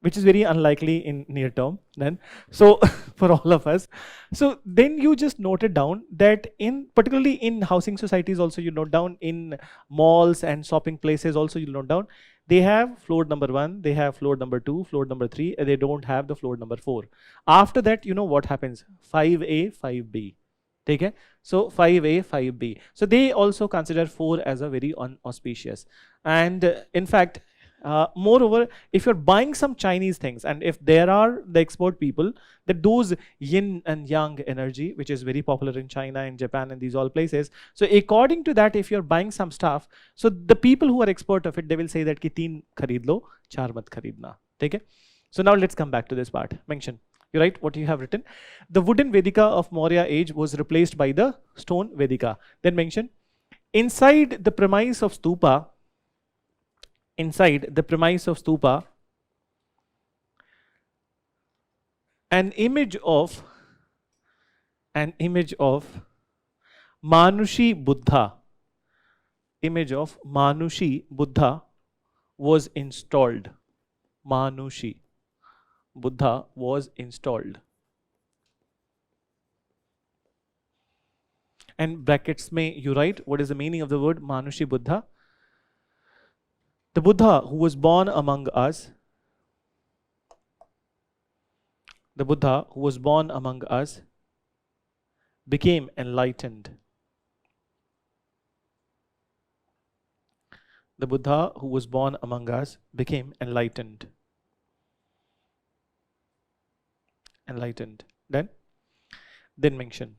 which is very unlikely in near term then, so for all of us, so then you just note it down that particularly in housing societies also, you note down, in malls and shopping places also you note down, they have floor number 1, they have floor number 2, floor number 3, and they don't have the floor number 4. After that, you know what happens? 5A, 5B. Okay? So 5A, 5B. So they also consider 4 as a very unauspicious. And in fact, moreover, if you're buying some Chinese things, and if there are the expert people, that those yin and yang energy, which is very popular in China and Japan and these all places, so according to that, if you're buying some stuff, so the people who are expert of it, they will say that ki 3 kharid lo, 4 mat kharidna. Okay? So now let's come back to this part. Mention. You write what you have written. The wooden Vedika of Maurya age was replaced by the stone Vedika. Then mention, inside the premise of stupa, an image of Manushi Buddha was installed. Manushi Buddha was installed. And brackets may you write what is the meaning of the word Manushi Buddha. The Buddha who was born among us, became enlightened. The Buddha who was born among us became enlightened. Enlightened. Then mention.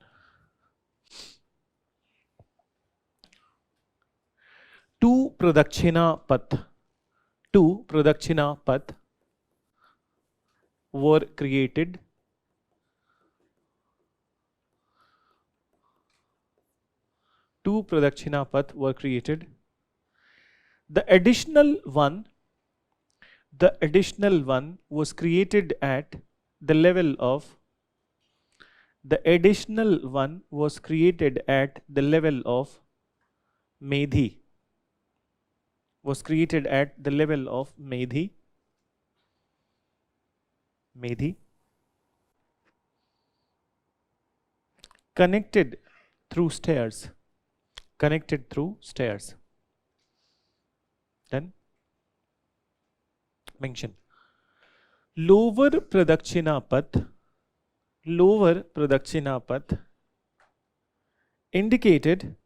Two Pradakshina Path were created. Two Pradakshina Path were created. The additional one was created at the level of Medhi. Connected through stairs. Then mention. Lower Pradakshina Path indicated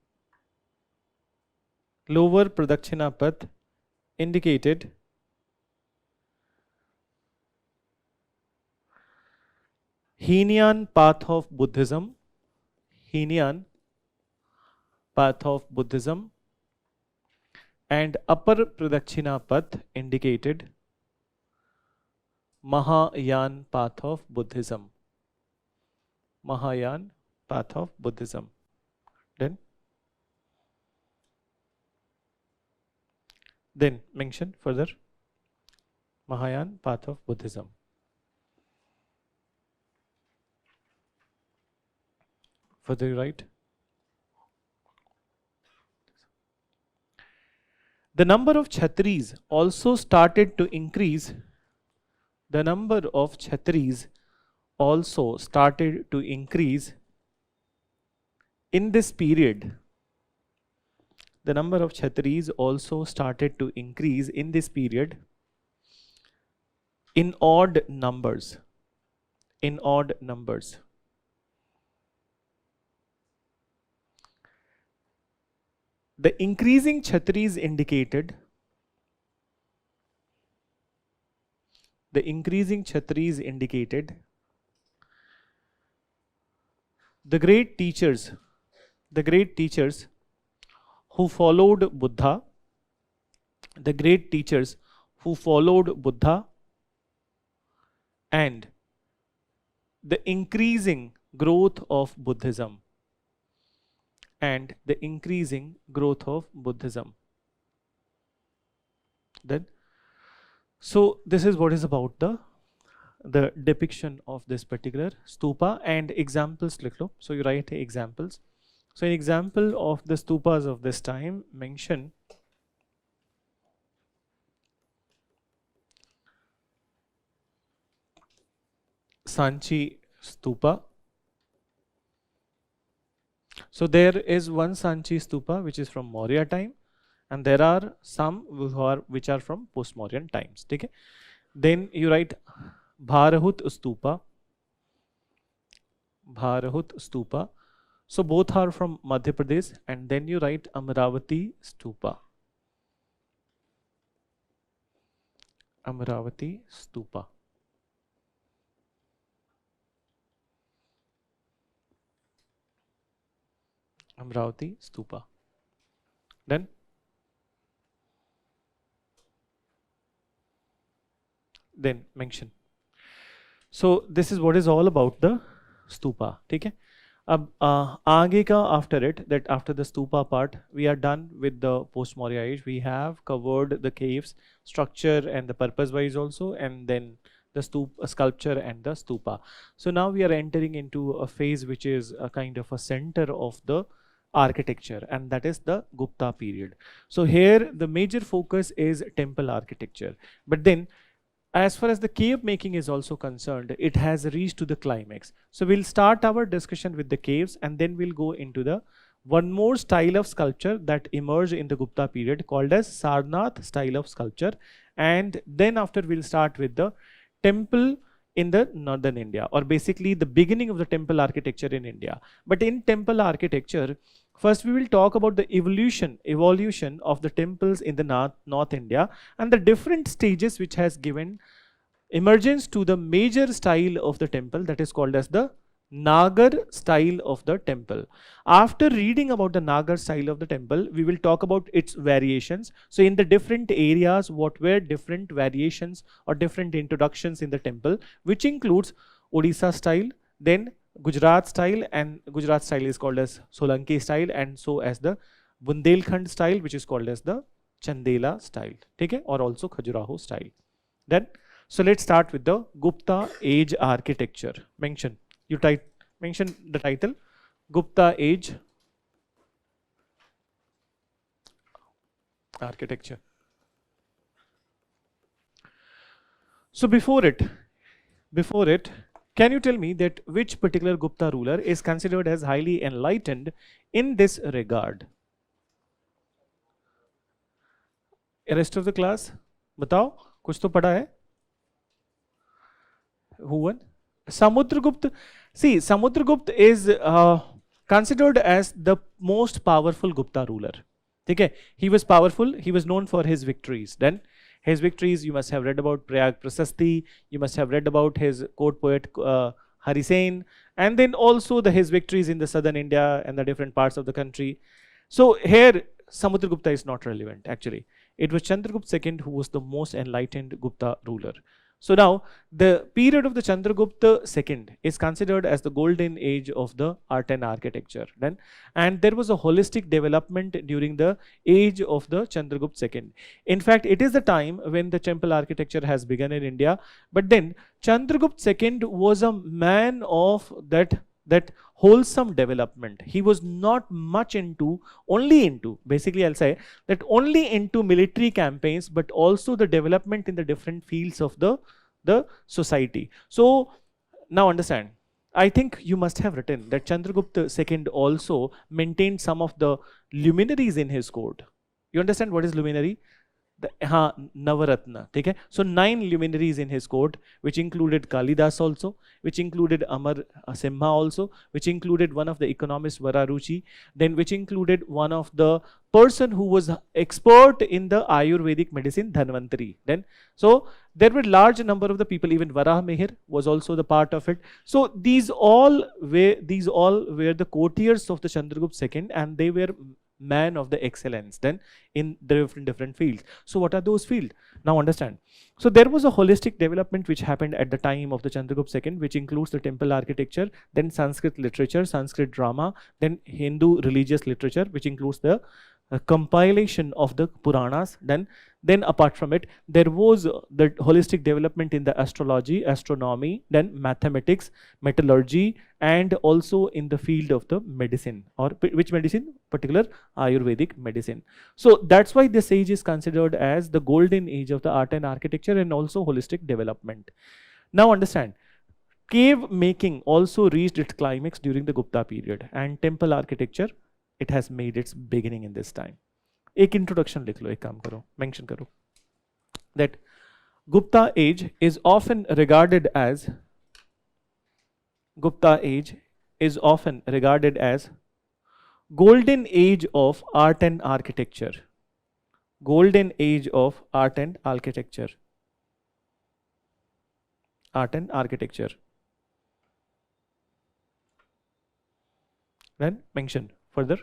Heenan path of Buddhism, and upper Pradakshina Path indicated Mahayana path of Buddhism. Then mention further Mahayana path of Buddhism. Further you write. The number of Chhatris also started to increase. In this period. The number of Chhatris also started to increase in this period in odd numbers. The increasing Chhatris indicated the great teachers who followed Buddha, and the increasing growth of Buddhism. Then so this is what is about the depiction of this particular stupa, and examples likh lo. So you write examples. So an example of the stupas of this time, mention Sanchi stupa. So there is one Sanchi stupa which is from Maurya time, and there are some which are from post-Mauryan times. Okay? Then you write Bharahut stupa. So both are from Madhya Pradesh, and then you write Amravati stupa. Then mention. So this is what is all about the stupa. Okay? अब आगे का after it, that after the stupa part, we are done with the post-Maurya age. We have covered the caves, structure and the purpose-wise also, and then the sculpture and the stupa. So now we are entering into a phase which is a kind of a center of the architecture, and that is the Gupta period. So here the major focus is temple architecture. But then as far as the cave making is also concerned, it has reached to the climax. So we'll start our discussion with the caves, and then we'll go into the one more style of sculpture that emerged in the Gupta period called as Sarnath style of sculpture. And then after we'll start with the temple in the northern India, or basically the beginning of the temple architecture in India. But in temple architecture, First, we will talk about the evolution of the temples in the North India and the different stages which has given emergence to the major style of the temple, that is called as the Nagar style of the temple. After reading about the Nagar style of the temple, we will talk about its variations. So in the different areas, what were different variations or different introductions in the temple, which includes Odisha style, then Gujarat style, and Gujarat style is called as Solanki style, and so as the Bundelkhand style, which is called as the Chandela style, okay, or also Khajuraho style. Then, so let's start with the Gupta age architecture. Mention the title, Gupta age architecture. So before it, can you tell me that which particular Gupta ruler is considered as highly enlightened in this regard? Rest of the class, बताओ, कुछ तो पढ़ा है? Who won? Samudragupta. See, Samudragupta is considered as the most powerful Gupta ruler. Okay, he was powerful. He was known for his victories. Then his victories, you must have read about Prayag Prasasti. You must have read about his court poet Hari Sen, and then also his victories in the southern India and the different parts of the country. So here, Samudragupta is not relevant. Actually, it was Chandragupta II who was the most enlightened Gupta ruler. So now, the period of the Chandragupta II is considered as the golden age of the art and architecture. Then, and there was a holistic development during the age of the Chandragupta II. In fact, it is the time when the temple architecture has begun in India. But then, Chandragupta II was a man of that wholesome development. He was not much only into, basically I'll say, that only into military campaigns, but also the development in the different fields of the society. So now understand, I think you must have written that Chandragupta II also maintained some of the luminaries in his court. You understand what is luminary? Navaratna. Okay? So 9 luminaries in his court, which included Kalidas also, which included Amar Simha also, which included one of the economists Vararuchi, then which included one of the person who was expert in the Ayurvedic medicine, Dhanvantari. Then, so there were large number of the people, even Varah Mehir was also the part of it. So these all were the courtiers of the Chandragupta II, and they were man of the excellence then in the different fields. So what are those fields? Now understand. So there was a holistic development which happened at the time of the Chandragupta II, which includes the temple architecture, then Sanskrit literature, Sanskrit drama, then Hindu religious literature, which includes the compilation of the Puranas. Then apart from it, there was the holistic development in the astrology, astronomy, then mathematics, metallurgy, and also in the field of the medicine. Or which medicine? Particular Ayurvedic medicine. So that's why this age is considered as the golden age of the art and architecture and also holistic development. Now understand, cave making also reached its climax during the Gupta period, and temple architecture, it has made its beginning in this time. एक introduction लिख लो, एक काम करो, mention करो, that Gupta age is often regarded as golden age of art and architecture. Golden age of art and architecture. Art and architecture. Then mention further.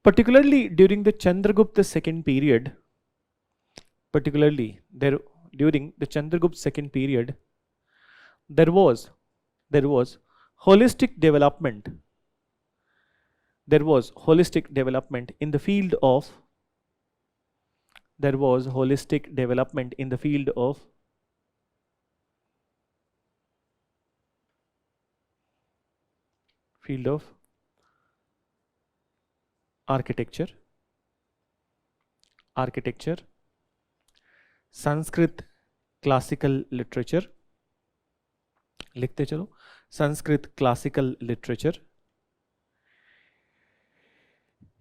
Particularly during the Chandragupta II period, there was holistic development. There was holistic development in the field of architecture, Sanskrit classical literature, लिखते चलो, Sanskrit classical literature,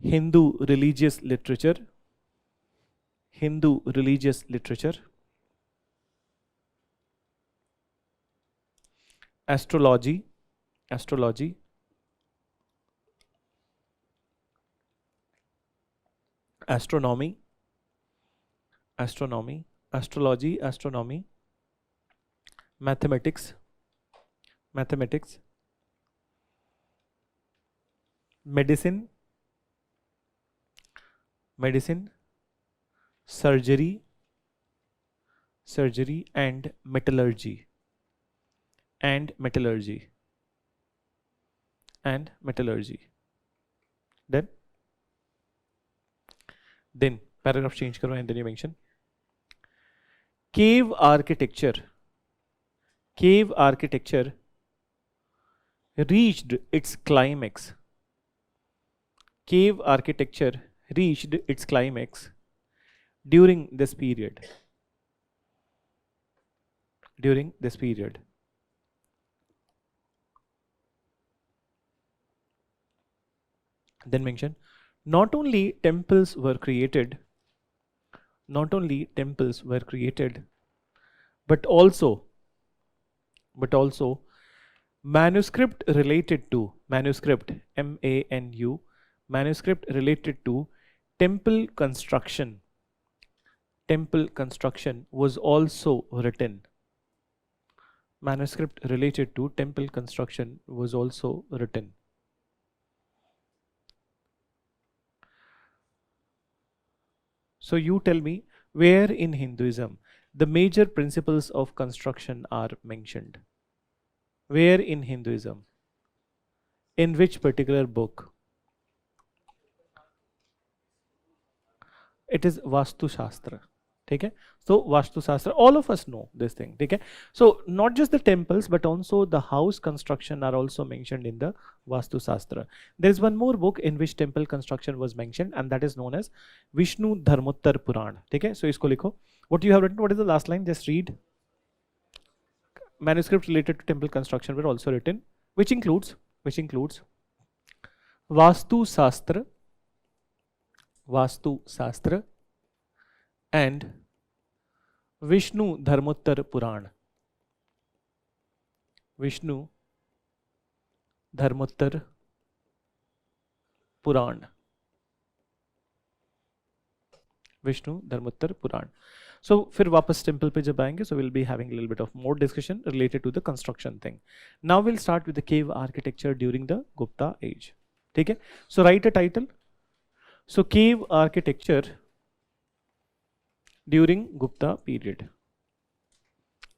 Hindu religious literature, astrology, astronomy, astrology, astronomy, mathematics, medicine, surgery, and metallurgy, then paragraph change karo and then you mention cave architecture reached its climax. Cave architecture reached its climax during this period. Then mention not only temples were created, but also manuscript related to temple construction was also written. So you tell me, where in Hinduism the major principles of construction are mentioned? Where in Hinduism? In which particular book? It is Vastu Shastra. Okay? So Vastu Shastra, all of us know this thing. Okay? So not just the temples, but also the house construction are also mentioned in the Vastu Shastra. There is one more book in which temple construction was mentioned, and that is known as Vishnu Dharmottar Puran. Okay? So isko likho. What you have written, what is the last line? Just read. Manuscripts related to temple construction were also written, which includes Vastu Shastra and Vishnu Dharmottar Puran. Vishnu Dharmottar Puran. So फिर वापस temple पे जब आएंगे, so we'll be having a little bit of more discussion related to the construction thing. Now we'll start with the cave architecture during the Gupta age. ठीक है? So write a title. So cave architecture during Gupta period.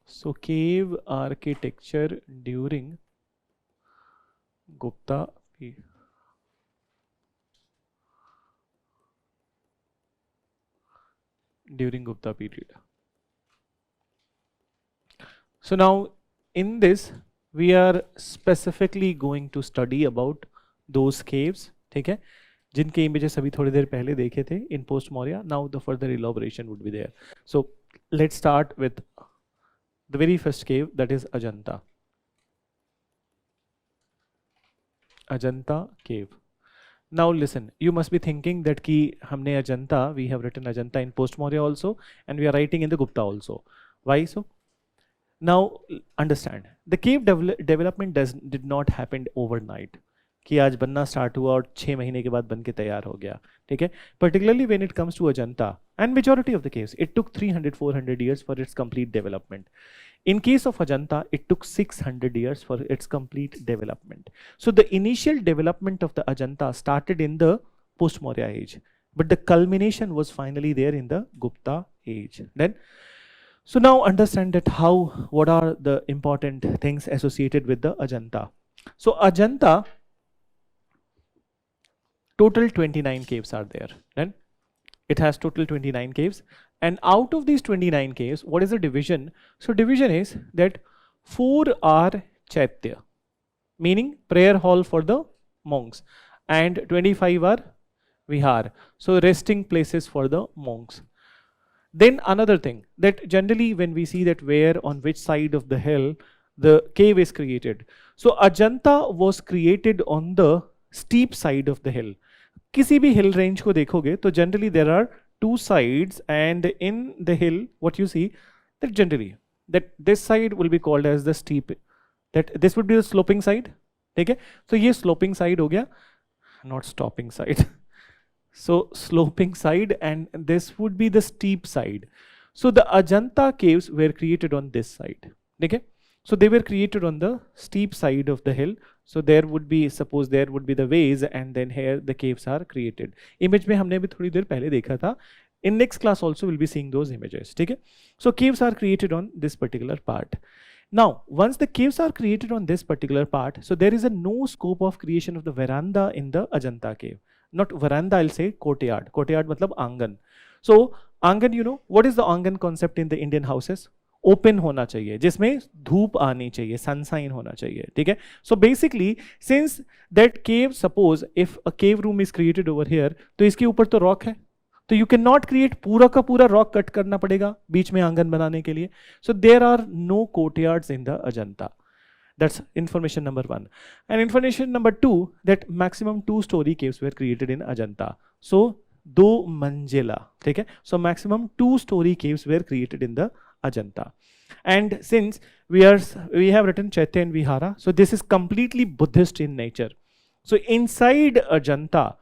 So cave architecture during Gupta period. So now in this we are specifically going to study about those caves, ठीक है, जिनके images अभी थोड़ी देर पहले देखे थे in post Maurya. Now the further elaboration would be there. So let's start with the very first cave, that is Ajanta. Ajanta cave. Now listen, you must be thinking that ki humne Ajanta, we have written Ajanta in post Maurya also, and we are writing in the Gupta also. Why so? Now understand, the cave development did not happen overnight. कि आज बनना start हुआ और 6 महीने के बाद बन के तैयार हो गया, ठीक है. Particularly when it comes to Ajanta and majority of the caves, it took 300-400 years for its complete development. In case of Ajanta, it took 600 years for its complete development. So the initial development of the Ajanta started in the post Maurya age, but the culmination was finally there in the Gupta age. Then, so now understand that what are the important things associated with the Ajanta. So Ajanta, total 29 caves are there. Then it has total 29 caves, and out of these 29 caves, what is the division? So division is that 4 are Chaitya, meaning prayer hall for the monks, and 25 are Vihar, so resting places for the monks. Then another thing, that generally when we see that where on which side of the hill the cave is created, so Ajanta was created on the steep side of the hill. किसी भी hill range को देखोगे तो generally there are 2 sides, and in the hill what you see that generally that this side will be called as the steep, that this would be the sloping side, ठीक है. So ये sloping side हो गया, not stopping side. So sloping side, and this would be the steep side. So the Ajanta caves were created on this side. Okay? So they were created on the steep side of the hill. So there would be, suppose there would be the ways, and then here the caves are created. Image में हमने भी थोड़ी देर पहले देखा था. In next class also we'll be seeing those images. Okay? So caves are created on this particular part. Now, once the caves are created on this particular part, so there is a no scope of creation of the veranda in the Ajanta cave. Not veranda, I'll say courtyard. Courtyard matlab angan. So आंगन, you know, what is the आंगन concept in the Indian houses? Open होना चाहिए, जिसमें धूप आनी चाहिए, sunshine होना चाहिए, ठीक है. So basically since that cave, suppose if a cave room is created over here, तो इसके ऊपर तो रॉक है, तो यू कैन नॉट क्रिएट पूरा का पूरा रॉक कट करना पड़ेगा बीच में आंगन बनाने के लिए. So there are no courtyards in the Ajanta. That's information number 1. And information number 2, that maximum 2-story caves were created in Ajanta. So 2 manzila, ठीक है. So maximum 2-story caves were created in the Ajanta. And since we have written Chaitya and Vihara, so this is completely Buddhist in nature. So inside Ajanta,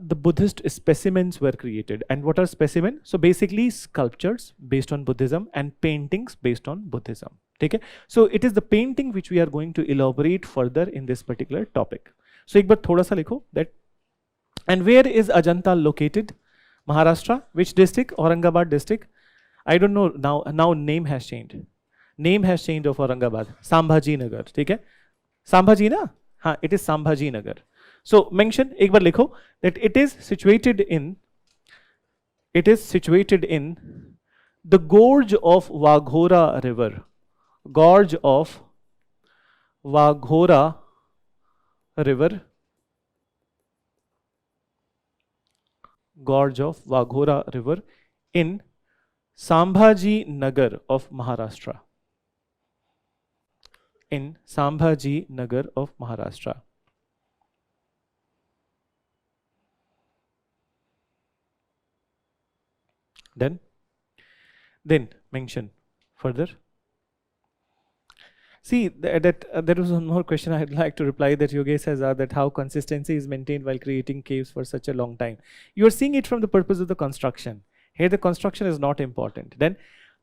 the Buddhist specimens were created. And what are specimens? So basically sculptures based on Buddhism and paintings based on Buddhism. Okay? So it is the painting which we are going to elaborate further in this particular topic. So एक बार थोड़ा सा लिखो that. And where is Ajanta located? Maharashtra. Which district? Aurangabad district. I don't know now. Now name has changed. Name has changed of Aurangabad. Sambhaji Nagar. ठीक है? Sambhaji ना? हाँ, it is Sambhaji Nagar. So mention, एक बार लिखो that it is situated in the gorge of Waghora river. Gorge of Waghora river. Gorge of Waghora river in Sambhaji Nagar of Maharashtra. In Sambhaji Nagar of Maharashtra. Then mention further. See that there was one more question I'd like to reply that Yogesh has asked, that how consistency is maintained while creating caves for such a long time. You are seeing it from the purpose of the construction. Here the construction is not important. Then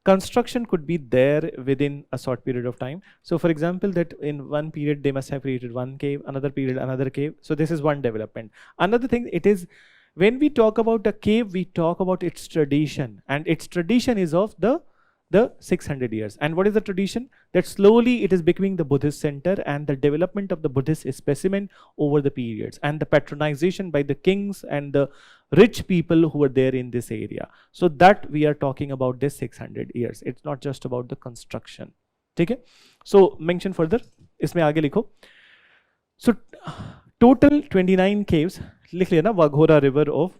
construction could be there within a short period of time. So for example, that in one period they must have created one cave, another period another cave. So this is one development. Another thing, it is when we talk about a cave, we talk about its tradition, and its tradition is of the 600 years. And what is the tradition? That slowly it is becoming the Buddhist center, and the development of the Buddhist specimen over the periods, and the patronization by the kings and the rich people who were there in this area. So that we are talking about this 600 years. It's not just about the construction. Okay? So mention further. इसमें आगे लिखो. So total 29 caves. लिख लिया ना, Waghora river of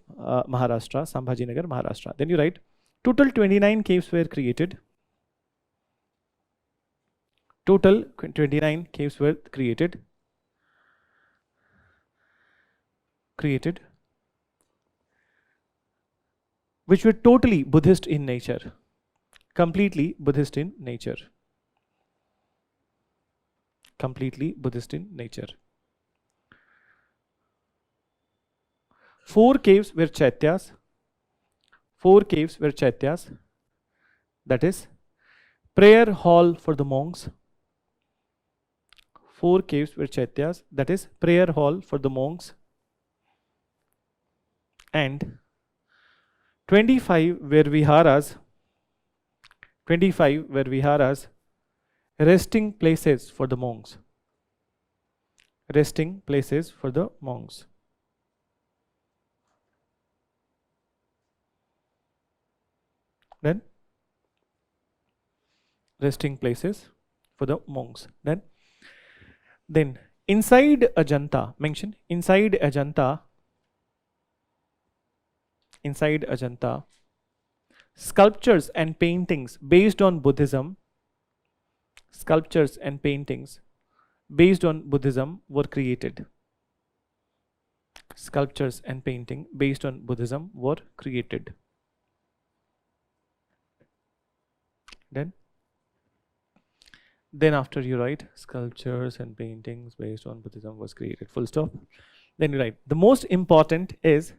Maharashtra, Sambhaji Nagar, Maharashtra. Then you write total 29 caves were created. Total 29 caves were created. Which were totally Buddhist in nature. Completely Buddhist in nature. Completely Buddhist in nature. 4 caves were Chaityas. 4 caves were Chaityas. That is prayer hall for the monks. 4 caves were Chaityas. That is prayer hall for the monks. And 25 were Viharas. 25 were Viharas, resting places for the monks. Resting places for the monks. Then resting places for the monks. Then inside Ajanta, mention inside Ajanta, sculptures and paintings based on Buddhism, were created. Sculptures and painting based on Buddhism were created. Then after you write sculptures and paintings based on Buddhism was created, full stop. Then you write the most important is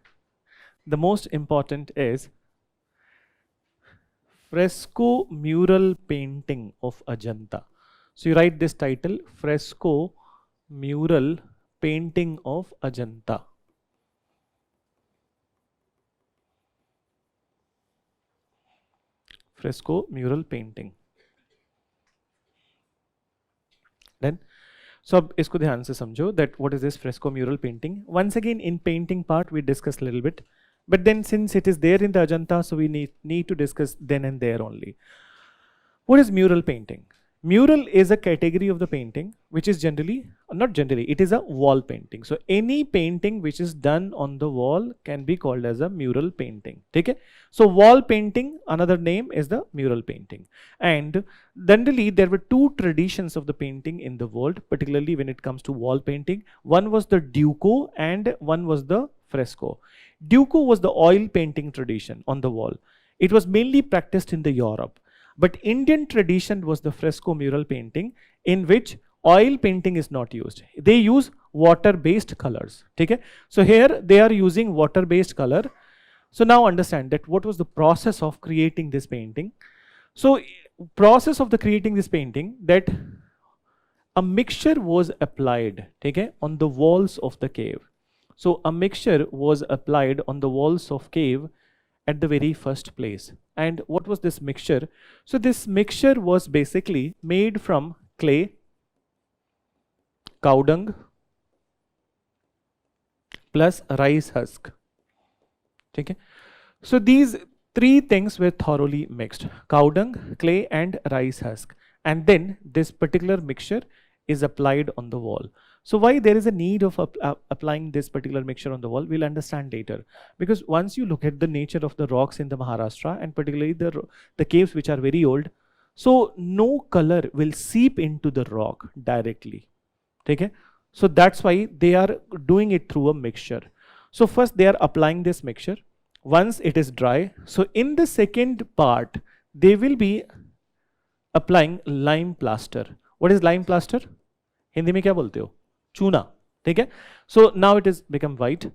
fresco mural painting of Ajanta. So you write this title, fresco mural painting of Ajanta. Fresco mural painting. Then so अब इसको ध्यान से समझो that what is this fresco mural painting. Once again in painting part we discussed a little bit, but then since it is there in the Ajanta, so we need to discuss then and there only. What is mural painting? Mural is a category of the painting which is not generally, it is a wall painting. So any painting which is done on the wall can be called as a mural painting. Okay? So wall painting, another name is the mural painting. And generally there were two traditions of the painting in the world, particularly when it comes to wall painting. One was the Duco and one was the fresco. Duco was the oil painting tradition on the wall. It was mainly practiced in the Europe. But Indian tradition was the fresco mural painting, in which oil painting is not used. They use water-based colors. Okay? So here they are using water-based color. So now understand that what was the process of creating this painting. So process of the creating this painting, that a mixture was applied, okay, on the walls of the cave. So a mixture was applied on the walls of cave at the very first place. And what was this mixture? So this mixture was basically made from clay, cow dung plus rice husk. Okay? So these three things were thoroughly mixed: cow dung, clay and rice husk. And then this particular mixture is applied on the wall. So why there is a need of applying this particular mixture on the wall, we'll understand later. Because once you look at the nature of the rocks in the Maharashtra, and particularly the caves which are very old, so no color will seep into the rock directly. Okay? So that's why they are doing it through a mixture. So first they are applying this mixture. Once it is dry, so in the second part, they will be applying lime plaster. What is lime plaster? Hindi में क्या बोलते हो? चूना. ठीक है? So now it is become white.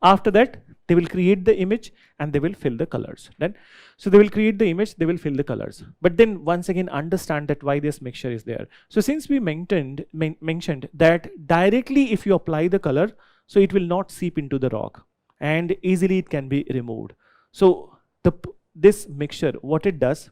After that, they will create the image and they will fill the colors. Then, so they will create the image, they will fill the colors. But then once again understand that why this mixture is there. So since we mentioned that directly if you apply the color, so it will not seep into the rock and easily it can be removed. So this mixture, what it does,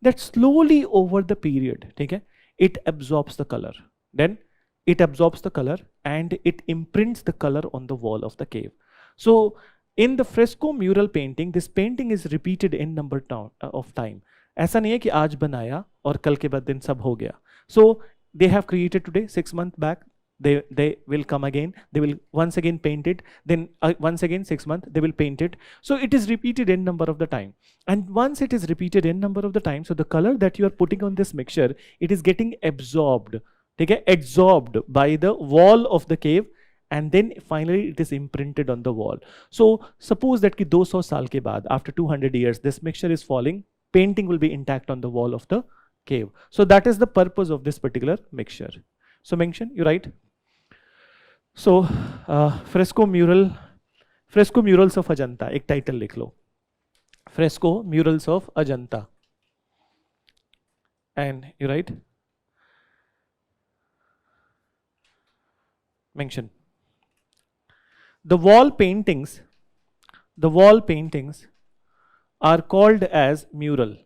that slowly over the period, okay, it absorbs the color. Then it absorbs the color and it imprints the color on the wall of the cave. So in the fresco mural painting, this painting is repeated in number of time. ऐसा नहीं है कि आज बनाया और कल के बाद दिन सब हो गया. So they have created today, 6 months back, they will come again, they will once again paint it, then once again 6 months they will paint it. So it is repeated in number of the time. And once it is repeated in number of the time, so the color that you are putting on this mixture, it is getting absorbed. Okay, absorbed by the wall of the cave, and then finally it is imprinted on the wall. So suppose that ki 200 saal ke baad, after 200 years, this mixture is falling, painting will be intact on the wall of the cave. So that is the purpose of this particular mixture. So mention, you write. So fresco murals of Ajanta, ek title likh lo. Fresco murals of Ajanta. And you write. Mention. The wall paintings are called as mural.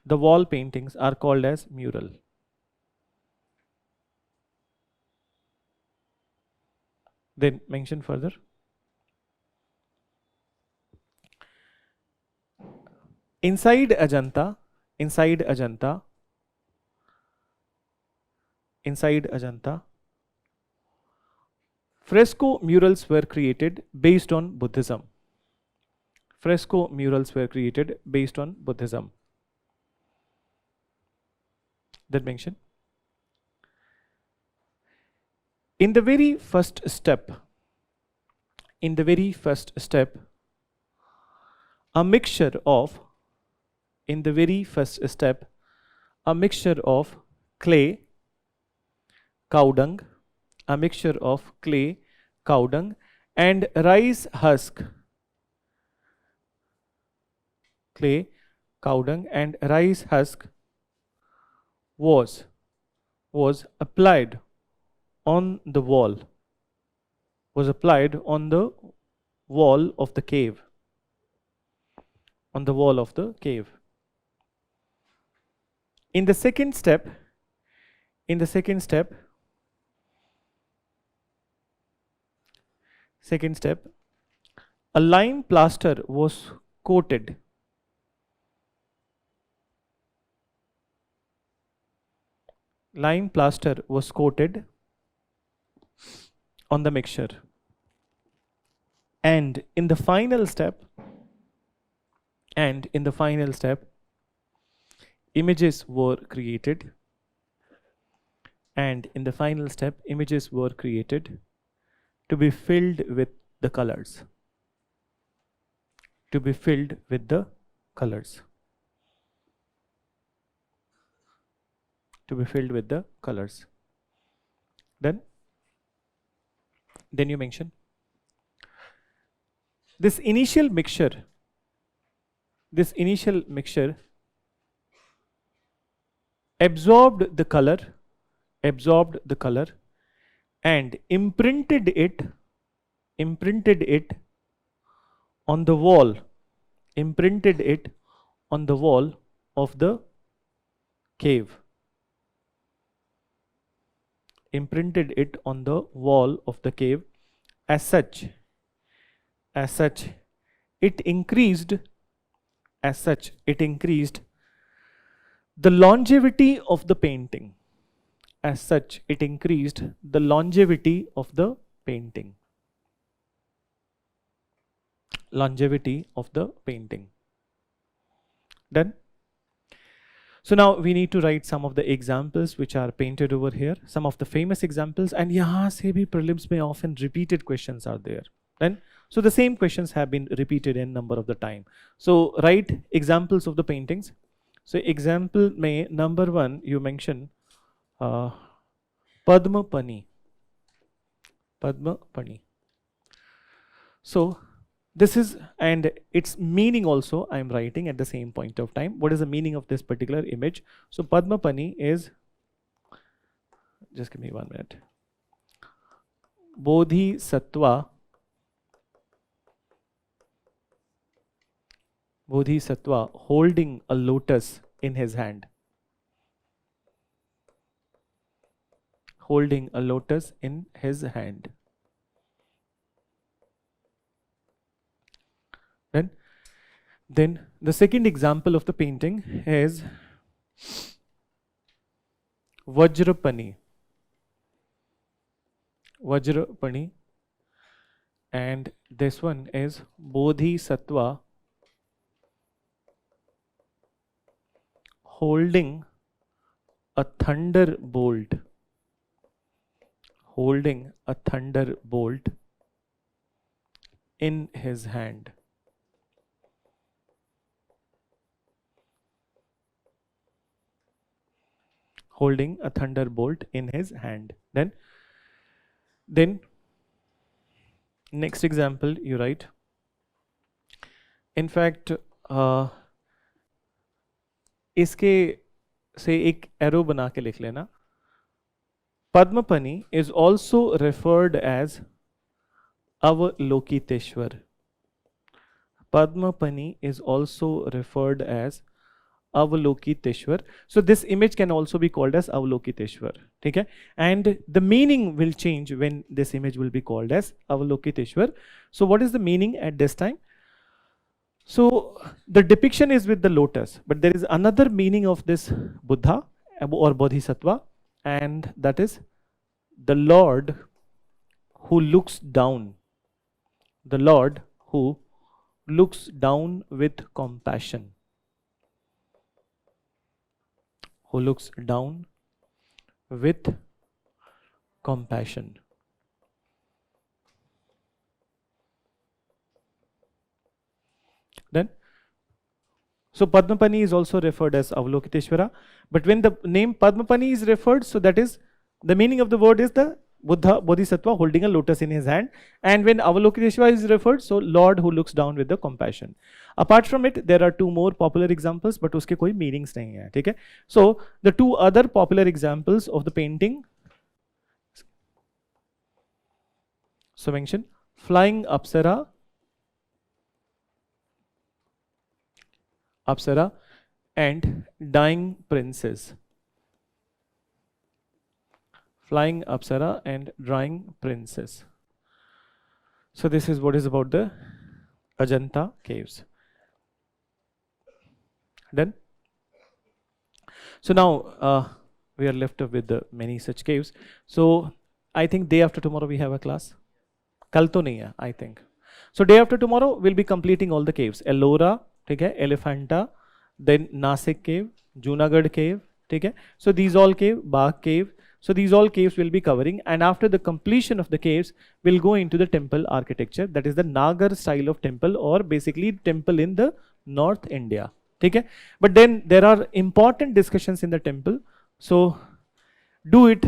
The wall paintings are called as mural. Then mention further. Inside Ajanta, fresco murals were created based on Buddhism. Fresco murals were created based on Buddhism. That mention. In the very first step, a mixture of clay, cow dung, a mixture of clay, cow dung, and rice husk. Clay, cow dung, and rice husk was applied on the wall. Was applied on the wall of the cave. On the wall of the cave. In the second step, a lime plaster was coated. Lime plaster was coated on the mixture. And in the final step, images were created. And in the final step, images were created to be filled with the colors. To be filled with the colors. To be filled with the colors. Then you mention this initial mixture absorbed the color and imprinted it on the wall of the cave. Imprinted it on the wall of the cave. As such, it increased the longevity of the painting. As such, it increased the longevity of the painting. Longevity of the painting. Done? So now we need to write some of the examples which are painted over here, some of the famous examples, and yahan se bhi prelims mein often repeated questions are there. Then, so the same questions have been repeated in number of the time. So write examples of the paintings. So example mein number 1 you mention Padma Pani. So this is, and its meaning also I am writing at the same point of time. What is the meaning of this particular image? So Padma Pani is, just give me 1 minute. Bodhisattva holding a lotus in his hand. Holding a lotus in his hand. Then the second example of the painting is Vajrapani. And this one is Bodhisattva holding a thunderbolt. Holding a thunderbolt in his hand. Holding a thunderbolt in his hand. Then next example you write. In fact, इसके से एक arrow बना के लिख लेना. Padmapani is also referred as Avalokiteshwar. Padmapani is also referred as Avalokiteshwar. So this image can also be called as Avalokiteshwar. Okay? And the meaning will change when this image will be called as Avalokiteshwar. So what is the meaning at this time? So the depiction is with the lotus, but there is another meaning of this Buddha or Bodhisattva, and that is the Lord who looks down. The Lord who looks down with compassion. Who looks down with compassion. Then, so Padmapani is also referred as Avalokiteshvara, but when the name Padmapani is referred, so that is, the meaning of the word is the Buddha Bodhisattva holding a lotus in his hand, and when Avalokiteshvara is referred, so Lord who looks down with the compassion. Apart from it, there are two more popular examples, but uske koi meanings nahi hai, theek hai? So the two other popular examples of the painting, so mention flying Apsara, and dying princess. Flying Apsara and drying princess. So this is what is about the Ajanta caves. Done? So now we are left with many such caves. So I think day after tomorrow we have a class. Kal to nahi hai, I think. So day after tomorrow we'll be completing all the caves. Ellora, ठीक है, Elephanta, then Nasik cave, Junagadh cave, ठीक है. So these all cave, Bagh cave. So these all caves will be covering, and after the completion of the caves, we'll go into the temple architecture. That is the Nagar style of temple, or basically temple in the North India. Okay? But then there are important discussions in the temple, so do it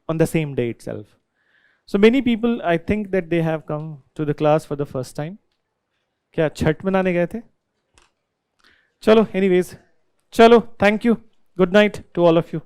on the same day itself. So many people, I think that they have come to the class for the first time. क्या छठ मनाने गए थे? चलो, anyways, चलो, thank you. Good night to all of you.